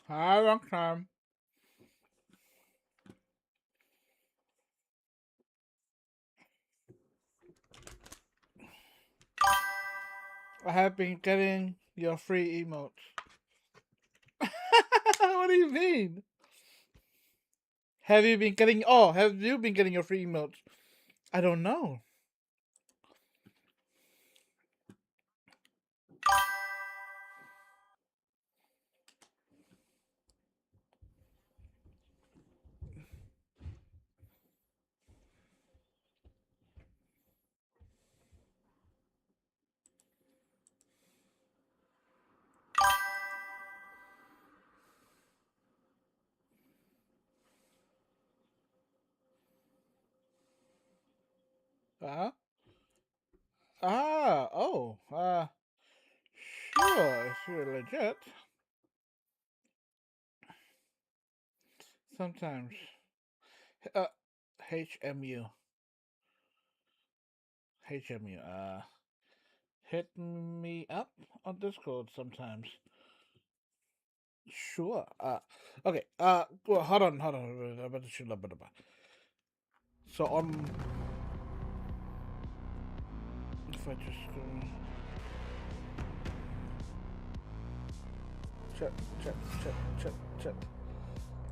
Hi, long time. I have been getting your free emotes. What do you mean? Have you been getting? Oh, have you been getting your free emotes? I don't know. Uh oh. Sure, if you're legit. Sometimes. Uh, HMU. HMU. Hit me up on Discord sometimes. Sure. Okay. Well, hold on. So on. If I just go. Check.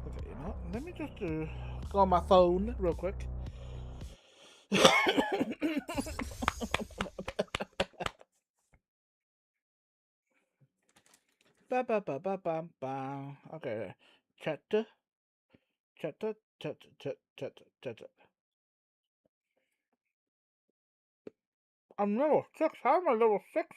Okay, you know, let me just go on my phone real quick. Okay. Chat. I'm level 6. How am I level 6?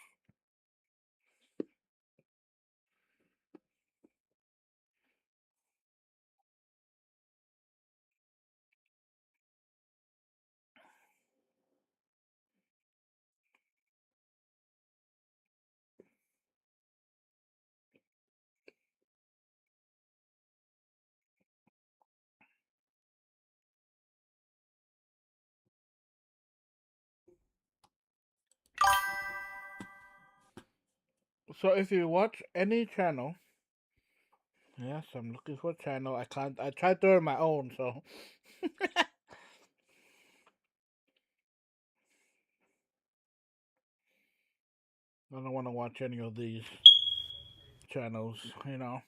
So if you watch any channel, yes, I'm looking for a channel. I can't. I tried doing my own, so. I don't want to watch any of these channels, you know.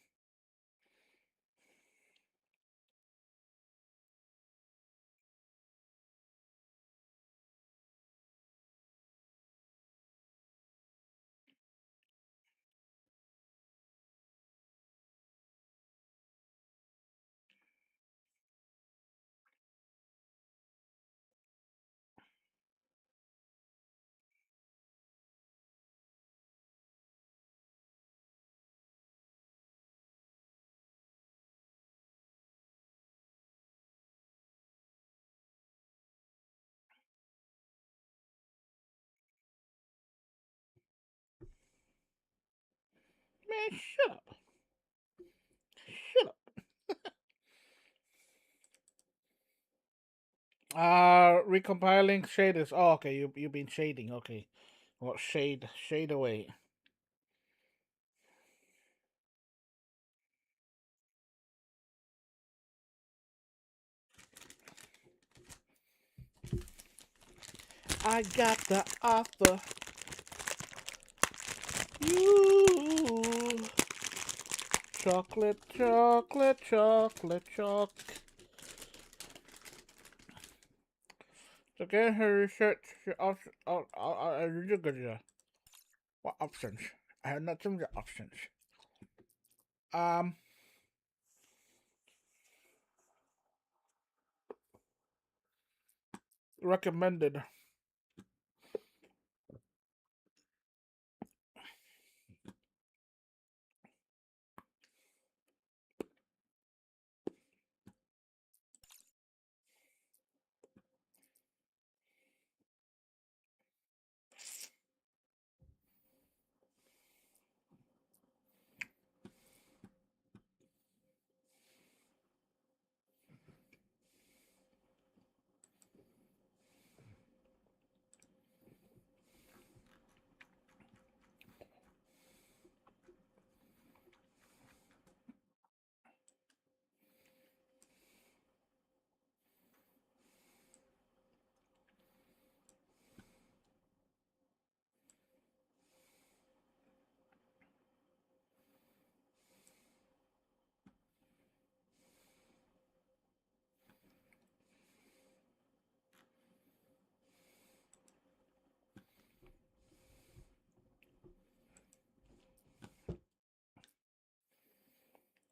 Man, shut up. Shut up. Recompiling shaders. Oh, okay. You've been shading. Okay. Well, shade away. I got the offer. You. Chocolate, chocolate, chocolate, chocolate. So get her research your options. What options? I have not seen the options. Recommended.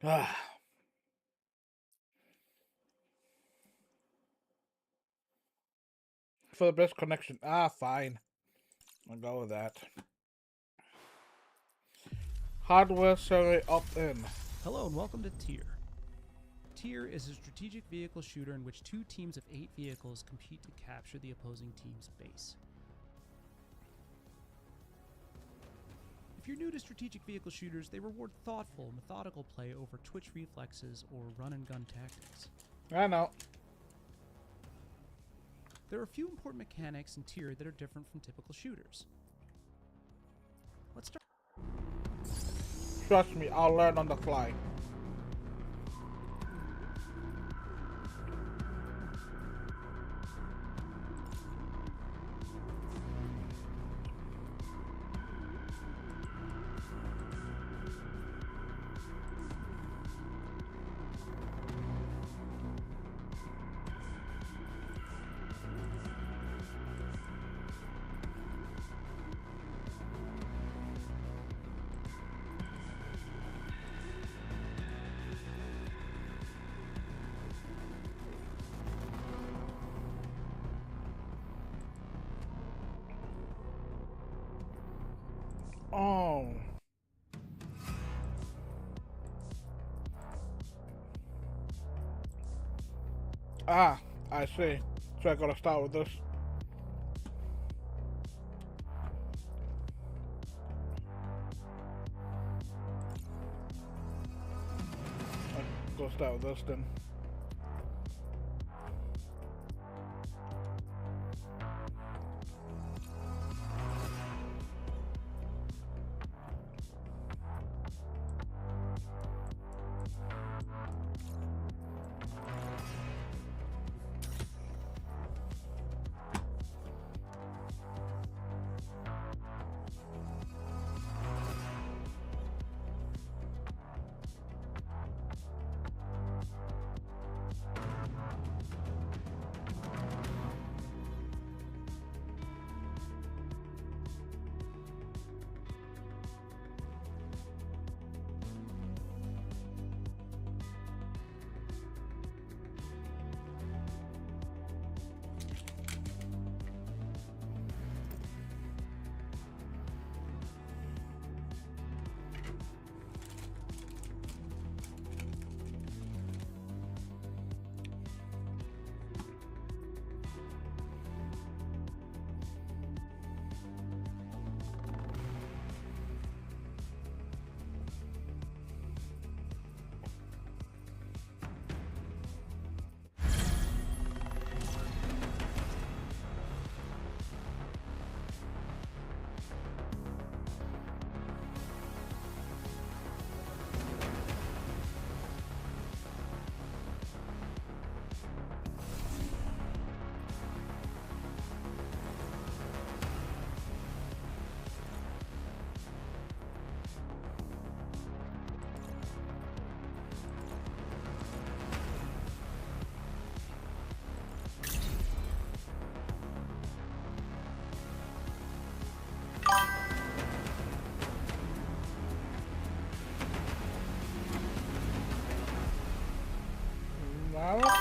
Ah. For the best connection. Fine. I'll go with that. Hardware survey opt-in. Hello and welcome to Tier. Tier is a strategic vehicle shooter in which 2 teams of 8 vehicles compete to capture the opposing team's base. If you're new to strategic vehicle shooters, they reward thoughtful, methodical play over twitch reflexes or run-and-gun tactics. I know. There are a few important mechanics in Tier that are different from typical shooters. Let's start. Trust me, I'll learn on the fly. Oh. I see. So I gotta start with this. I'll go start with this then.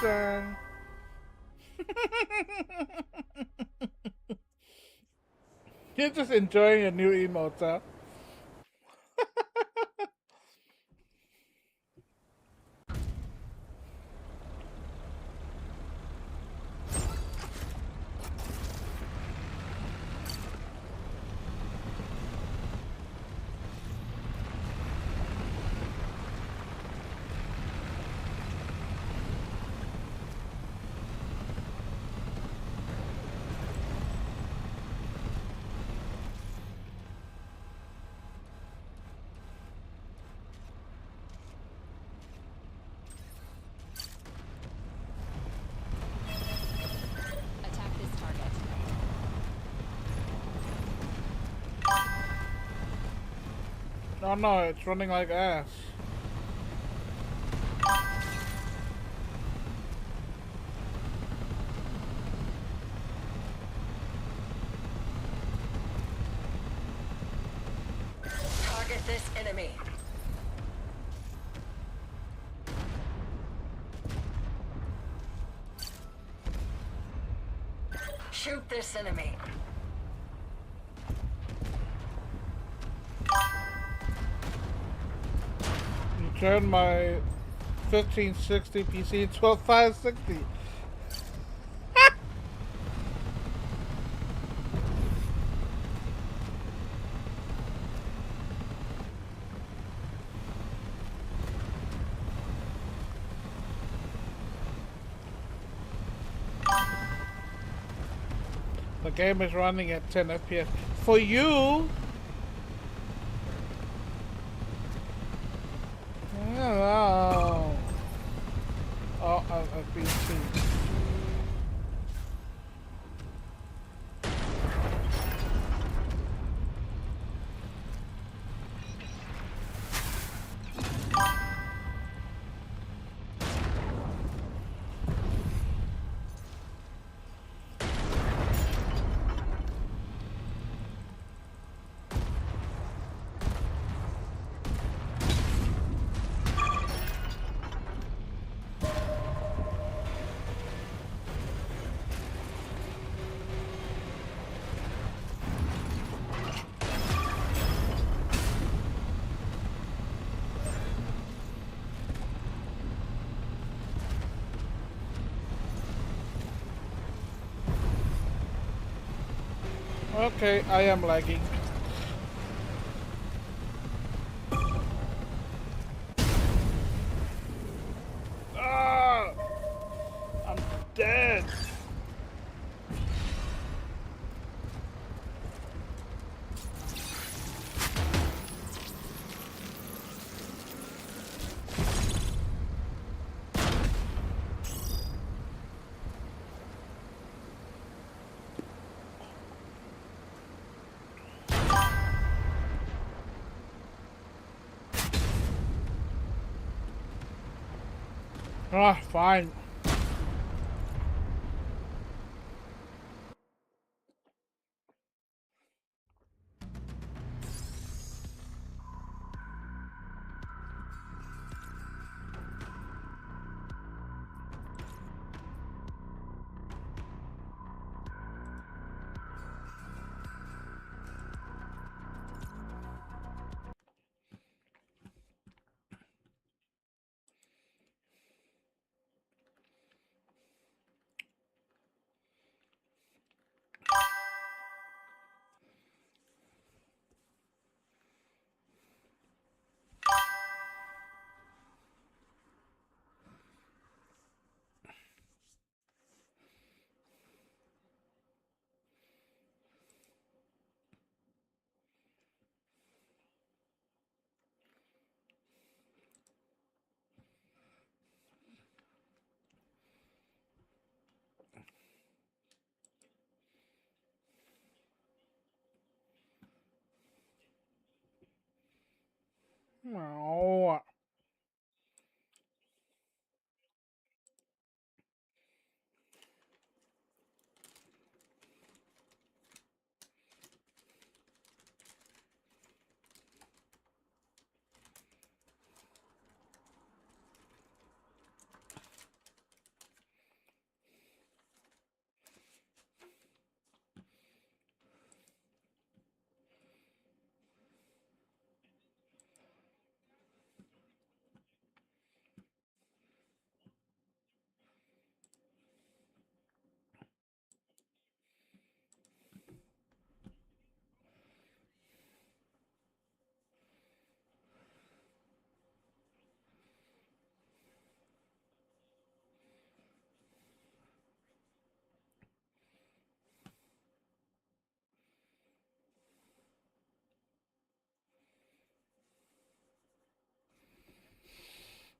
song. You're just enjoying a new emote, huh? Attack this target. Oh no, it's running like ass. Target this enemy. Shoot this enemy. You turned my 1560 PC into 12560. The game is running at 10 FPS. For you? Oh, a PC. Okay, I am lagging. Ah! I'm dead. Ah, fine. No.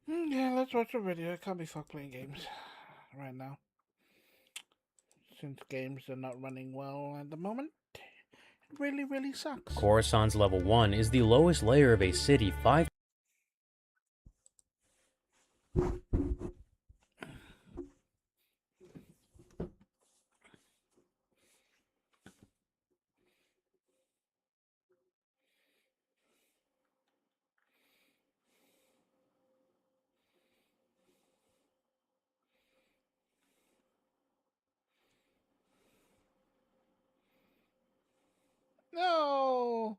Yeah, let's watch a video. I can't be fucked playing games right now. Since games are not running well at the moment. It really, really sucks. Coruscant's level 1 is the lowest layer of a city 5. No!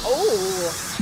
Oh!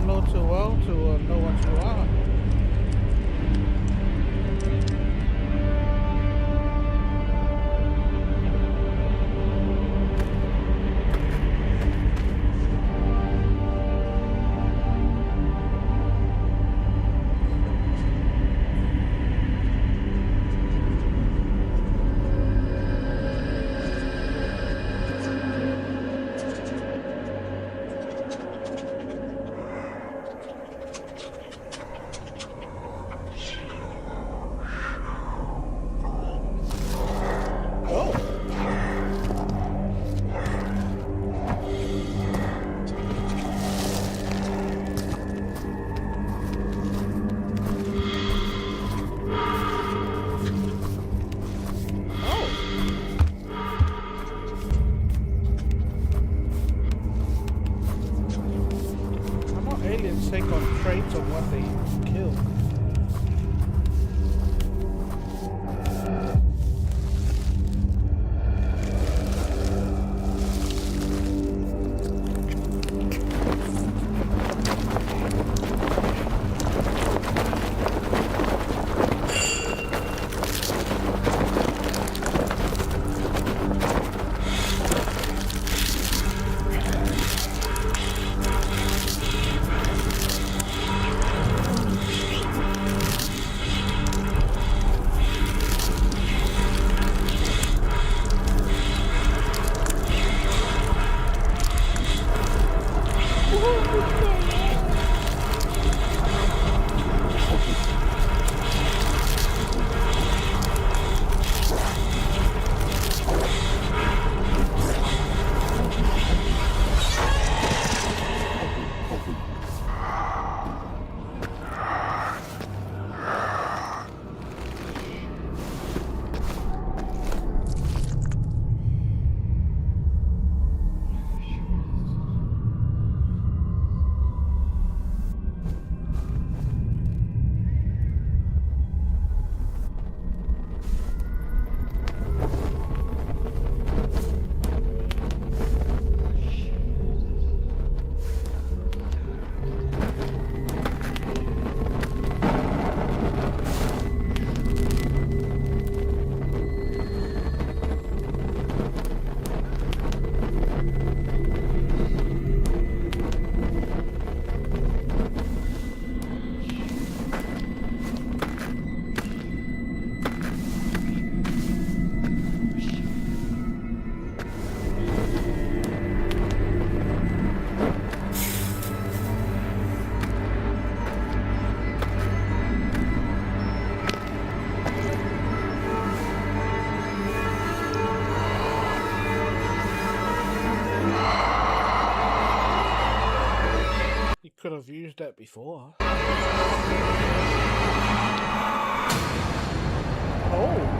know too well to know what you are. Aliens take on traits of what they kill. Could have used that before. Oh.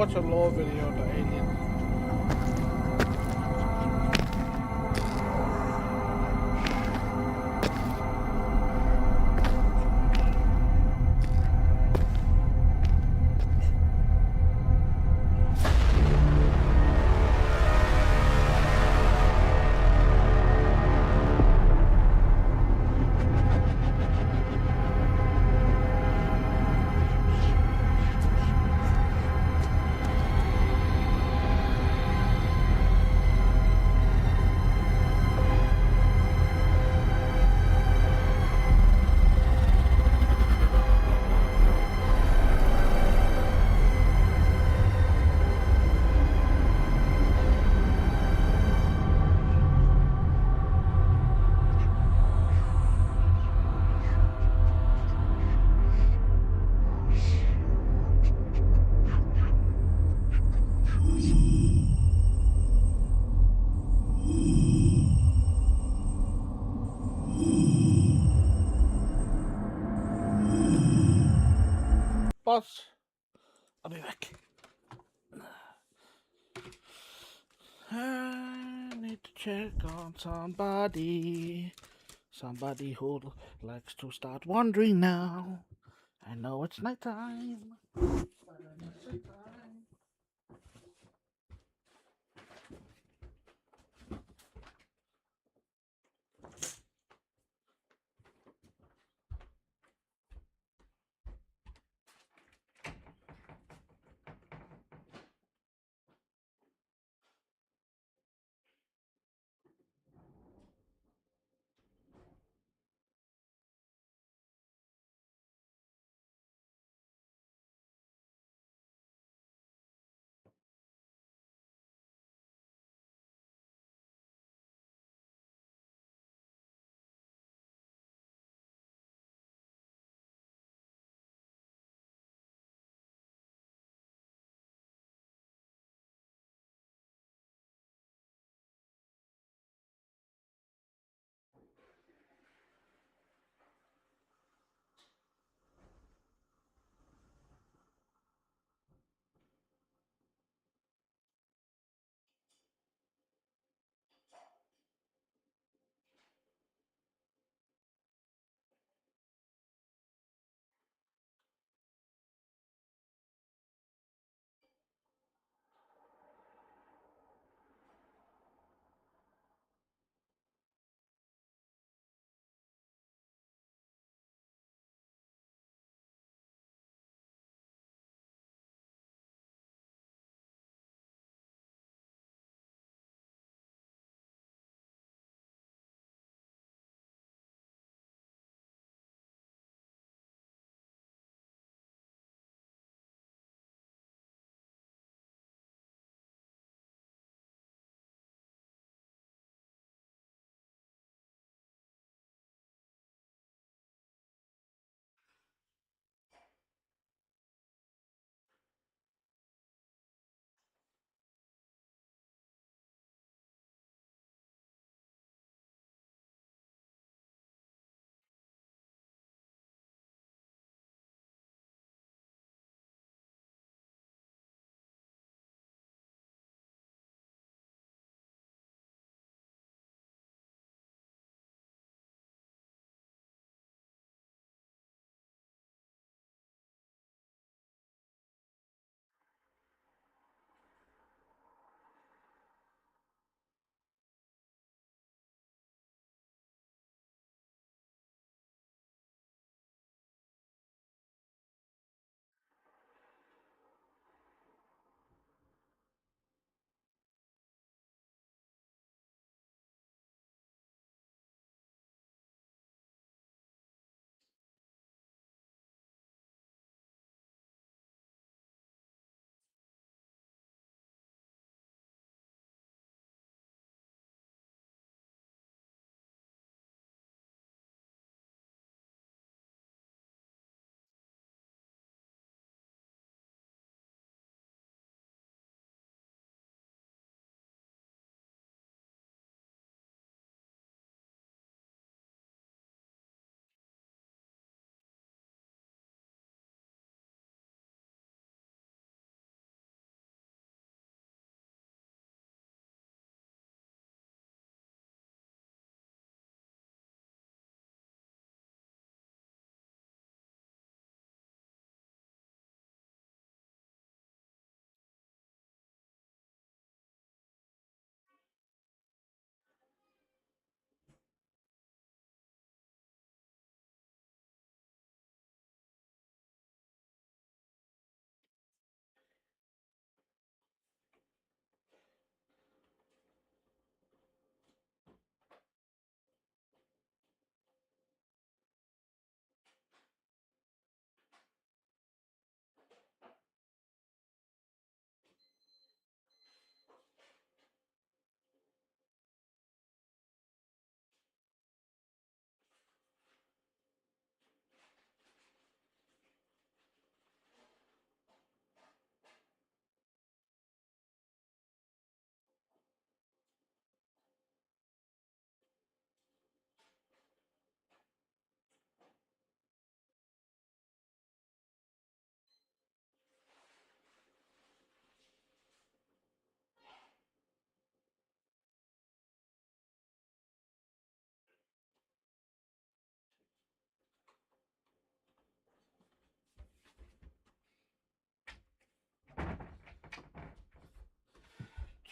watch a lore video of the aliens. Boss, I'll be back. I need to check on somebody. Somebody who likes to start wandering now. I know it's nighttime.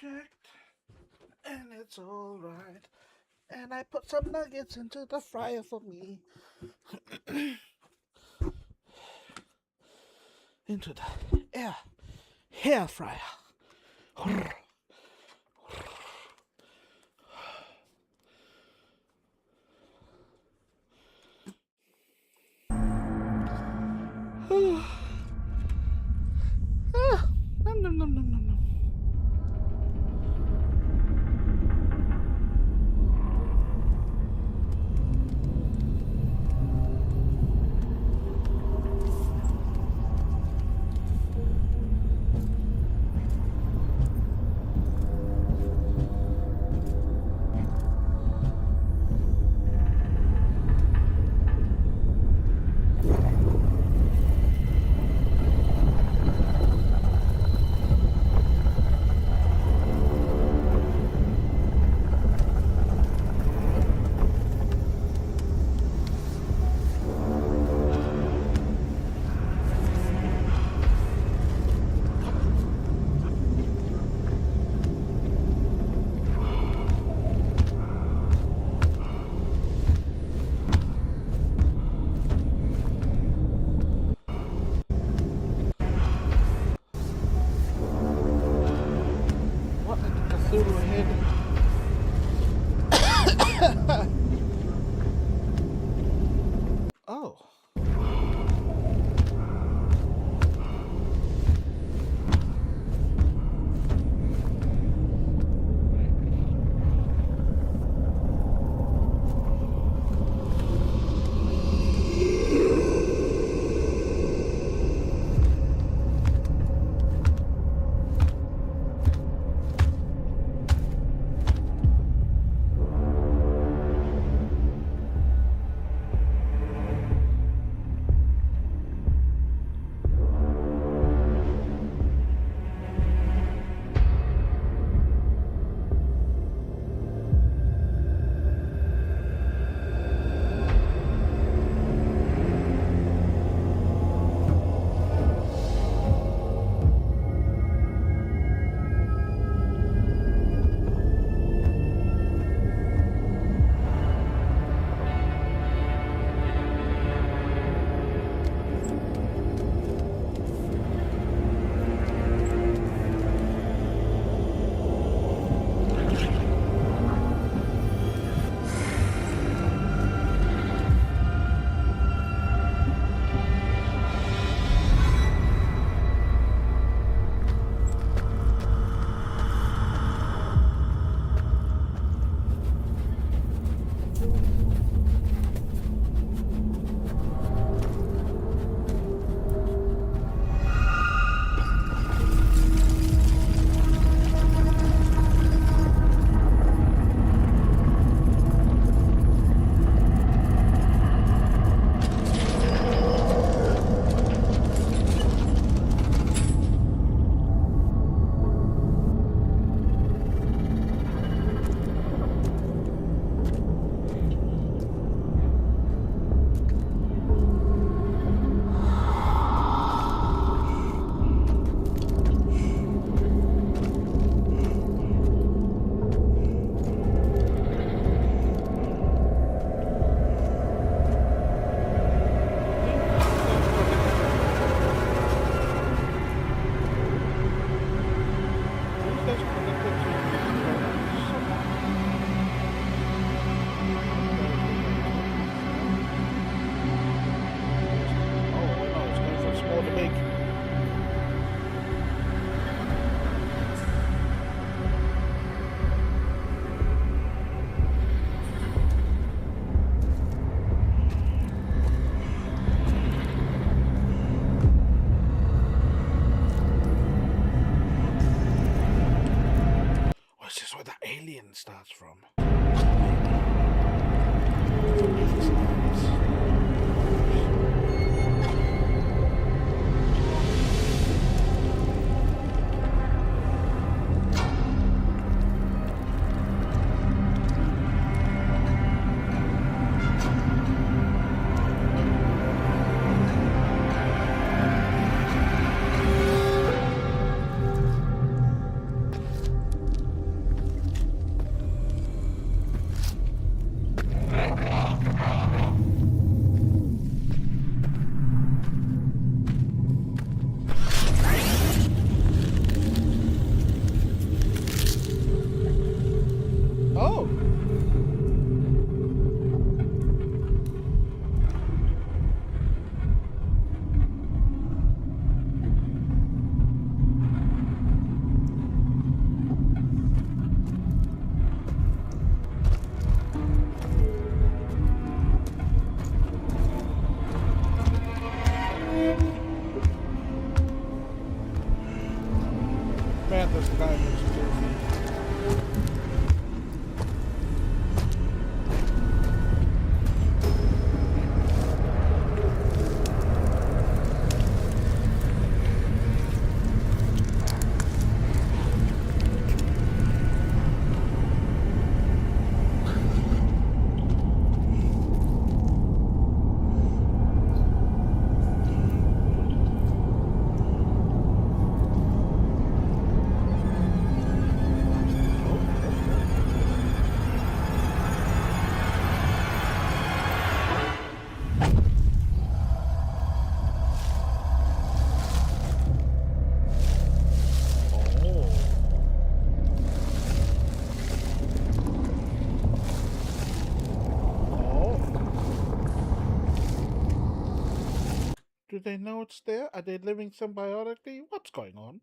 checked, and it's all right. And I put some nuggets into the fryer for me. Into the hair fryer. Nom, nom, nom, nom, nom, nom. Oh. Starts from. Do they know it's there? Are they living symbiotically? What's going on?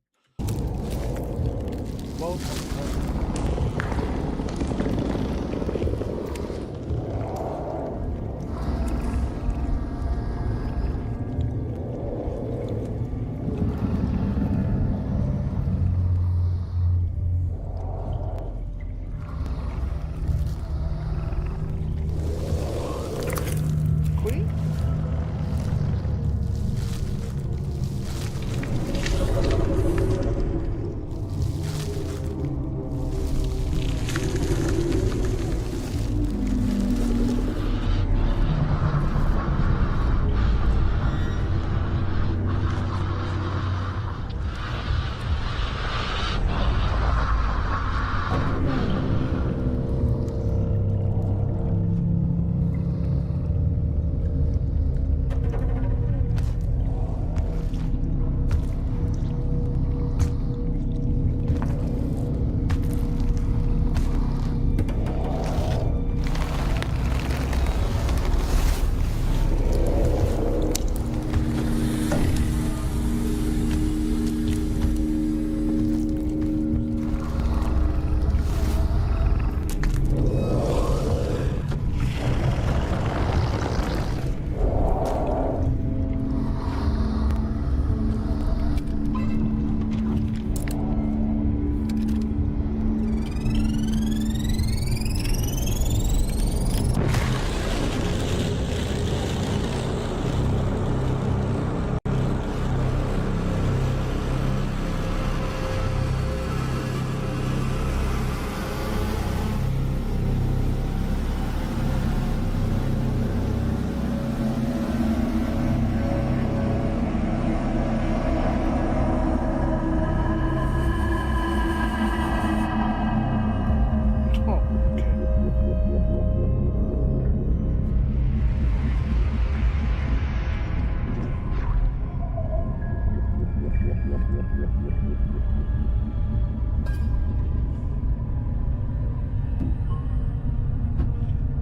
Queen?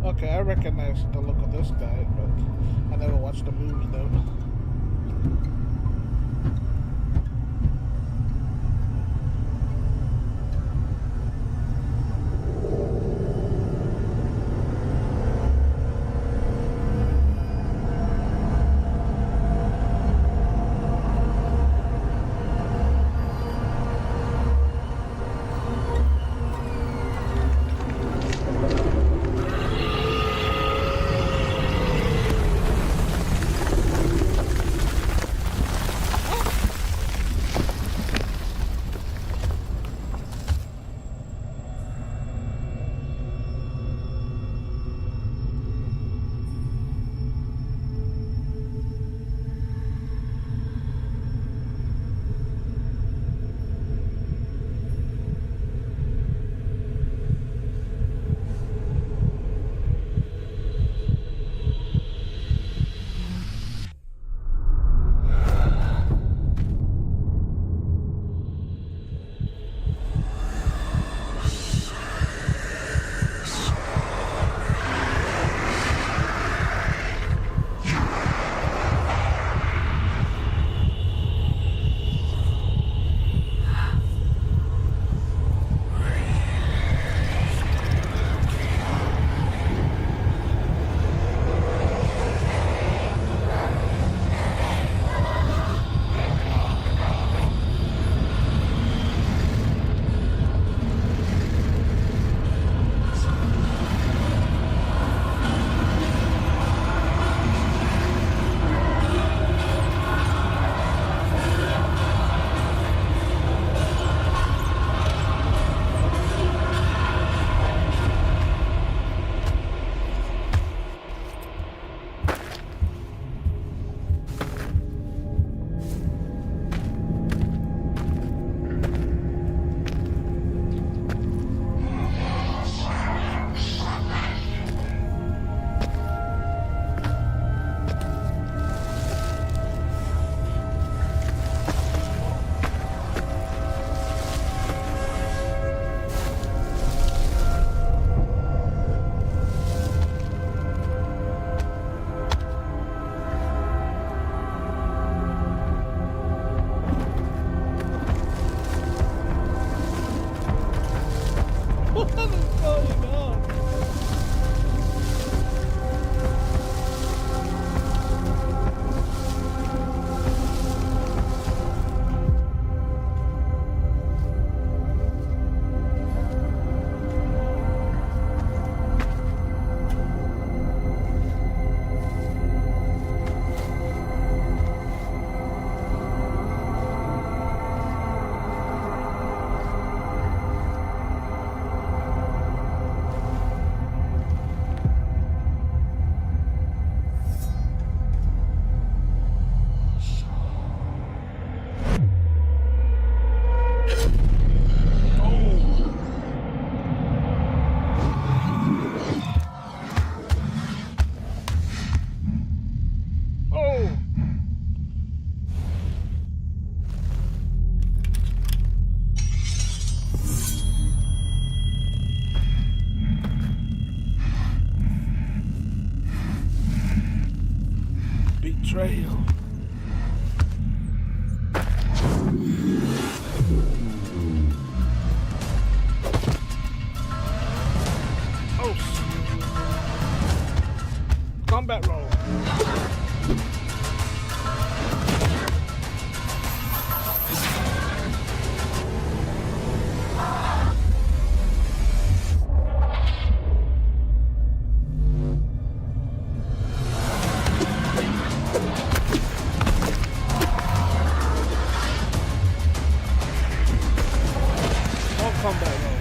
Okay, I recognize the look of this guy, but I never watched the movie though. betrayal. Oh, combat roll. Combat roll.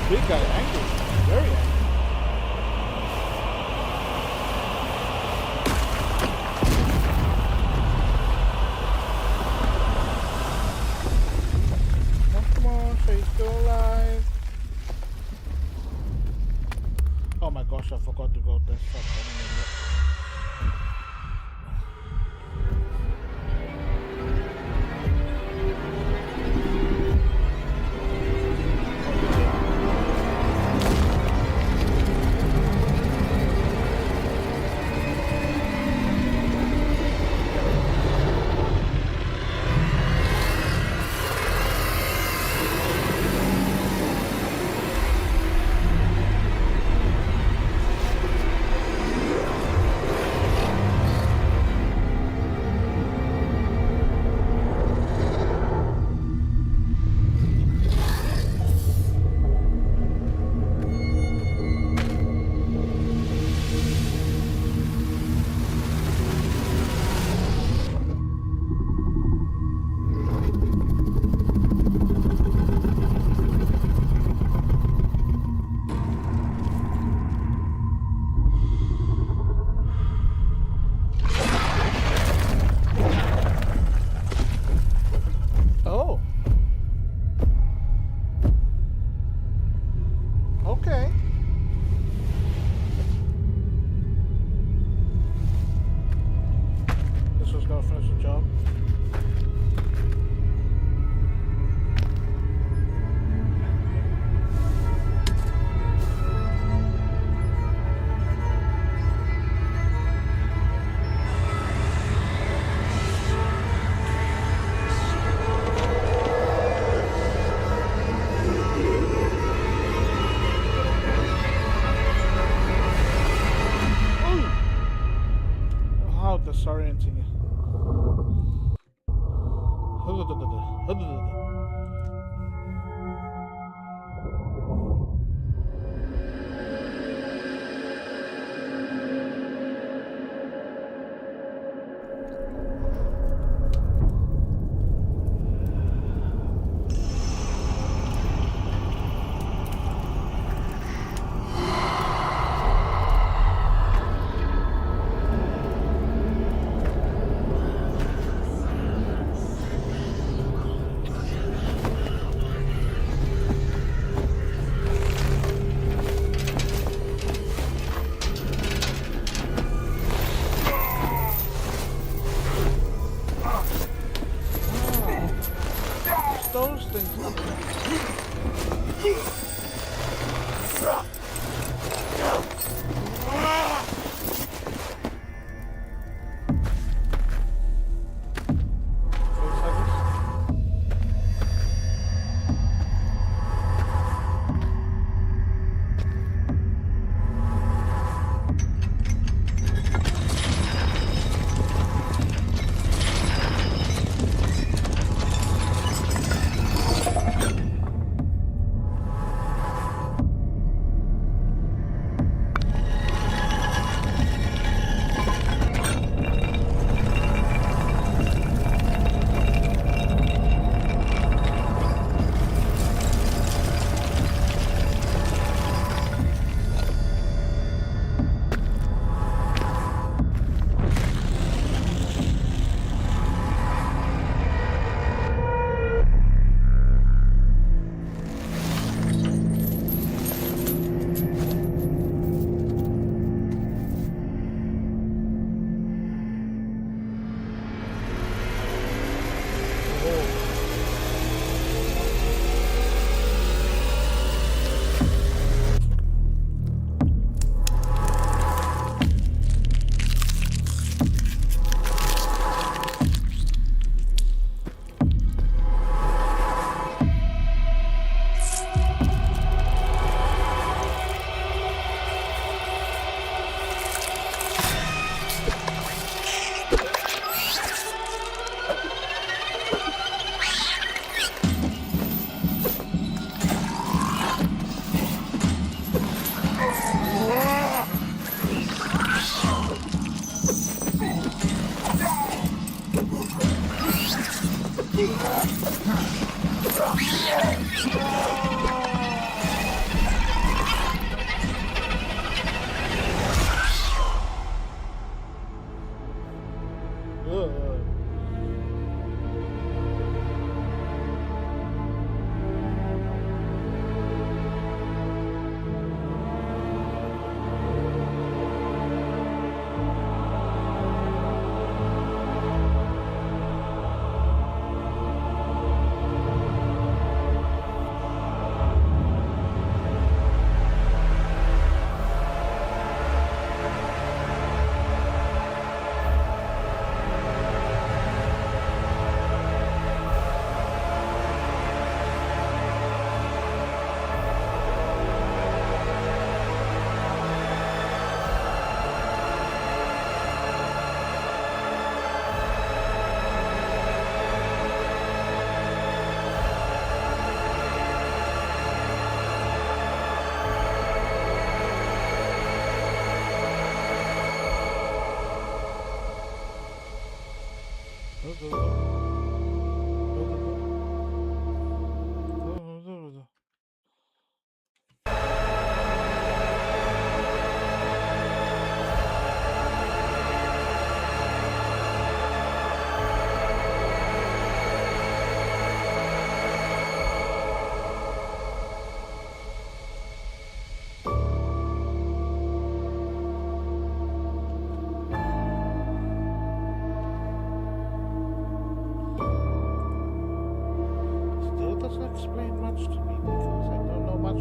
Big guy angry. Very angry. Come on, so he's still alive. Oh my gosh, I forgot to go this way. I'm an idiot. Oh. Okay. This was gonna finish the job. How disorienting. Those things.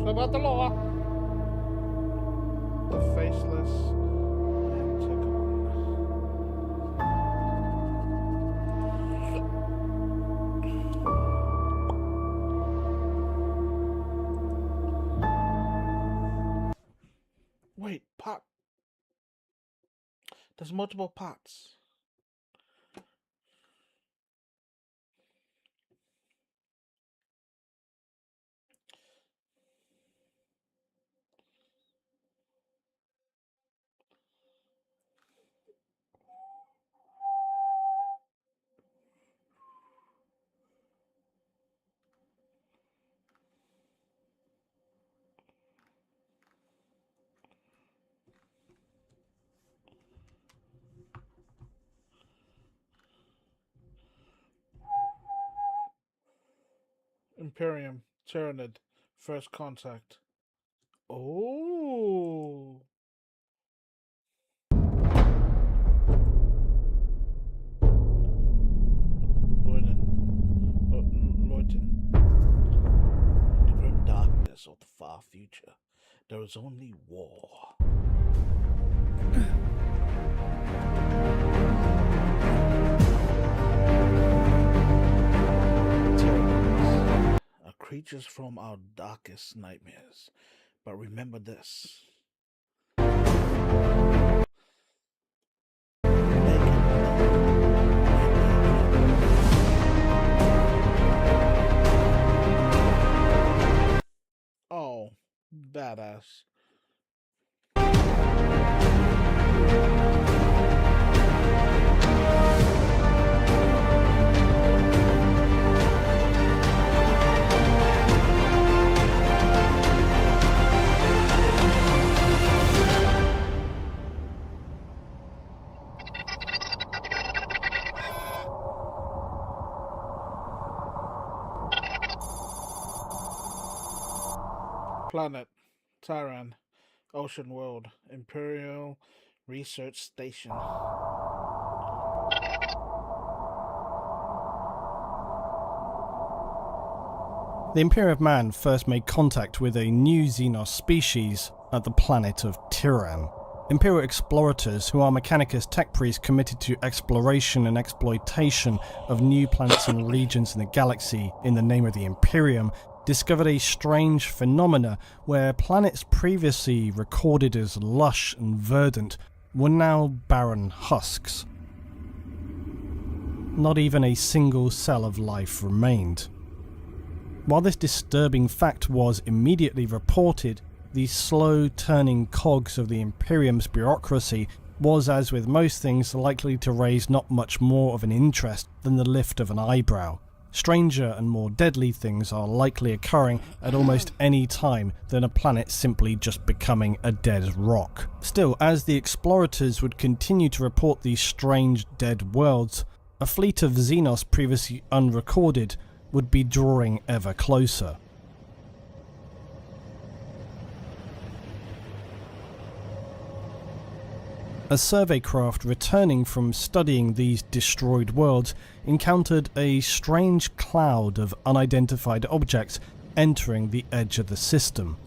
About the law. The faceless Antagon. Wait, pot. There's multiple pots. Imperium, Tyranid, first contact. Oh. Loyton. The grim darkness of the far future. There is only war. Tyranids are creatures from our darkest nightmares. But remember this. Oh, badass. Planet, Tyran, Ocean World, Imperial Research Station. The Imperium of Man first made contact with a new Xenos species at the planet of Tyran. Imperial explorators, who are Mechanicus tech priests committed to exploration and exploitation of new planets and regions in the galaxy in the name of the Imperium, discovered a strange phenomena where planets previously recorded as lush and verdant were now barren husks. Not even a single cell of life remained. While this disturbing fact was immediately reported, the slow-turning cogs of the Imperium's bureaucracy was, as with most things, likely to raise not much more of an interest than the lift of an eyebrow. Stranger and more deadly things are likely occurring at almost any time than a planet simply just becoming a dead rock. Still, as the explorators would continue to report these strange dead worlds, a fleet of Xenos previously unrecorded would be drawing ever closer. A survey craft returning from studying these destroyed worlds encountered a strange cloud of unidentified objects entering the edge of the system.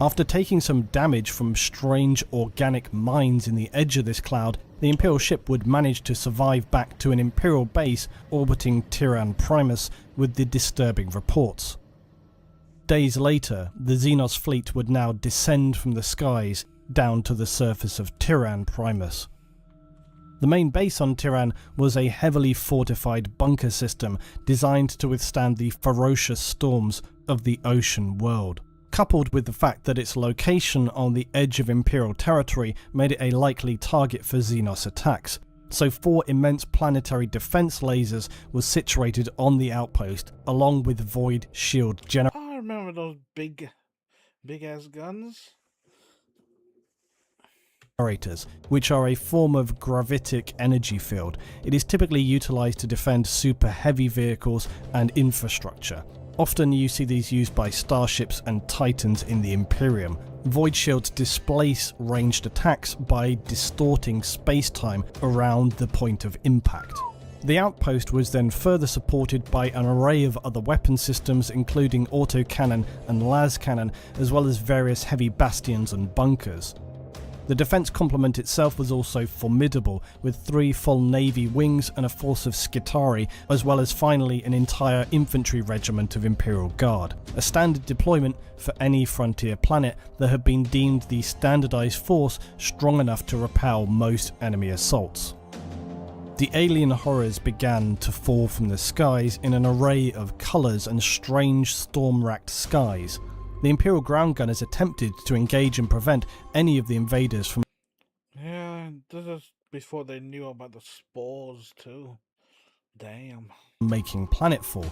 After taking some damage from strange organic mines in the edge of this cloud, the Imperial ship would manage to survive back to an Imperial base orbiting Tyran Primus with the disturbing reports. Days later, the Xenos fleet would now descend from the skies down to the surface of Tyran Primus. The main base on Tyran was a heavily fortified bunker system designed to withstand the ferocious storms of the ocean world. Coupled with the fact that its location on the edge of Imperial territory made it a likely target for Xenos attacks, so 4 immense planetary defense lasers were situated on the outpost, along with void shield generators. I remember those big ass guns. Which are a form of gravitic energy field. It is typically utilized to defend super heavy vehicles and infrastructure. Often you see these used by starships and titans in the Imperium. Void shields displace ranged attacks by distorting space-time around the point of impact. The outpost was then further supported by an array of other weapon systems, including autocannon and las cannon, as well as various heavy bastions and bunkers. The defence complement itself was also formidable, with 3 full Navy wings and a force of Skitarii, as well as finally an entire infantry regiment of Imperial Guard, a standard deployment for any frontier planet that had been deemed the standardised force strong enough to repel most enemy assaults. The alien horrors began to fall from the skies in an array of colours and strange storm-racked skies. The Imperial ground gunners attempted to engage and prevent any of the invaders from this is before they knew about the spores too. Damn. making planetfall.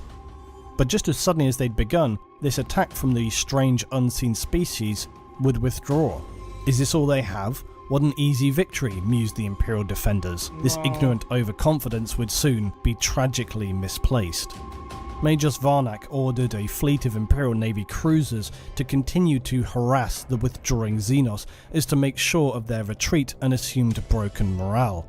But just as suddenly as they'd begun, this attack from the strange unseen species would withdraw. Is this all they have? What an easy victory, mused the Imperial defenders. This ignorant overconfidence would soon be tragically misplaced. Major Varnak ordered a fleet of Imperial Navy cruisers to continue to harass the withdrawing Xenos as to make sure of their retreat and assumed broken morale.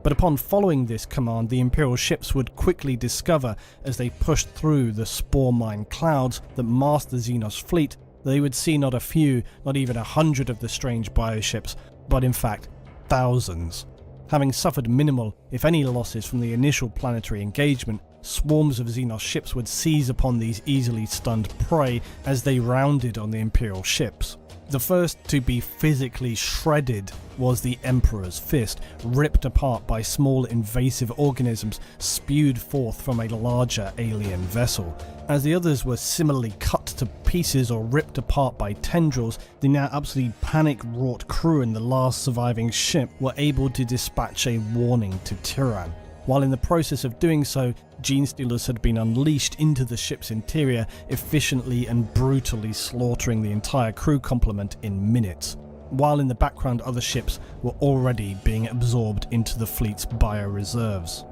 But upon following this command, the Imperial ships would quickly discover, as they pushed through the spore mine clouds that masked the Xenos fleet, they would see not a few, not even 100 of the strange bioships, but in fact thousands. Having suffered minimal, if any, losses from the initial planetary engagement, swarms of Xenos ships would seize upon these easily stunned prey as they rounded on the Imperial ships. The first to be physically shredded was the Emperor's Fist, ripped apart by small invasive organisms spewed forth from a larger alien vessel. As the others were similarly cut to pieces or ripped apart by tendrils, the now absolutely panic-wrought crew in the last surviving ship were able to dispatch a warning to Tyran. While in the process of doing so, gene stealers had been unleashed into the ship's interior, efficiently and brutally slaughtering the entire crew complement in minutes, while in the background other ships were already being absorbed into the fleet's bioreserves.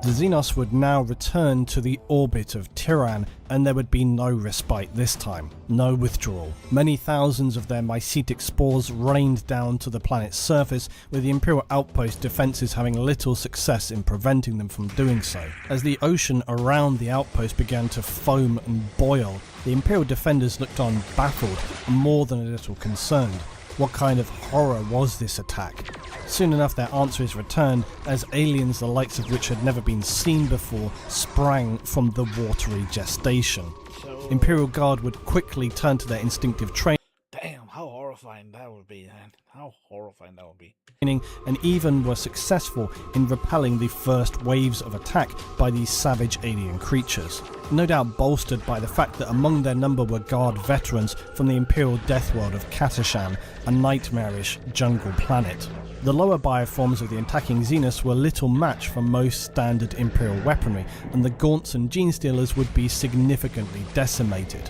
The Xenos would now return to the orbit of Tyran, and there would be no respite this time, no withdrawal. Many thousands of their mycetic spores rained down to the planet's surface, with the Imperial outpost defences having little success in preventing them from doing so. As the ocean around the outpost began to foam and boil, the Imperial defenders looked on baffled and more than a little concerned. What kind of horror was this attack? Soon enough their answers returned, as aliens the likes of which had never been seen before sprang from the watery gestation. Imperial Guard would quickly turn to their instinctive training. Damn, how horrifying that would be, man. How horrifying that would be. And even were successful in repelling the first waves of attack by these savage alien creatures. No doubt bolstered by the fact that among their number were Guard veterans from the Imperial death world of Katashan, a nightmarish jungle planet. The lower bioforms of the attacking Xenos were little match for most standard Imperial weaponry, and the Gaunts and Gene Stealers would be significantly decimated.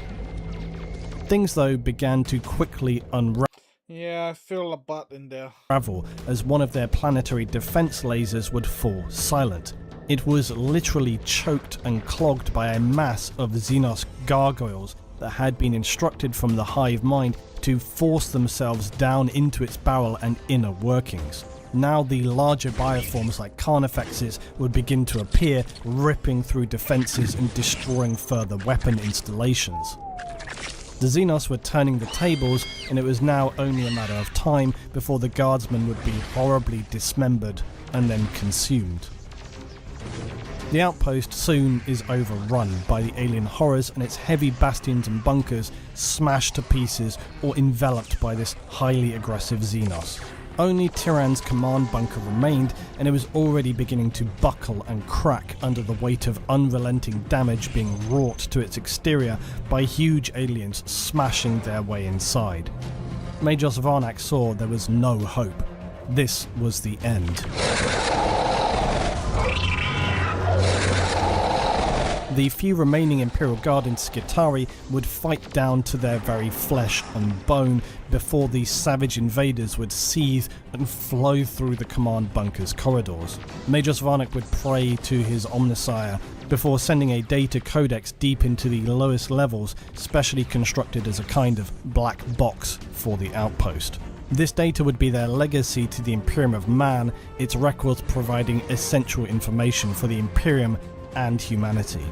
Things though began to quickly unravel. Yeah, I feel a butt in there. As one of their planetary defense lasers would fall silent. It was literally choked and clogged by a mass of Xenos gargoyles that had been instructed from the hive mind to force themselves down into its barrel and inner workings. Now the larger bioforms like Carnifexes would begin to appear, ripping through defences and destroying further weapon installations. The Xenos were turning the tables, and it was now only a matter of time before the guardsmen would be horribly dismembered and then consumed. The outpost soon is overrun by the alien horrors, and its heavy bastions and bunkers smashed to pieces or enveloped by this highly aggressive Xenos. Only Tyran's command bunker remained, and it was already beginning to buckle and crack under the weight of unrelenting damage being wrought to its exterior by huge aliens smashing their way inside. Major Varnak saw there was no hope. This was the end. The few remaining Imperial Guard in Skitarii would fight down to their very flesh and bone before these savage invaders would seethe and flow through the command bunker's corridors. Major Varnak would pray to his Omnissiah before sending a data codex deep into the lowest levels, specially constructed as a kind of black box for the outpost. This data would be their legacy to the Imperium of Man, its records providing essential information for the Imperium and humanity.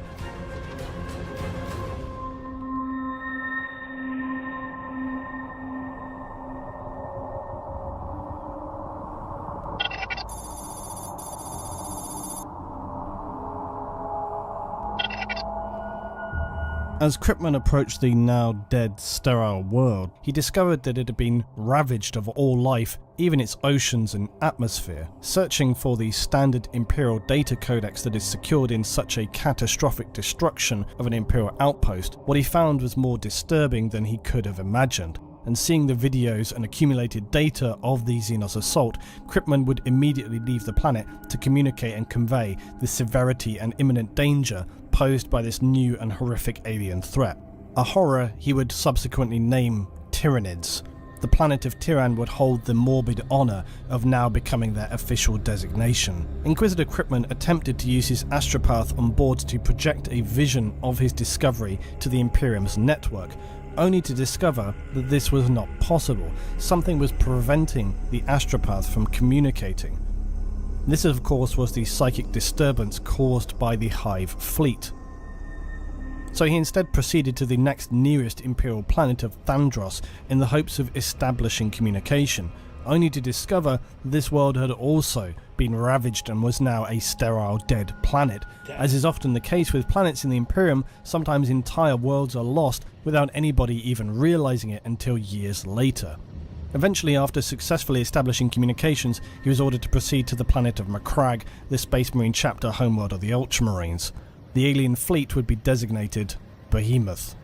As Krypton approached the now dead, sterile world, he discovered that it had been ravaged of all life, even its oceans and atmosphere. Searching for the standard Imperial data codex that is secured in such a catastrophic destruction of an Imperial outpost, what he found was more disturbing than he could have imagined. And seeing the videos and accumulated data of the Xenos assault, Krypton would immediately leave the planet to communicate and convey the severity and imminent danger posed by this new and horrific alien threat. A horror he would subsequently name Tyranids. The planet of Tyran would hold the morbid honour of now becoming their official designation. Inquisitor Krypton attempted to use his astropath on board to project a vision of his discovery to the Imperium's network, only to discover that this was not possible. Something was preventing the astropath from communicating. This, of course, was the psychic disturbance caused by the Hive fleet. So he instead proceeded to the next nearest Imperial planet of Thandros in the hopes of establishing communication, only to discover this world had also been ravaged and was now a sterile, dead planet. As is often the case with planets in the Imperium, sometimes entire worlds are lost without anybody even realizing it until years later. Eventually, after successfully establishing communications, he was ordered to proceed to the planet of Macragge, the Space Marine chapter homeworld of the Ultramarines. The alien fleet would be designated Behemoth.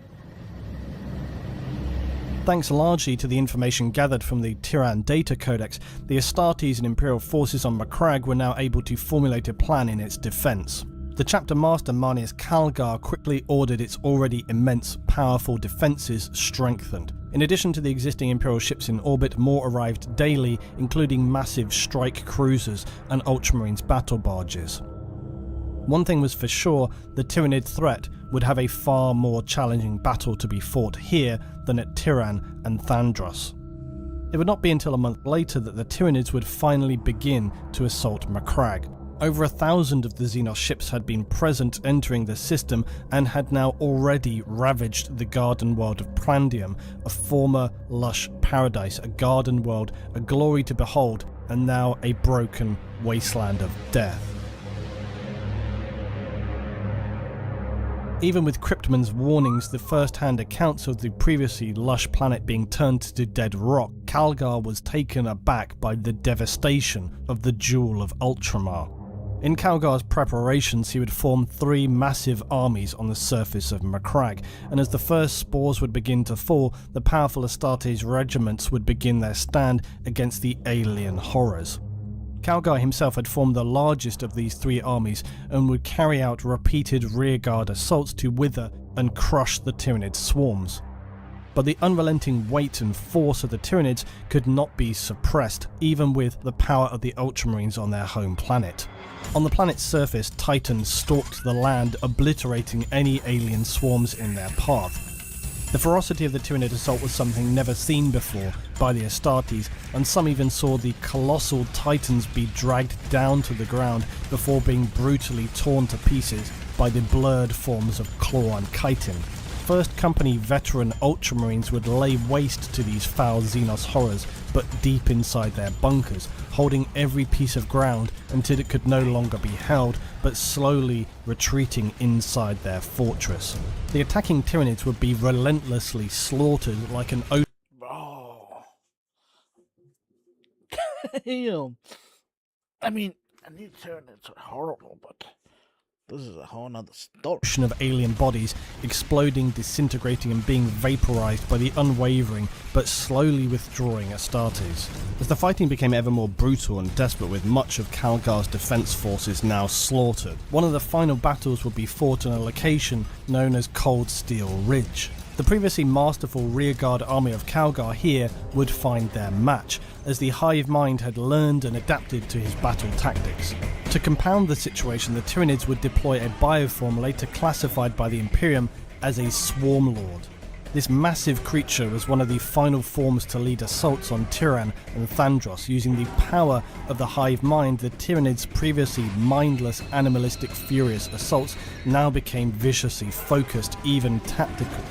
Thanks largely to the information gathered from the Tyran data codex, the Astartes and Imperial forces on Macragge were now able to formulate a plan in its defence. The chapter master Marneus Calgar quickly ordered its already immense, powerful defences strengthened. In addition to the existing Imperial ships in orbit, more arrived daily, including massive strike cruisers and Ultramarines battle barges. One thing was for sure, the Tyranid threat would have a far more challenging battle to be fought here than at Tyran and Thandros. It would not be until a month later that the Tyranids would finally begin to assault Macragge. Over 1,000 of the Xenos ships had been present entering the system and had now already ravaged the garden world of Prandium, a former lush paradise, a garden world, a glory to behold, and now a broken wasteland of death. Even with Krypton's warnings, the first-hand accounts of the previously lush planet being turned to dead rock, Calgar was taken aback by the devastation of the Jewel of Ultramar. In Calgar's preparations, he would form 3 massive armies on the surface of Macragge, and as the first spores would begin to fall, the powerful Astartes regiments would begin their stand against the alien horrors. Calgar himself had formed the largest of these 3 armies and would carry out repeated rearguard assaults to wither and crush the Tyranid swarms. But the unrelenting weight and force of the Tyranids could not be suppressed, even with the power of the Ultramarines on their home planet. On the planet's surface, Titans stalked the land, obliterating any alien swarms in their path. The ferocity of the Tyranid assault was something never seen before by the Astartes, and some even saw the colossal Titans be dragged down to the ground before being brutally torn to pieces by the blurred forms of Claw and Chitin. First Company veteran Ultramarines would lay waste to these foul Xenos horrors, but deep inside their bunkers, holding every piece of ground until it could no longer be held, but slowly retreating inside their fortress. The attacking Tyranids would be relentlessly slaughtered like an Oh. Damn. I mean, these Tyranids are horrible, but this is a whole nother story. Of alien bodies exploding, disintegrating and being vaporized by the unwavering but slowly withdrawing Astartes. As the fighting became ever more brutal and desperate, with much of Calgar's defense forces now slaughtered, one of the final battles would be fought on a location known as Cold Steel Ridge. The previously masterful rearguard army of Calgar here would find their match, as the hive mind had learned and adapted to his battle tactics. To compound the situation, the Tyranids would deploy a bioform later classified by the Imperium as a Swarm Lord. This massive creature was one of the final forms to lead assaults on Tyran and Thandros. Using the power of the hive mind, the Tyranids' previously mindless, animalistic, furious assaults now became viciously focused, even tactical.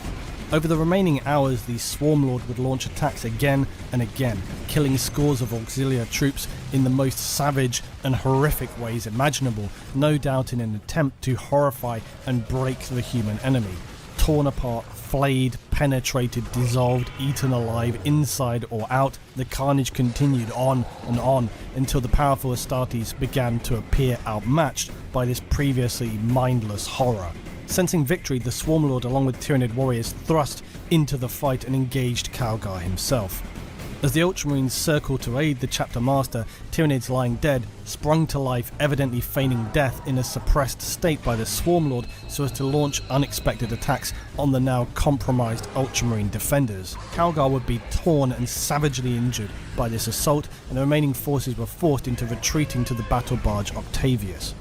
Over the remaining hours, the Swarmlord would launch attacks again and again, killing scores of auxiliary troops in the most savage and horrific ways imaginable, no doubt in an attempt to horrify and break the human enemy. Torn apart, flayed, penetrated, dissolved, eaten alive, inside or out, the carnage continued on and on until the powerful Astartes began to appear outmatched by this previously mindless horror. Sensing victory, the Swarmlord along with Tyranid warriors thrust into the fight and engaged Calgar himself. As the Ultramarines circled to aid the Chapter Master, Tyranids lying dead sprung to life, evidently feigning death in a suppressed state by the Swarmlord so as to launch unexpected attacks on the now compromised Ultramarine defenders. Calgar would be torn and savagely injured by this assault, and the remaining forces were forced into retreating to the battle barge Octavius.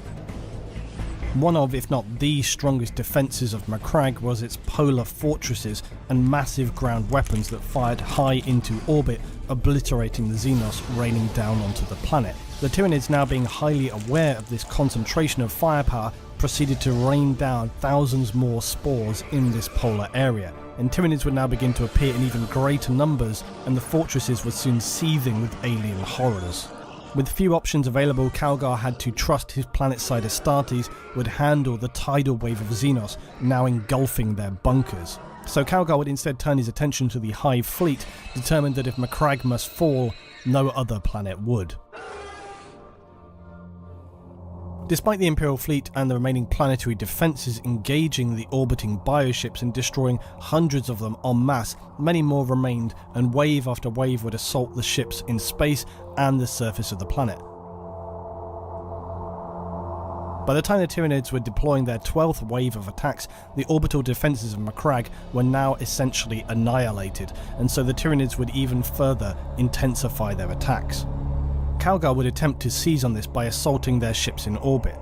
One of, if not the strongest defences of Macragge was its polar fortresses and massive ground weapons that fired high into orbit, obliterating the Xenos raining down onto the planet. The Tyranids, now being highly aware of this concentration of firepower, proceeded to rain down thousands more spores in this polar area, and Tyranids would now begin to appear in even greater numbers, and the fortresses were soon seething with alien horrors. With few options available, Calgar had to trust his planet-side Astartes would handle the tidal wave of Xenos now engulfing their bunkers. So Calgar would instead turn his attention to the Hive fleet, determined that if Macragge must fall, no other planet would. Despite the Imperial fleet and the remaining planetary defences engaging the orbiting bioships and destroying hundreds of them en masse, many more remained, and wave after wave would assault the ships in space and the surface of the planet. By the time the Tyranids were deploying their 12th wave of attacks, the orbital defences of Macragge were now essentially annihilated, and so the Tyranids would even further intensify their attacks. Calgar would attempt to seize on this by assaulting their ships in orbit.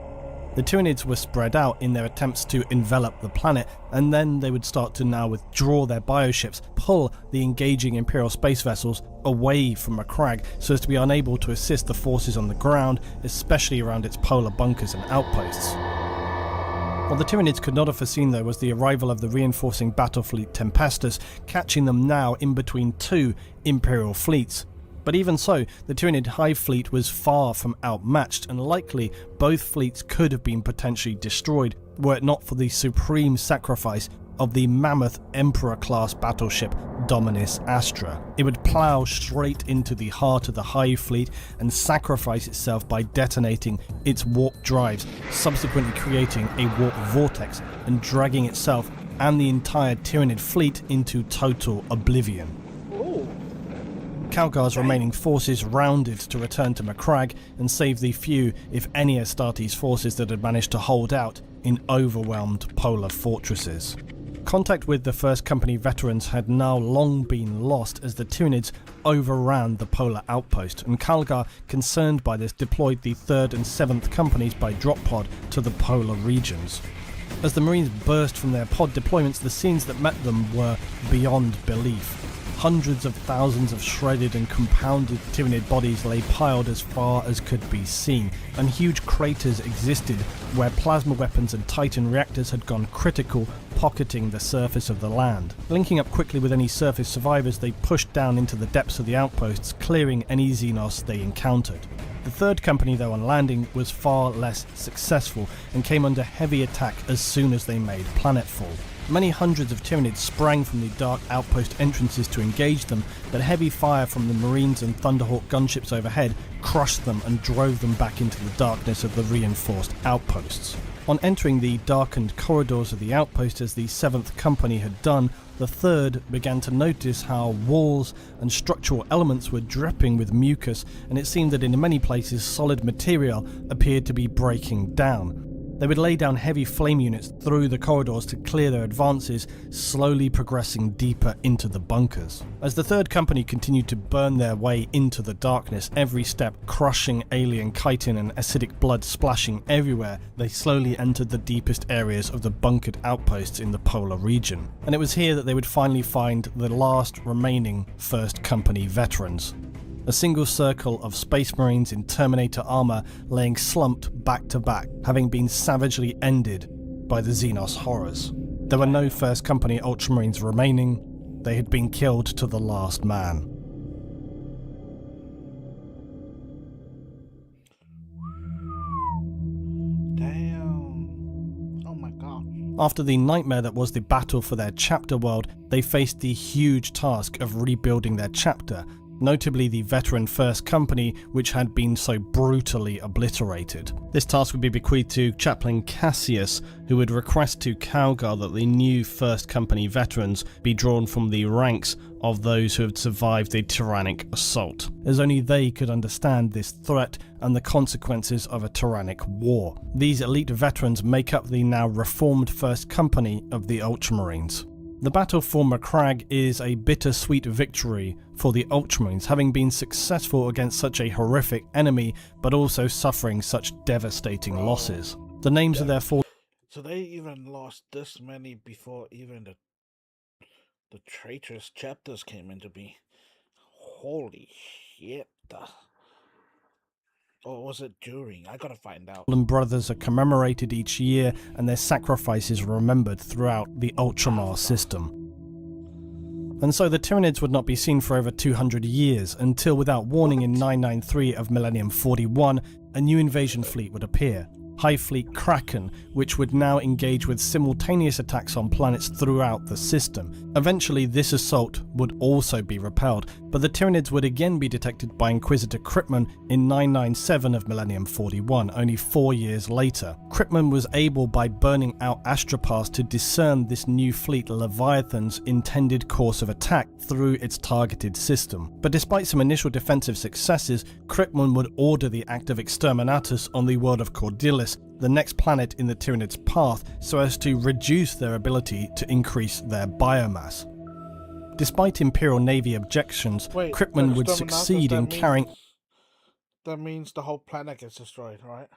The Tyranids were spread out in their attempts to envelop the planet, and then they would start to now withdraw their bioships, pull the engaging Imperial space vessels away from Macragge so as to be unable to assist the forces on the ground, especially around its polar bunkers and outposts. What the Tyranids could not have foreseen, though, was the arrival of the reinforcing battle fleet Tempestus, catching them now in between two Imperial fleets. But even so, the Tyranid Hive fleet was far from outmatched, and likely both fleets could have been potentially destroyed were it not for the supreme sacrifice of the mammoth Emperor-class battleship Dominus Astra. It would plough straight into the heart of the Hive fleet and sacrifice itself by detonating its warp drives, subsequently creating a warp vortex and dragging itself and the entire Tyranid fleet into total oblivion. Calgar's remaining forces rounded to return to Macragge and save the few, if any, Astartes forces that had managed to hold out in overwhelmed polar fortresses. Contact with the First Company veterans had now long been lost as the Tyranids overran the polar outpost, and Calgar, concerned by this, deployed the 3rd and 7th Companies by drop pod to the polar regions. As the Marines burst from their pod deployments, the scenes that met them were beyond belief. Hundreds of thousands of shredded and compounded Tyranid bodies lay piled as far as could be seen, and huge craters existed where plasma weapons and Titan reactors had gone critical, pocketing the surface of the land. Linking up quickly with any surface survivors, they pushed down into the depths of the outposts, clearing any Xenos they encountered. The 3rd Company, though, on landing was far less successful and came under heavy attack as soon as they made planetfall. Many hundreds of Tyranids sprang from the dark outpost entrances to engage them, but heavy fire from the Marines and Thunderhawk gunships overhead crushed them and drove them back into the darkness of the reinforced outposts. On entering the darkened corridors of the outpost as the 7th Company had done, the 3rd began to notice how walls and structural elements were dripping with mucus, and it seemed that in many places solid material appeared to be breaking down. They would lay down heavy flame units through the corridors to clear their advances, slowly progressing deeper into the bunkers. As the third company continued to burn their way into the darkness, every step crushing alien chitin and acidic blood splashing everywhere, they slowly entered the deepest areas of the bunkered outposts in the polar region. And it was here that they would finally find the last remaining First Company veterans. A single circle of Space Marines in Terminator armor laying slumped back to back, having been savagely ended by the Xenos horrors. There were no First Company Ultramarines remaining. They had been killed to the last man. Damn. Oh my god. After the nightmare that was the battle for their chapter world, they faced the huge task of rebuilding their chapter, notably the veteran First Company, which had been so brutally obliterated. This task would be bequeathed to Chaplain Cassius, who would request to Calgar that the new First Company veterans be drawn from the ranks of those who had survived the tyrannic assault, as only they could understand this threat and the consequences of a tyrannic war. These elite veterans make up the now reformed First Company of the Ultramarines. The battle for Macragge is a bittersweet victory for the Ultramarines, having been successful against such a horrific enemy, but also suffering such devastating losses. The names of their fallen... So they even lost this many before even the traitorous chapters came into being. Holy shit. Or was it during? I gotta find out. brothers are commemorated each year, and their sacrifices are remembered throughout the Ultramar system. And so the Tyranids would not be seen for over 200 years, until without warning in 993 of Millennium 41, a new invasion fleet would appear. Hive Fleet Kraken, which would now engage with simultaneous attacks on planets throughout the system. Eventually this assault would also be repelled, but the Tyranids would again be detected by Inquisitor Kryptman in 997 of Millennium 41, only 4 years later. Kryptman was able, by burning out Astropaths, to discern this new fleet Leviathan's intended course of attack through its targeted system. But despite some initial defensive successes, Kryptman would order the act of Exterminatus on the world of Cordelis, the next planet in the Tyranids' path, so as to reduce their ability to increase their biomass. Despite Imperial Navy objections, Kryptman would succeed in carrying... That means the whole planet gets destroyed, right?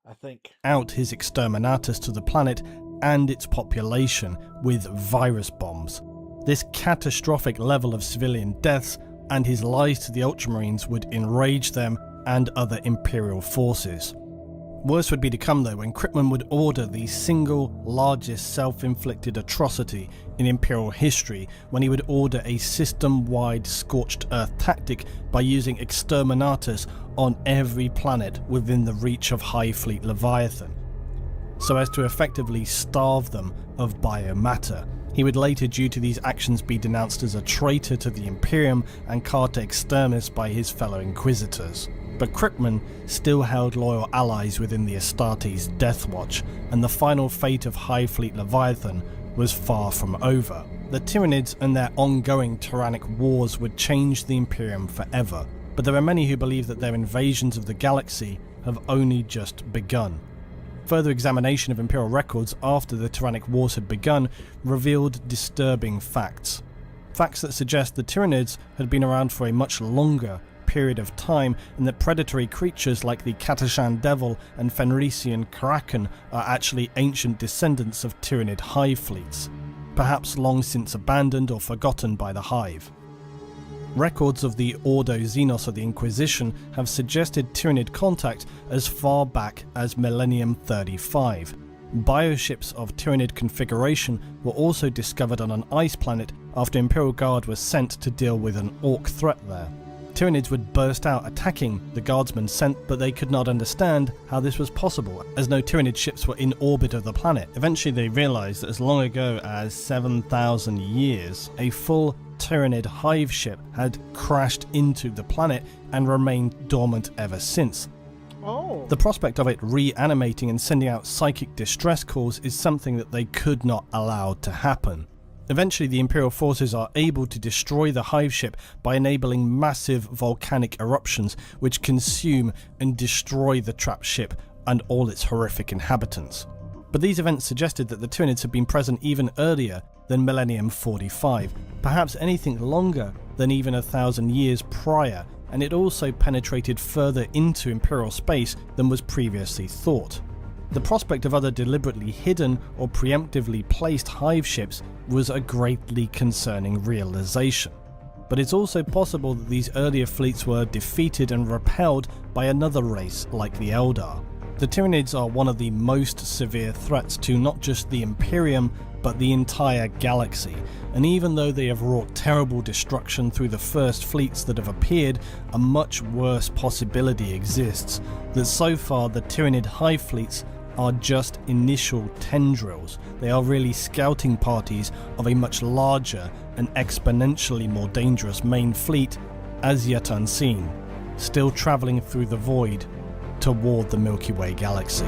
I think. ...out his Exterminatus to the planet and its population with virus bombs. This catastrophic level of civilian deaths and his lies to the Ultramarines would enrage them and other Imperial forces. Worse would be to come though when Kryptman would order the single largest self-inflicted atrocity in Imperial history, when he would order a system-wide scorched earth tactic by using Exterminatus on every planet within the reach of Hive Fleet Leviathan, so as to effectively starve them of biomatter. He would later, due to these actions, be denounced as a traitor to the Imperium and Carta Externis by his fellow Inquisitors. But Kryptman still held loyal allies within the Astartes' Death Watch, and the final fate of Hive Fleet Leviathan was far from over. The Tyranids and their ongoing tyrannic wars would change the Imperium forever, but there are many who believe that their invasions of the galaxy have only just begun. Further examination of Imperial records after the tyrannic wars had begun revealed disturbing facts. Facts that suggest the Tyranids had been around for a much longer period of time, and that predatory creatures like the Katashan Devil and Fenrisian Kraken are actually ancient descendants of Tyranid hive fleets, perhaps long since abandoned or forgotten by the Hive. Records of the Ordo Xenos of the Inquisition have suggested Tyranid contact as far back as Millennium 35. Bioships of Tyranid configuration were also discovered on an ice planet after Imperial Guard was sent to deal with an Orc threat there. Tyranids would burst out attacking the guardsmen sent, but they could not understand how this was possible, as no Tyranid ships were in orbit of the planet. Eventually they realized that as long ago as 7,000 years, a full Tyranid hive ship had crashed into the planet and remained dormant ever since. The prospect of it reanimating and sending out psychic distress calls is something that they could not allow to happen. Eventually the Imperial forces are able to destroy the hive ship by enabling massive volcanic eruptions which consume and destroy the trapped ship and all its horrific inhabitants. But these events suggested that the Tyranids had been present even earlier than Millennium 45, perhaps anything longer than even 1,000 years prior, and it also penetrated further into Imperial space than was previously thought. The prospect of other deliberately hidden or preemptively placed hive ships was a greatly concerning realization. But it's also possible that these earlier fleets were defeated and repelled by another race like the Eldar. The Tyranids are one of the most severe threats to not just the Imperium, but the entire galaxy, and even though they have wrought terrible destruction through the first fleets that have appeared, a much worse possibility exists, that so far the Tyranid hive fleets are just initial tendrils. They are really scouting parties of a much larger and exponentially more dangerous main fleet, as yet unseen, still travelling through the void toward the Milky Way galaxy.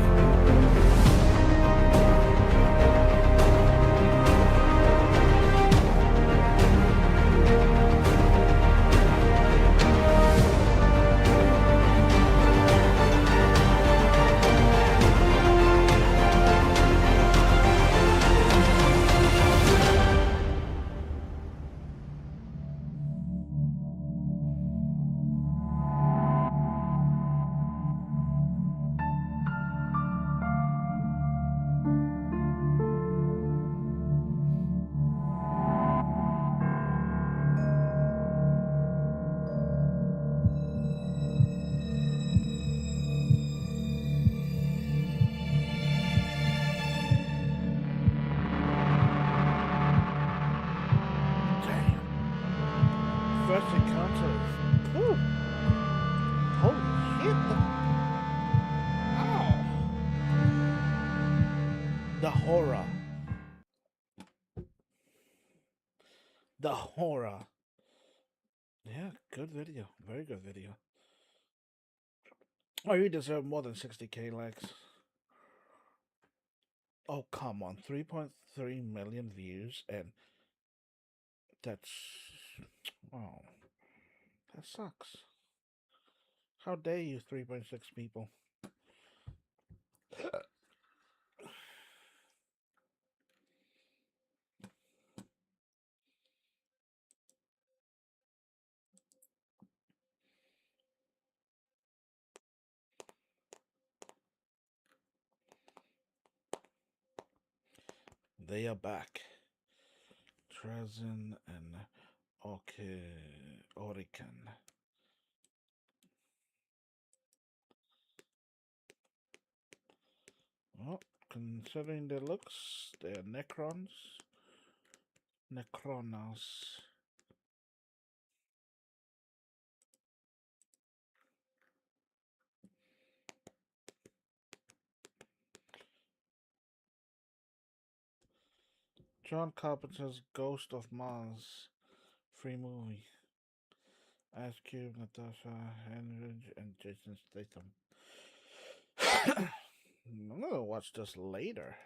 First encounter. Ooh. Holy shit. Ow. The horror. The horror. Yeah, good video. Very good video. Oh, you deserve more than 60k likes. Oh, come on. 3.3 million views, and that's... Oh, that sucks. How dare you, 3.6 people? They are back. Trazin and Orican. Well, considering their looks, they are Necrons. Necronos. John Carpenter's Ghost of Mars. Free movie. Ice Cube, Natasha Henridge, and Jason Statham. I'm gonna watch this later.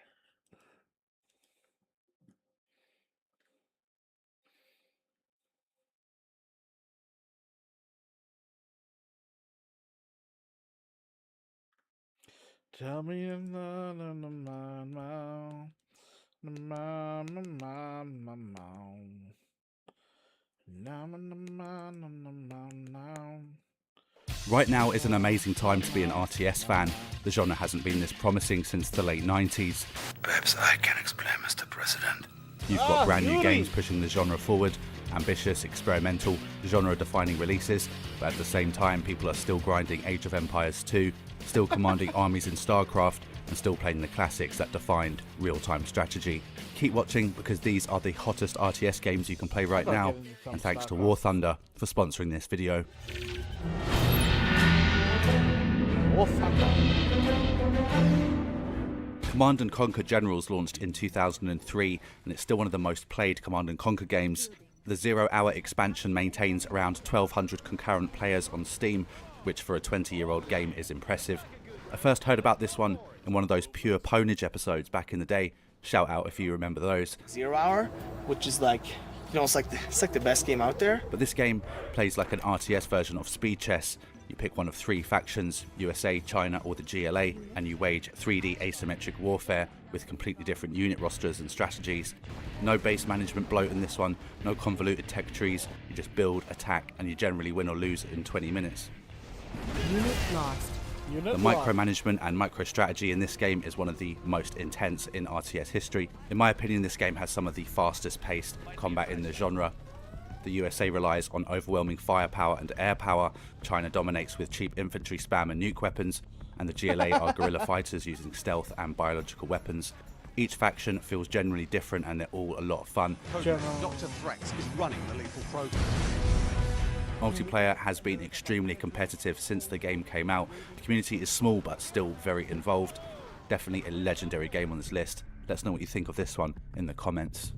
Tell me Right now is an amazing time to be an RTS fan. The genre hasn't been this promising since the late 90s. Perhaps I can explain, Mr. President. You've got brand new games pushing the genre forward, ambitious, experimental, genre-defining releases, but at the same time people are still grinding Age of Empires 2, still commanding armies in StarCraft, and still playing the classics that defined real-time strategy. Keep watching because these are the hottest RTS games you can play right now, and thanks to War Thunder for sponsoring this video. War Thunder. Command & Conquer Generals launched in 2003, and it's still one of the most played Command & Conquer games. The 0-hour expansion maintains around 1,200 concurrent players on Steam, which for a 20-year-old game is impressive. I first heard about this one in one of those pure ponage episodes back in the day. Shout out if you remember those. 0 Hour, which is like, you know, it's like the best game out there. But this game plays like an RTS version of speed chess, You pick one of 3 factions, USA, China or the GLA, and you wage 3D asymmetric warfare with completely different unit rosters and strategies. No base management bloat in this one, no convoluted tech trees, you just build, attack, and you generally win or lose in 20 minutes. Unit lost. The micromanagement and microstrategy in this game is one of the most intense in RTS history. In my opinion, this game has some of the fastest paced combat in the genre. The USA relies on overwhelming firepower and air power, China dominates with cheap infantry spam and nuke weapons, and the GLA are guerrilla fighters using stealth and biological weapons. Each faction feels generally different and they're all a lot of fun. Dr. Threats is running the lethal program. Multiplayer has been extremely competitive since the game came out. The community is small but still very involved. Definitely a legendary game on this list. Let us know what you think of this one in the comments.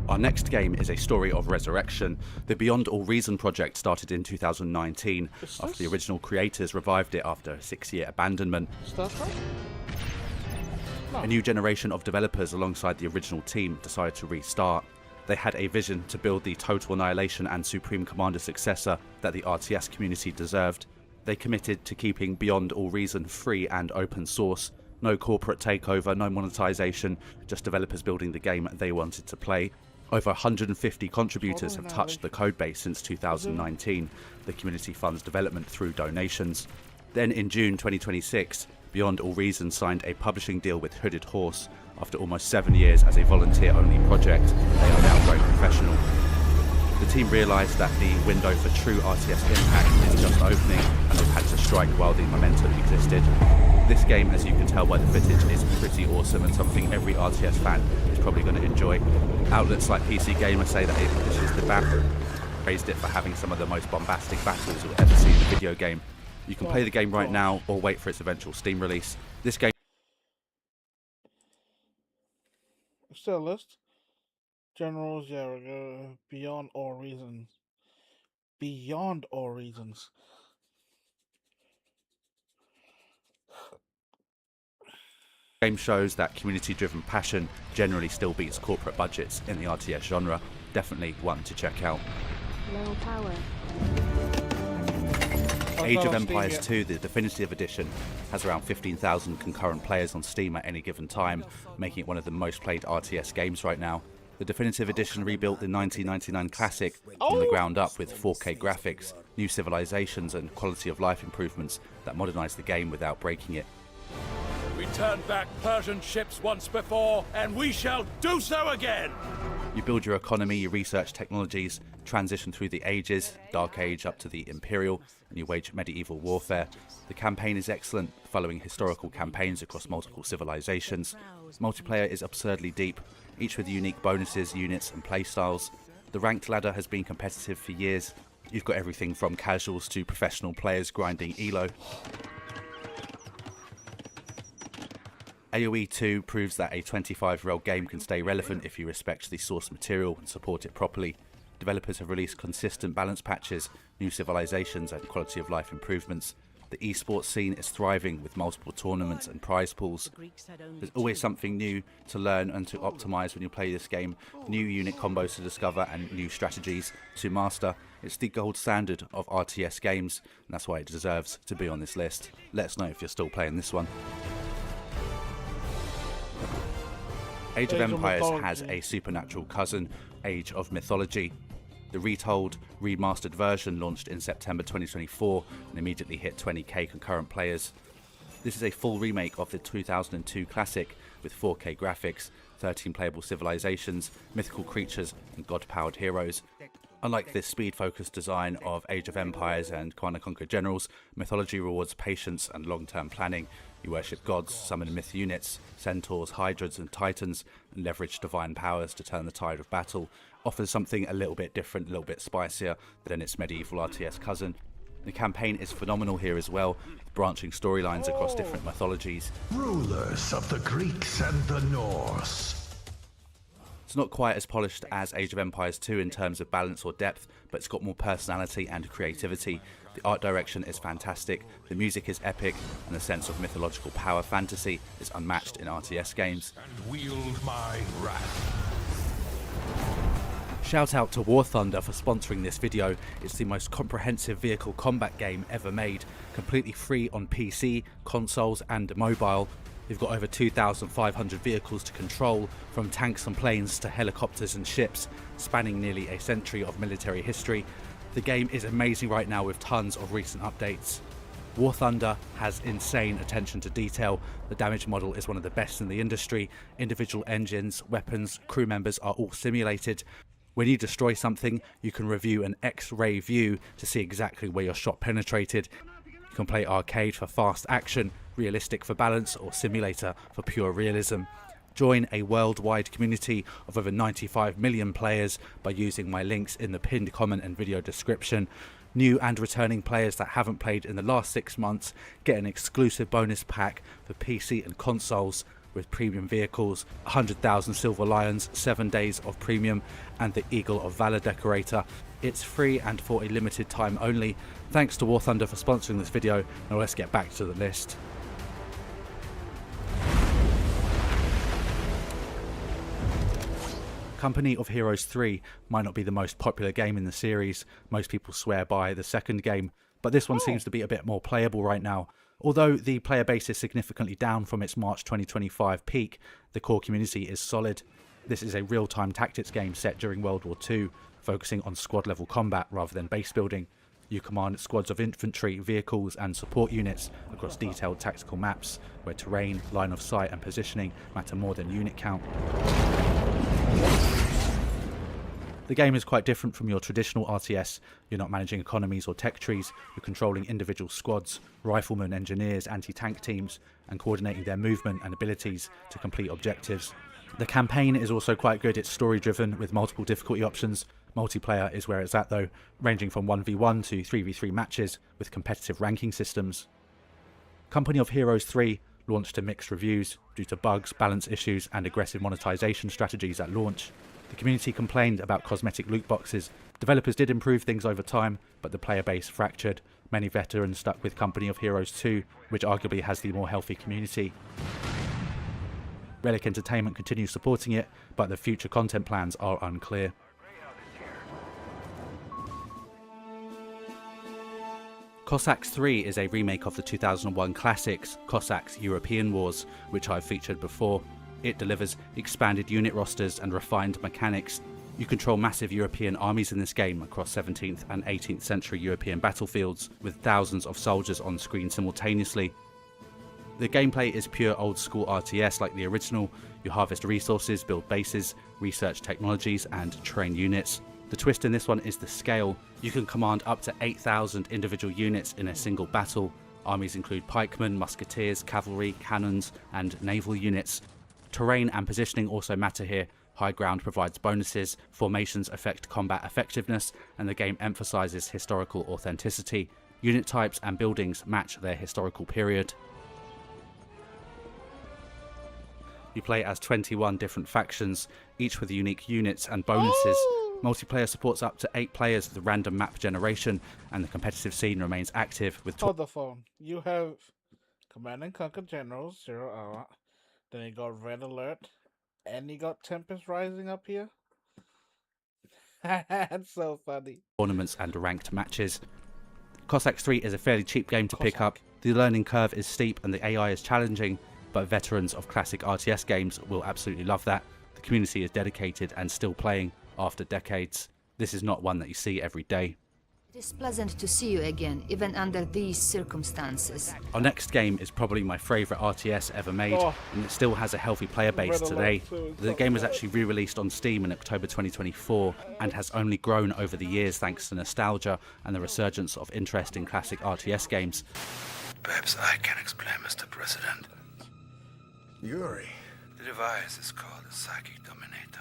Our next game is a story of resurrection. The Beyond All Reason project started in 2019 after the original creators revived it after a 6-year abandonment. A new generation of developers alongside the original team decided to restart. They had a vision to build the Total Annihilation and Supreme Commander successor that the RTS community deserved. They committed to keeping Beyond All Reason free and open source. No corporate takeover, no monetization, just developers building the game they wanted to play. Over 150 contributors have touched the codebase since 2019. The community funds development through donations. Then in June 2026, Beyond All Reason signed a publishing deal with Hooded Horse. After almost 7 years as a volunteer-only project, they are now going professional. The team realised that the window for true RTS impact is just opening, and they've had to strike while the momentum existed. This game, as you can tell by the footage, is pretty awesome and something every RTS fan is probably going to enjoy. Outlets like PC Gamer say that it pushes the bar, praised it for having some of the most bombastic battles you'll ever see in a video game. You can play the game right now or wait for its eventual Steam release. This game still a list. Generals, yeah, we're going Beyond All Reasons. Beyond All Reasons. game shows that community-driven passion generally still beats corporate budgets in the RTS genre. Definitely one to check out. Low power. Age of Empires 2, the definitive edition, has around 15,000 concurrent players on Steam at any given time, making it one of the most played RTS games right now. The definitive edition rebuilt the 1999 classic from the ground up with 4K graphics, new civilizations and quality of life improvements that modernized the game without breaking it. We turned back Persian ships once before, and we shall do so again! You build your economy, you research technologies, transition through the ages, Dark Age up to the Imperial, and you wage medieval warfare. The campaign is excellent, following historical campaigns across multiple civilizations. Multiplayer is absurdly deep, each with unique bonuses, units and playstyles. The ranked ladder has been competitive for years. You've got everything from casuals to professional players grinding ELO. AoE 2 proves that a 25-year-old game can stay relevant if you respect the source material and support it properly. Developers have released consistent balance patches, new civilizations and quality of life improvements. The esports scene is thriving with multiple tournaments and prize pools. There's always something new to learn and to optimize when you play this game, new unit combos to discover and new strategies to master. It's the gold standard of RTS games, and that's why it deserves to be on this list. Let us know if you're still playing this one. Age of Empires has a supernatural cousin, Age of Mythology. The retold, remastered version launched in September 2024 and immediately hit 20k concurrent players. This is a full remake of the 2002 classic with 4K graphics, 13 playable civilizations, mythical creatures and god-powered heroes. Unlike the speed-focused design of Age of Empires and Command & Conquer Generals, Mythology rewards patience and long-term planning. You worship gods, summon myth units, centaurs, hydras and titans, and leverage divine powers to turn the tide of battle. Offers something a little bit different, a little bit spicier than its medieval RTS cousin. The campaign is phenomenal here as well, branching storylines across different mythologies. Rulers of the Greeks and the Norse. It's not quite as polished as Age of Empires 2 in terms of balance or depth, but it's got more personality and creativity. The art direction is fantastic, the music is epic, and the sense of mythological power fantasy is unmatched in RTS games. And wield my wrath. Shout out to War Thunder for sponsoring this video. It's the most comprehensive vehicle combat game ever made, completely free on PC, consoles and mobile. You've got over 2,500 vehicles to control, from tanks and planes to helicopters and ships, spanning nearly a century of military history. The game is amazing right now with tons of recent updates. War Thunder has insane attention to detail. The damage model is one of the best in the industry. Individual engines, weapons, crew members are all simulated. When you destroy something, you can review an X-ray view to see exactly where your shot penetrated. You can play arcade for fast action, realistic for balance, or simulator for pure realism. Join a worldwide community of over 95 million players by using my links in the pinned comment and video description. New and returning players that haven't played in the last 6 months get an exclusive bonus pack for PC and consoles with premium vehicles, 100,000 Silver Lions, 7 days of premium, and the Eagle of Valor decorator. It's free and for a limited time only. Thanks to War Thunder for sponsoring this video. Now let's get back to the list. Company of Heroes 3 might not be the most popular game in the series. Most people swear by the second game, but this one seems to be a bit more playable right now. Although the player base is significantly down from its March 2025 peak, the core community is solid. This is a real-time tactics game set during World War II, focusing on squad-level combat rather than base building. You command squads of infantry, vehicles and support units across detailed tactical maps, where terrain, line of sight and positioning matter more than unit count. The game is quite different from your traditional RTS. You're not managing economies or tech trees, you're controlling individual squads, riflemen, engineers, anti-tank teams, and coordinating their movement and abilities to complete objectives. The campaign is also quite good. It's story driven with multiple difficulty options. Multiplayer is where it's at though, ranging from 1v1 to 3v3 matches with competitive ranking systems. Company of Heroes 3 launched to mixed reviews due to bugs, balance issues and aggressive monetization strategies at launch. The community complained about cosmetic loot boxes. Developers did improve things over time, but the player base fractured. Many veterans stuck with Company of Heroes 2, which arguably has the more healthy community. Relic Entertainment continues supporting it, but the future content plans are unclear. Cossacks 3 is a remake of the 2001 classics Cossacks European Wars, which I've featured before. It delivers expanded unit rosters and refined mechanics. You control massive European armies in this game across 17th and 18th century European battlefields, with thousands of soldiers on screen simultaneously. The gameplay is pure old school RTS like the original. You harvest resources, build bases, research technologies and train units. The twist in this one is the scale. You can command up to 8,000 individual units in a single battle. Armies include pikemen, musketeers, cavalry, cannons and naval units. Terrain and positioning also matter here. High ground provides bonuses, formations affect combat effectiveness, and the game emphasizes historical authenticity. Unit types and buildings match their historical period. You play as 21 different factions, each with unique units and bonuses. Multiplayer supports up to 8 players with random map generation, and the competitive scene remains active with... Hold the phone. You have Command and Conquer Generals, 0 hour. Then you got Red Alert. And you got Tempest Rising up here. That's so funny. Tournaments and ranked matches. Cossacks 3 is a fairly cheap game to pick up. The learning curve is steep and the AI is challenging, but veterans of classic RTS games will absolutely love that. The community is dedicated and still playing after decades. This is not one that you see every day. It is pleasant to see you again, even under these circumstances. Our next game is probably my favourite RTS ever made, and it still has a healthy player base today. The game was actually re-released on Steam in October 2024 and has only grown over the years thanks to nostalgia and the resurgence of interest in classic RTS games. Perhaps I can explain, Mr. President. Yuri. The device is called a Psychic Dominator.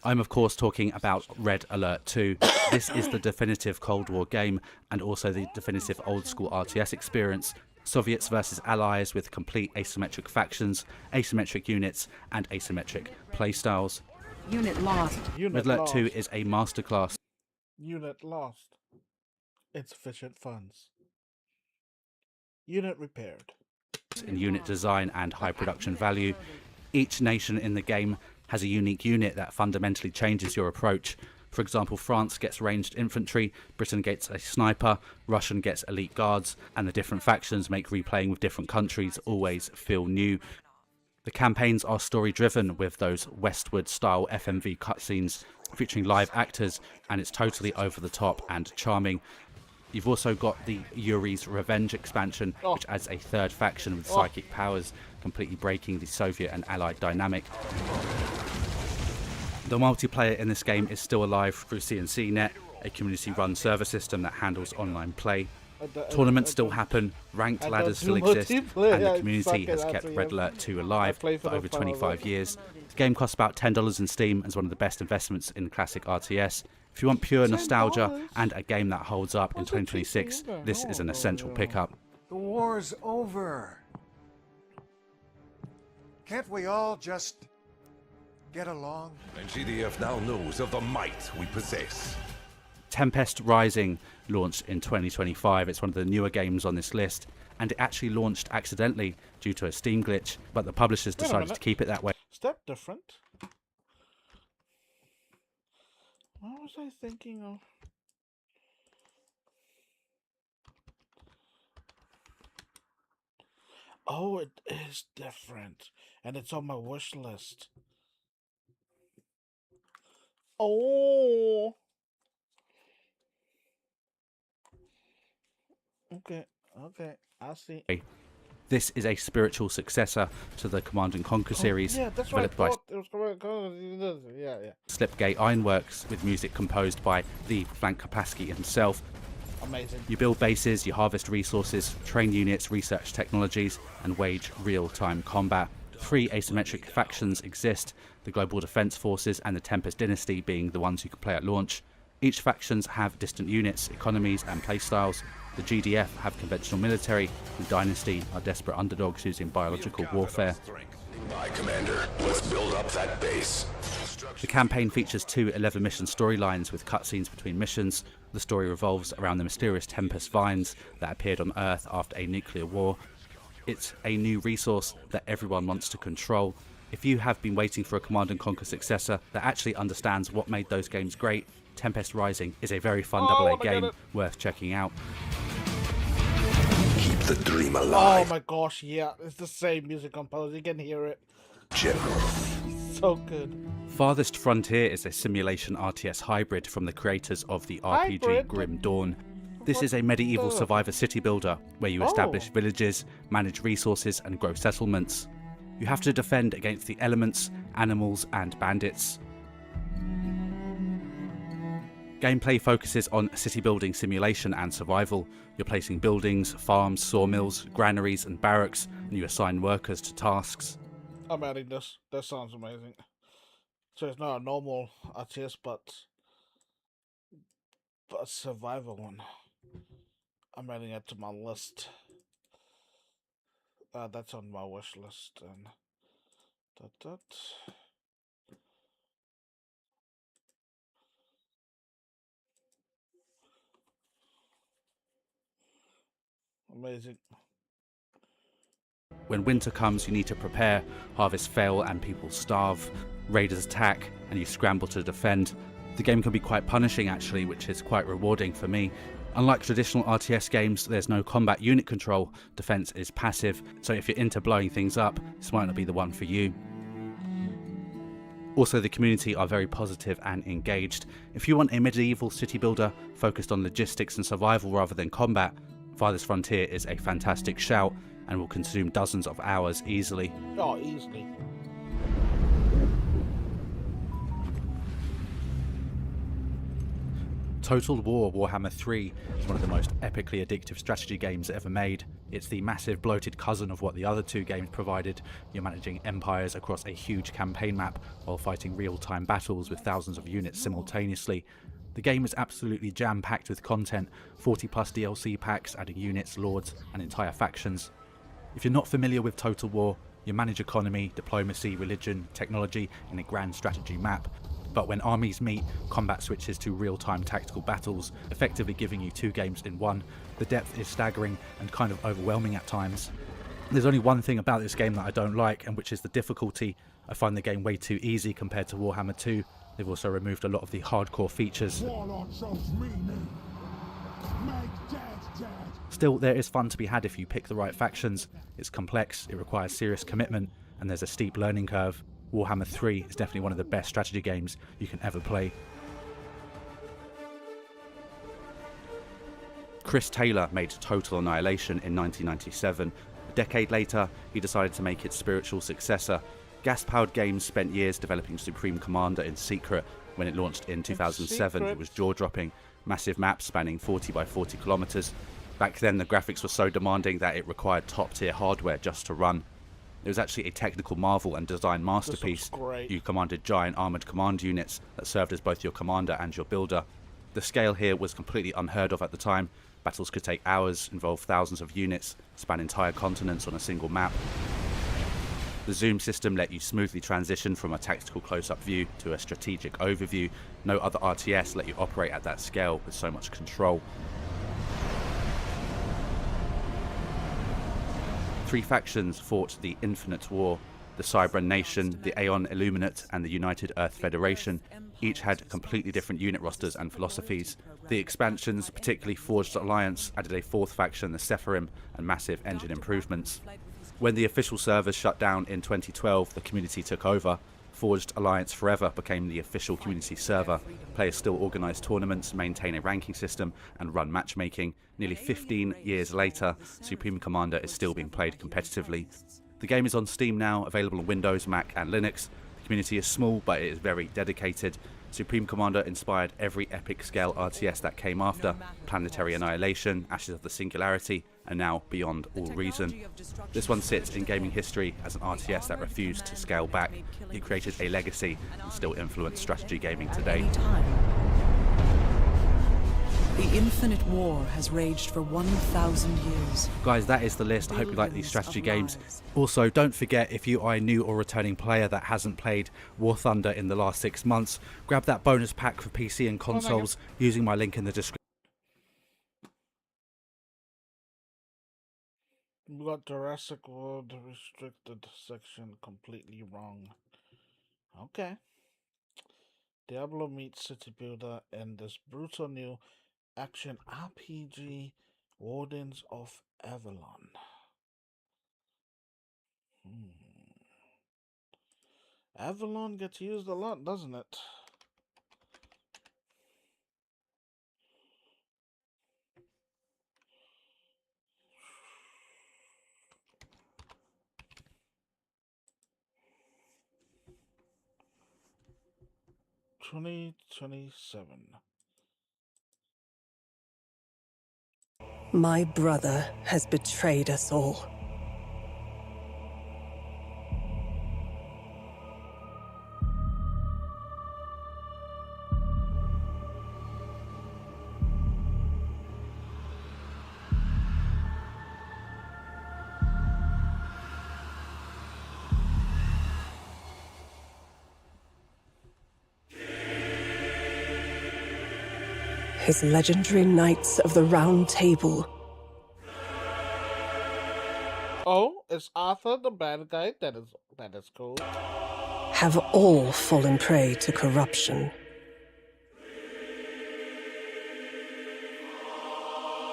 I'm of course talking about Red Alert 2. This is the definitive Cold War game and also the definitive old school RTS experience. Soviets versus Allies with complete asymmetric factions, asymmetric units and asymmetric playstyles. Unit lost. Red Alert 2 is a masterclass. Unit lost. Insufficient funds. Unit repaired. In unit design and high production value. Each nation in the game has a unique unit that fundamentally changes your approach. For example, France gets ranged infantry, Britain gets a sniper, Russian gets elite guards, and the different factions make replaying with different countries always feel new. The campaigns are story-driven with those Westward-style FMV cutscenes featuring live actors, and it's totally over-the-top and charming. You've also got the Yuri's Revenge expansion, which adds a third faction with psychic powers, completely breaking the Soviet and Allied dynamic. The multiplayer in this game is still alive through CNCnet, a community-run server system that handles online play. Tournaments still happen, ranked ladders still exist, and the community has kept Red Alert 2 alive for over 25 years. The game costs about $10 in Steam and is one of the best investments in classic RTS. If you want pure nostalgia and a game that holds up in 2026, this is an essential pickup. The war's over. Can't we all just get along? And GDF now knows of the might we possess. Tempest Rising launched in 2025. It's one of the newer games on this list, and it actually launched accidentally due to a Steam glitch, but the publishers decided to keep it that way. Is that different? What was I thinking of? Oh, it is different, and it's on my wish list. Oh. Okay, I see. This is a spiritual successor to the Command & Conquer series, yeah, that's what I developed by thought. It was yeah. Slipgate Ironworks, with music composed by the Frank Kapasky himself. Amazing. You build bases, you harvest resources, train units, research technologies, and wage real-time combat. 3 asymmetric factions exist, the Global Defense Forces and the Tempest Dynasty being the ones you can play at launch. Each factions have distant units, economies, and playstyles. The GDF have conventional military, and Dynasty are desperate underdogs using biological warfare. Aye, Commander. Let's build up that base. The campaign features 2 11-mission storylines with cutscenes between missions. The story revolves around the mysterious Tempest vines that appeared on Earth after a nuclear war. It's a new resource that everyone wants to control. If you have been waiting for a Command & Conquer successor that actually understands what made those games great, Tempest Rising is a very fun AA game worth checking out. Keep the dream alive. Oh my gosh, yeah, it's the same music composer. You can hear it. General. So good. Farthest Frontier is a simulation RTS hybrid from the creators of the RPG Grim Dawn. This is a medieval survivor city builder where you establish villages, manage resources, and grow settlements. You have to defend against the elements, animals, and bandits. Gameplay focuses on city building simulation and survival. You're placing buildings, farms, sawmills, granaries, and barracks, and you assign workers to tasks. I'm adding this. That sounds amazing. So it's not a normal RTS, but a survival one. I'm adding it to my list. That's on my wish list. And amazing. When winter comes, you need to prepare, harvests fail and people starve, raiders attack and you scramble to defend. The game can be quite punishing actually, which is quite rewarding for me. Unlike traditional RTS games, there's no combat unit control, defense is passive, so if you're into blowing things up, this might not be the one for you. Also, the community are very positive and engaged. If you want a medieval city builder focused on logistics and survival rather than combat, Farthest Frontier is a fantastic shout and will consume dozens of hours easily. Oh, easily. Total War Warhammer 3 is one of the most epically addictive strategy games ever made. It's the massive bloated cousin of what the other 2 games provided. You're managing empires across a huge campaign map while fighting real-time battles with thousands of units simultaneously. The game is absolutely jam-packed with content, 40 plus DLC packs adding units, lords and entire factions. If you're not familiar with Total War, you manage economy, diplomacy, religion, technology in a grand strategy map. But when armies meet, combat switches to real-time tactical battles, effectively giving you 2 games in one. The depth is staggering and kind of overwhelming at times. There's only one thing about this game that I don't like, and which is the difficulty. I find the game way too easy compared to Warhammer 2. They've also removed a lot of the hardcore features. Still, there is fun to be had if you pick the right factions. It's complex, it requires serious commitment, and there's a steep learning curve. Warhammer 3 is definitely one of the best strategy games you can ever play. Chris Taylor made Total Annihilation in 1997. A decade later, he decided to make its spiritual successor. Gas-powered Games spent years developing Supreme Commander in secret. When it launched in 2007, it was jaw-dropping. Massive maps spanning 40 by 40 kilometers. Back then, the graphics were so demanding that it required top-tier hardware just to run. It was actually a technical marvel and design masterpiece. You commanded giant armoured command units that served as both your commander and your builder. The scale here was completely unheard of at the time. Battles could take hours, involve thousands of units, span entire continents on a single map. The zoom system let you smoothly transition from a tactical close-up view to a strategic overview. No other RTS let you operate at that scale with so much control. 3 factions fought the Infinite War. The Cybran Nation, the Aeon Illuminate, and the United Earth Federation. Each had completely different unit rosters and philosophies. The expansions, particularly Forged Alliance, added a 4th faction, the Sephirim, and massive engine improvements. When the official servers shut down in 2012, the community took over. Forged Alliance Forever became the official community server. Players still organise tournaments, maintain a ranking system, and run matchmaking. Nearly 15 years later, Supreme Commander is still being played competitively. The game is on Steam now, available on Windows, Mac, and Linux. The community is small, but it is very dedicated. Supreme Commander inspired every epic scale RTS that came after: Planetary Annihilation, Ashes of the Singularity, and now Beyond All Reason. This one sits in gaming history as an RTS that refused to scale back. It created a legacy and still influences strategy gaming today. The Infinite War has raged for 1,000 years. Guys, that is the list. I hope you like these strategy games. Also, don't forget, if you are a new or returning player that hasn't played War Thunder in the last 6 months, grab that bonus pack for PC and consoles using my link in the description. We got Jurassic World restricted section completely wrong. Okay. Diablo meets City Builder in this brutal new action RPG, Wardens of Avalon. Avalon gets used a lot, doesn't it? $2027. My brother has betrayed us all. His legendary Knights of the Round Table. Oh, it's Arthur the bad guy? That is cool. Have all fallen prey to corruption.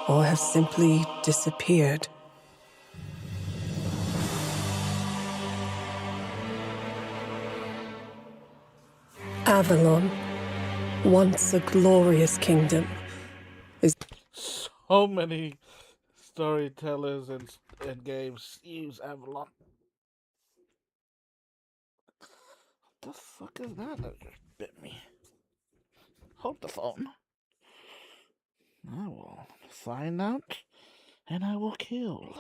Or have simply disappeared. Avalon, once a glorious kingdom, is so many storytellers and games use Avalon. What the fuck is that just bit me? Hold the phone. I will find out and I will kill.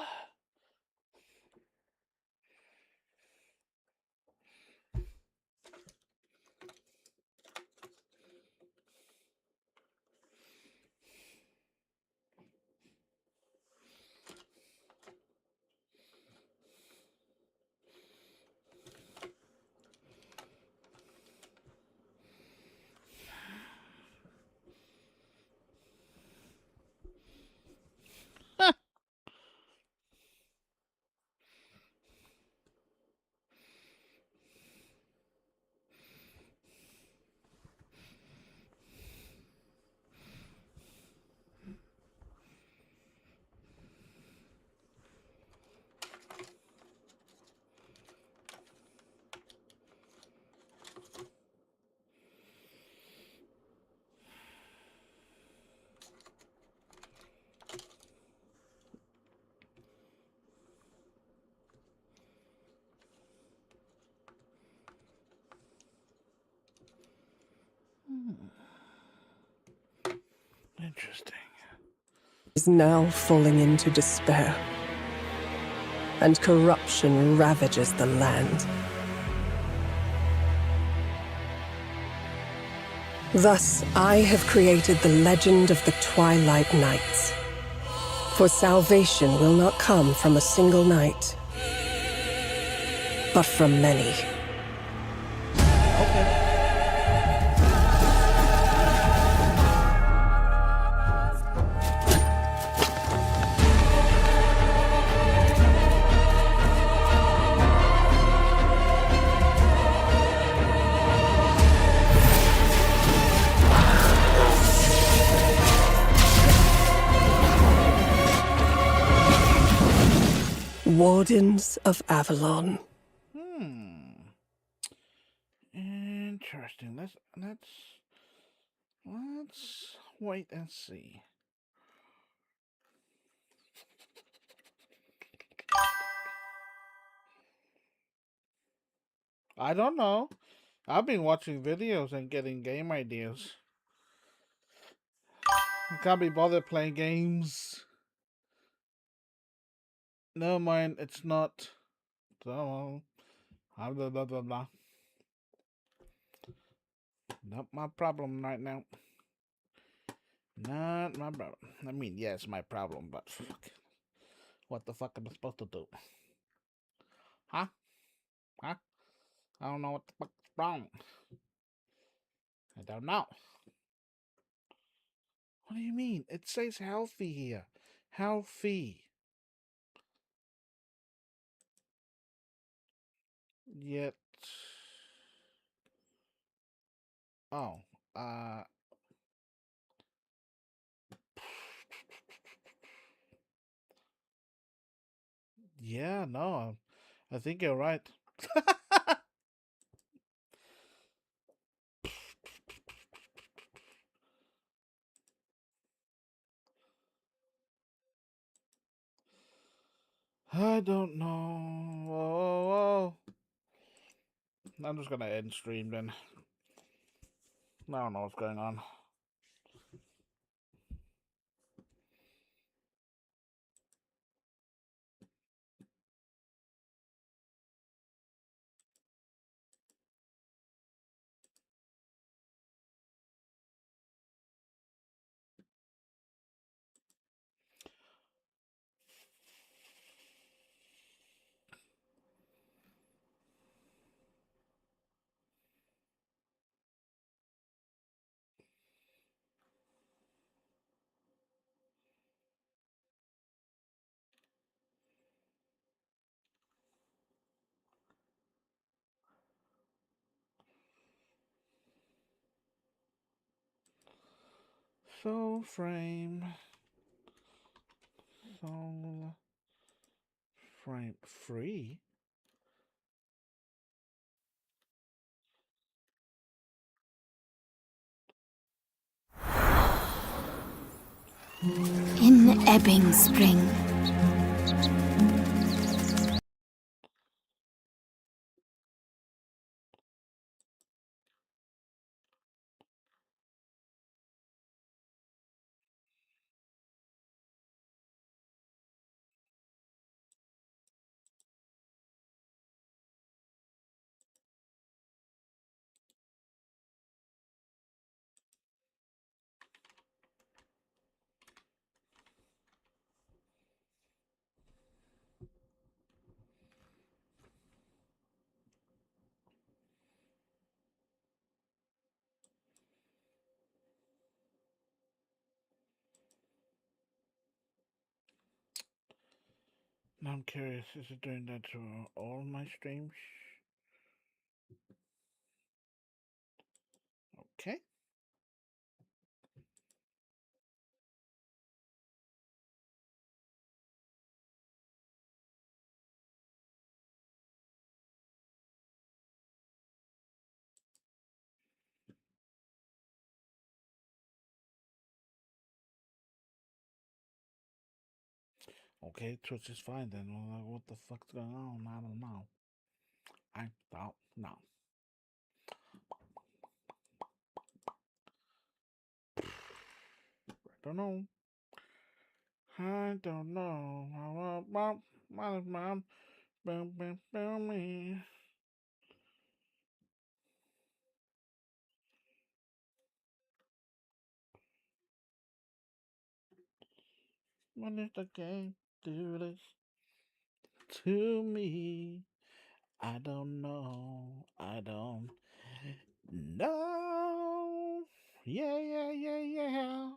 Interesting. Is now falling into despair, and corruption ravages the land. Thus, I have created the legend of the Twilight Knights. For salvation will not come from a single knight, but from many. Wardens of Avalon. Interesting. Let's wait and see. I don't know. I've been watching videos and getting game ideas. I can't be bothered playing games. Never mind, it's not. So, blah, blah, blah, blah, blah. Not my problem right now. Not my problem. I mean, yeah, it's my problem, but fuck. What the fuck am I supposed to do? Huh? Huh? I don't know what the fuck's wrong. I don't know. What do you mean? It says healthy here. Healthy. Yet. Oh. Yeah, no. I think you're right. I don't know. Whoa. I'm just gonna end stream then. I don't know what's going on. Soul frame. Soul frame free. In Ebbing Spring. Now I'm curious, is it doing that to all my streams? Okay. Okay, Twitch is fine then. Well, what the fuck's going on? I don't know. I don't know. don't know. I don't know. Mom, me. When is the game do this to me? I don't know. I don't know. Yeah, yeah, yeah, yeah.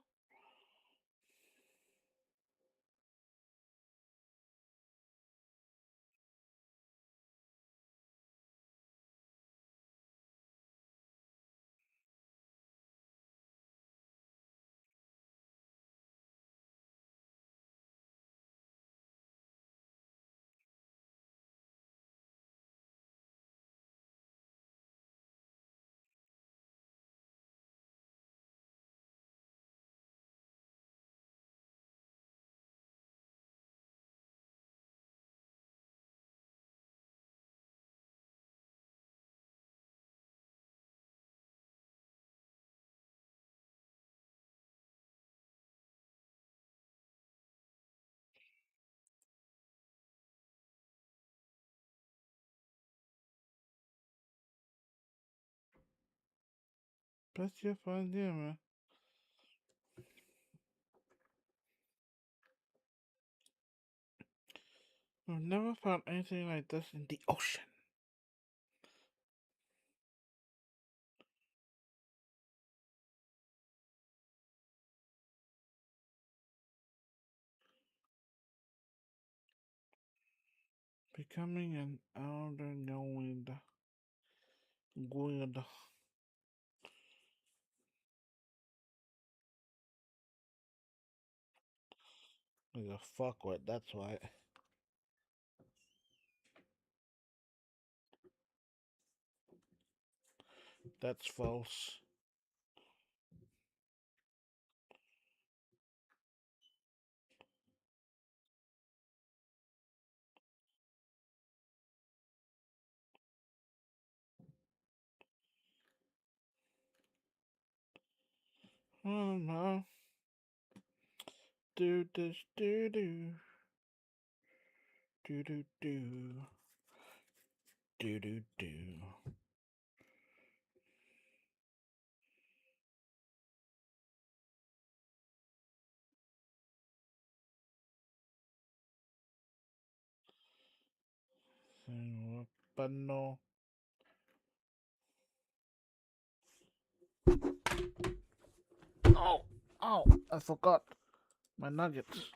Best your idea, man. I've never found anything like this in the ocean. Becoming an elder knowing good. Like a fuckwit, that's why. That's false. Oh no. Do this, do do. Do do do. Do do do. But no. Oh, oh, I forgot my nuggets.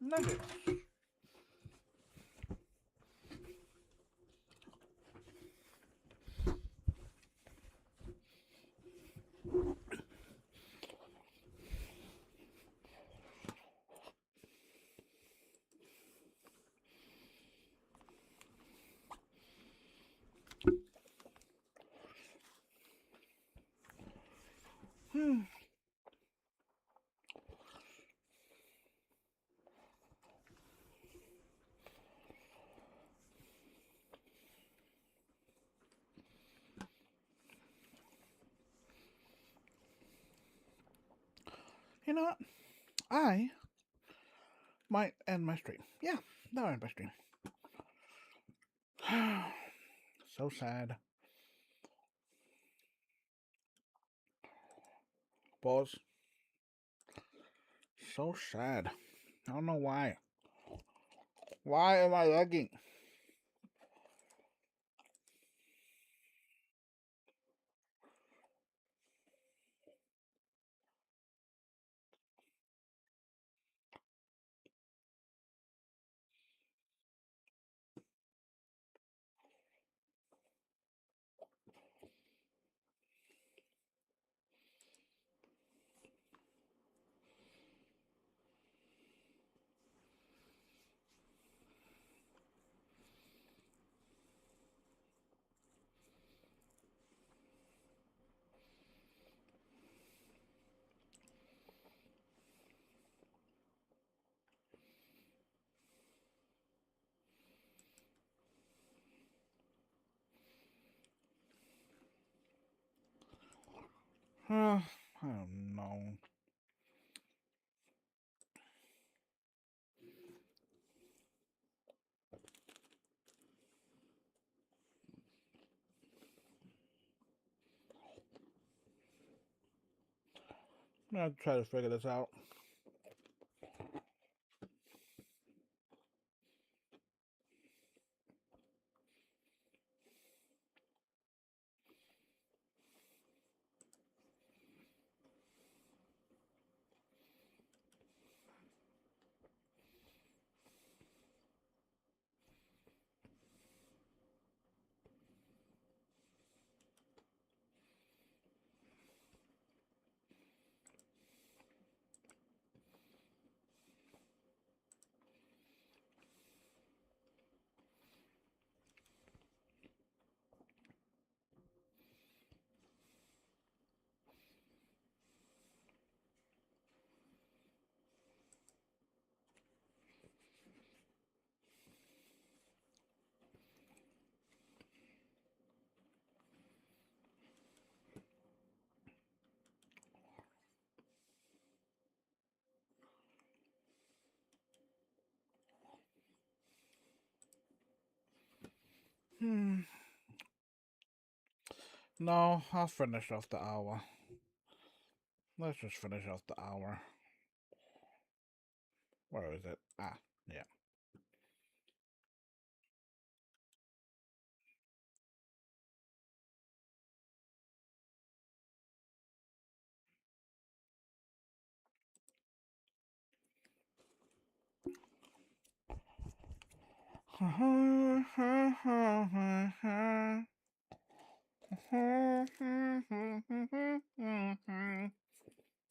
Nuggets. You know what? I might end my stream. Yeah, that'll end my stream. So sad. Pause. So sad. I don't know why. Why am I lagging? I don't know. I'm gonna try to figure this out. No, I'll finish off the hour. Let's just finish off the hour. Where is it? Ah, yeah.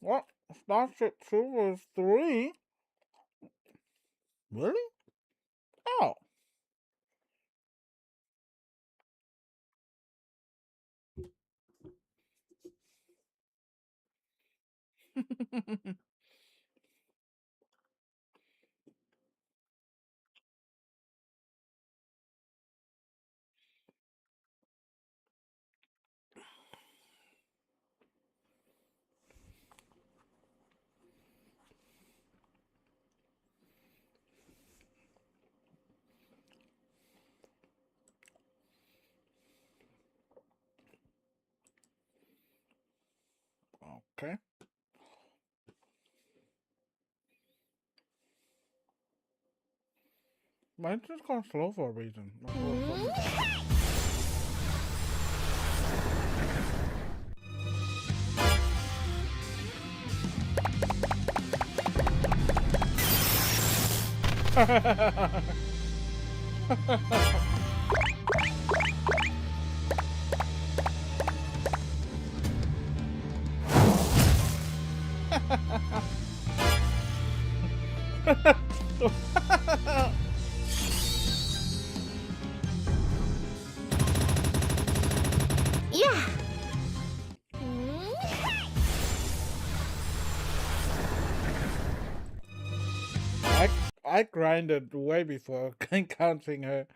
What? Starship Troopers 3? Really? Oh. Okay. Mine's just gone slow for a reason. Yeah. I grinded way before encountering her.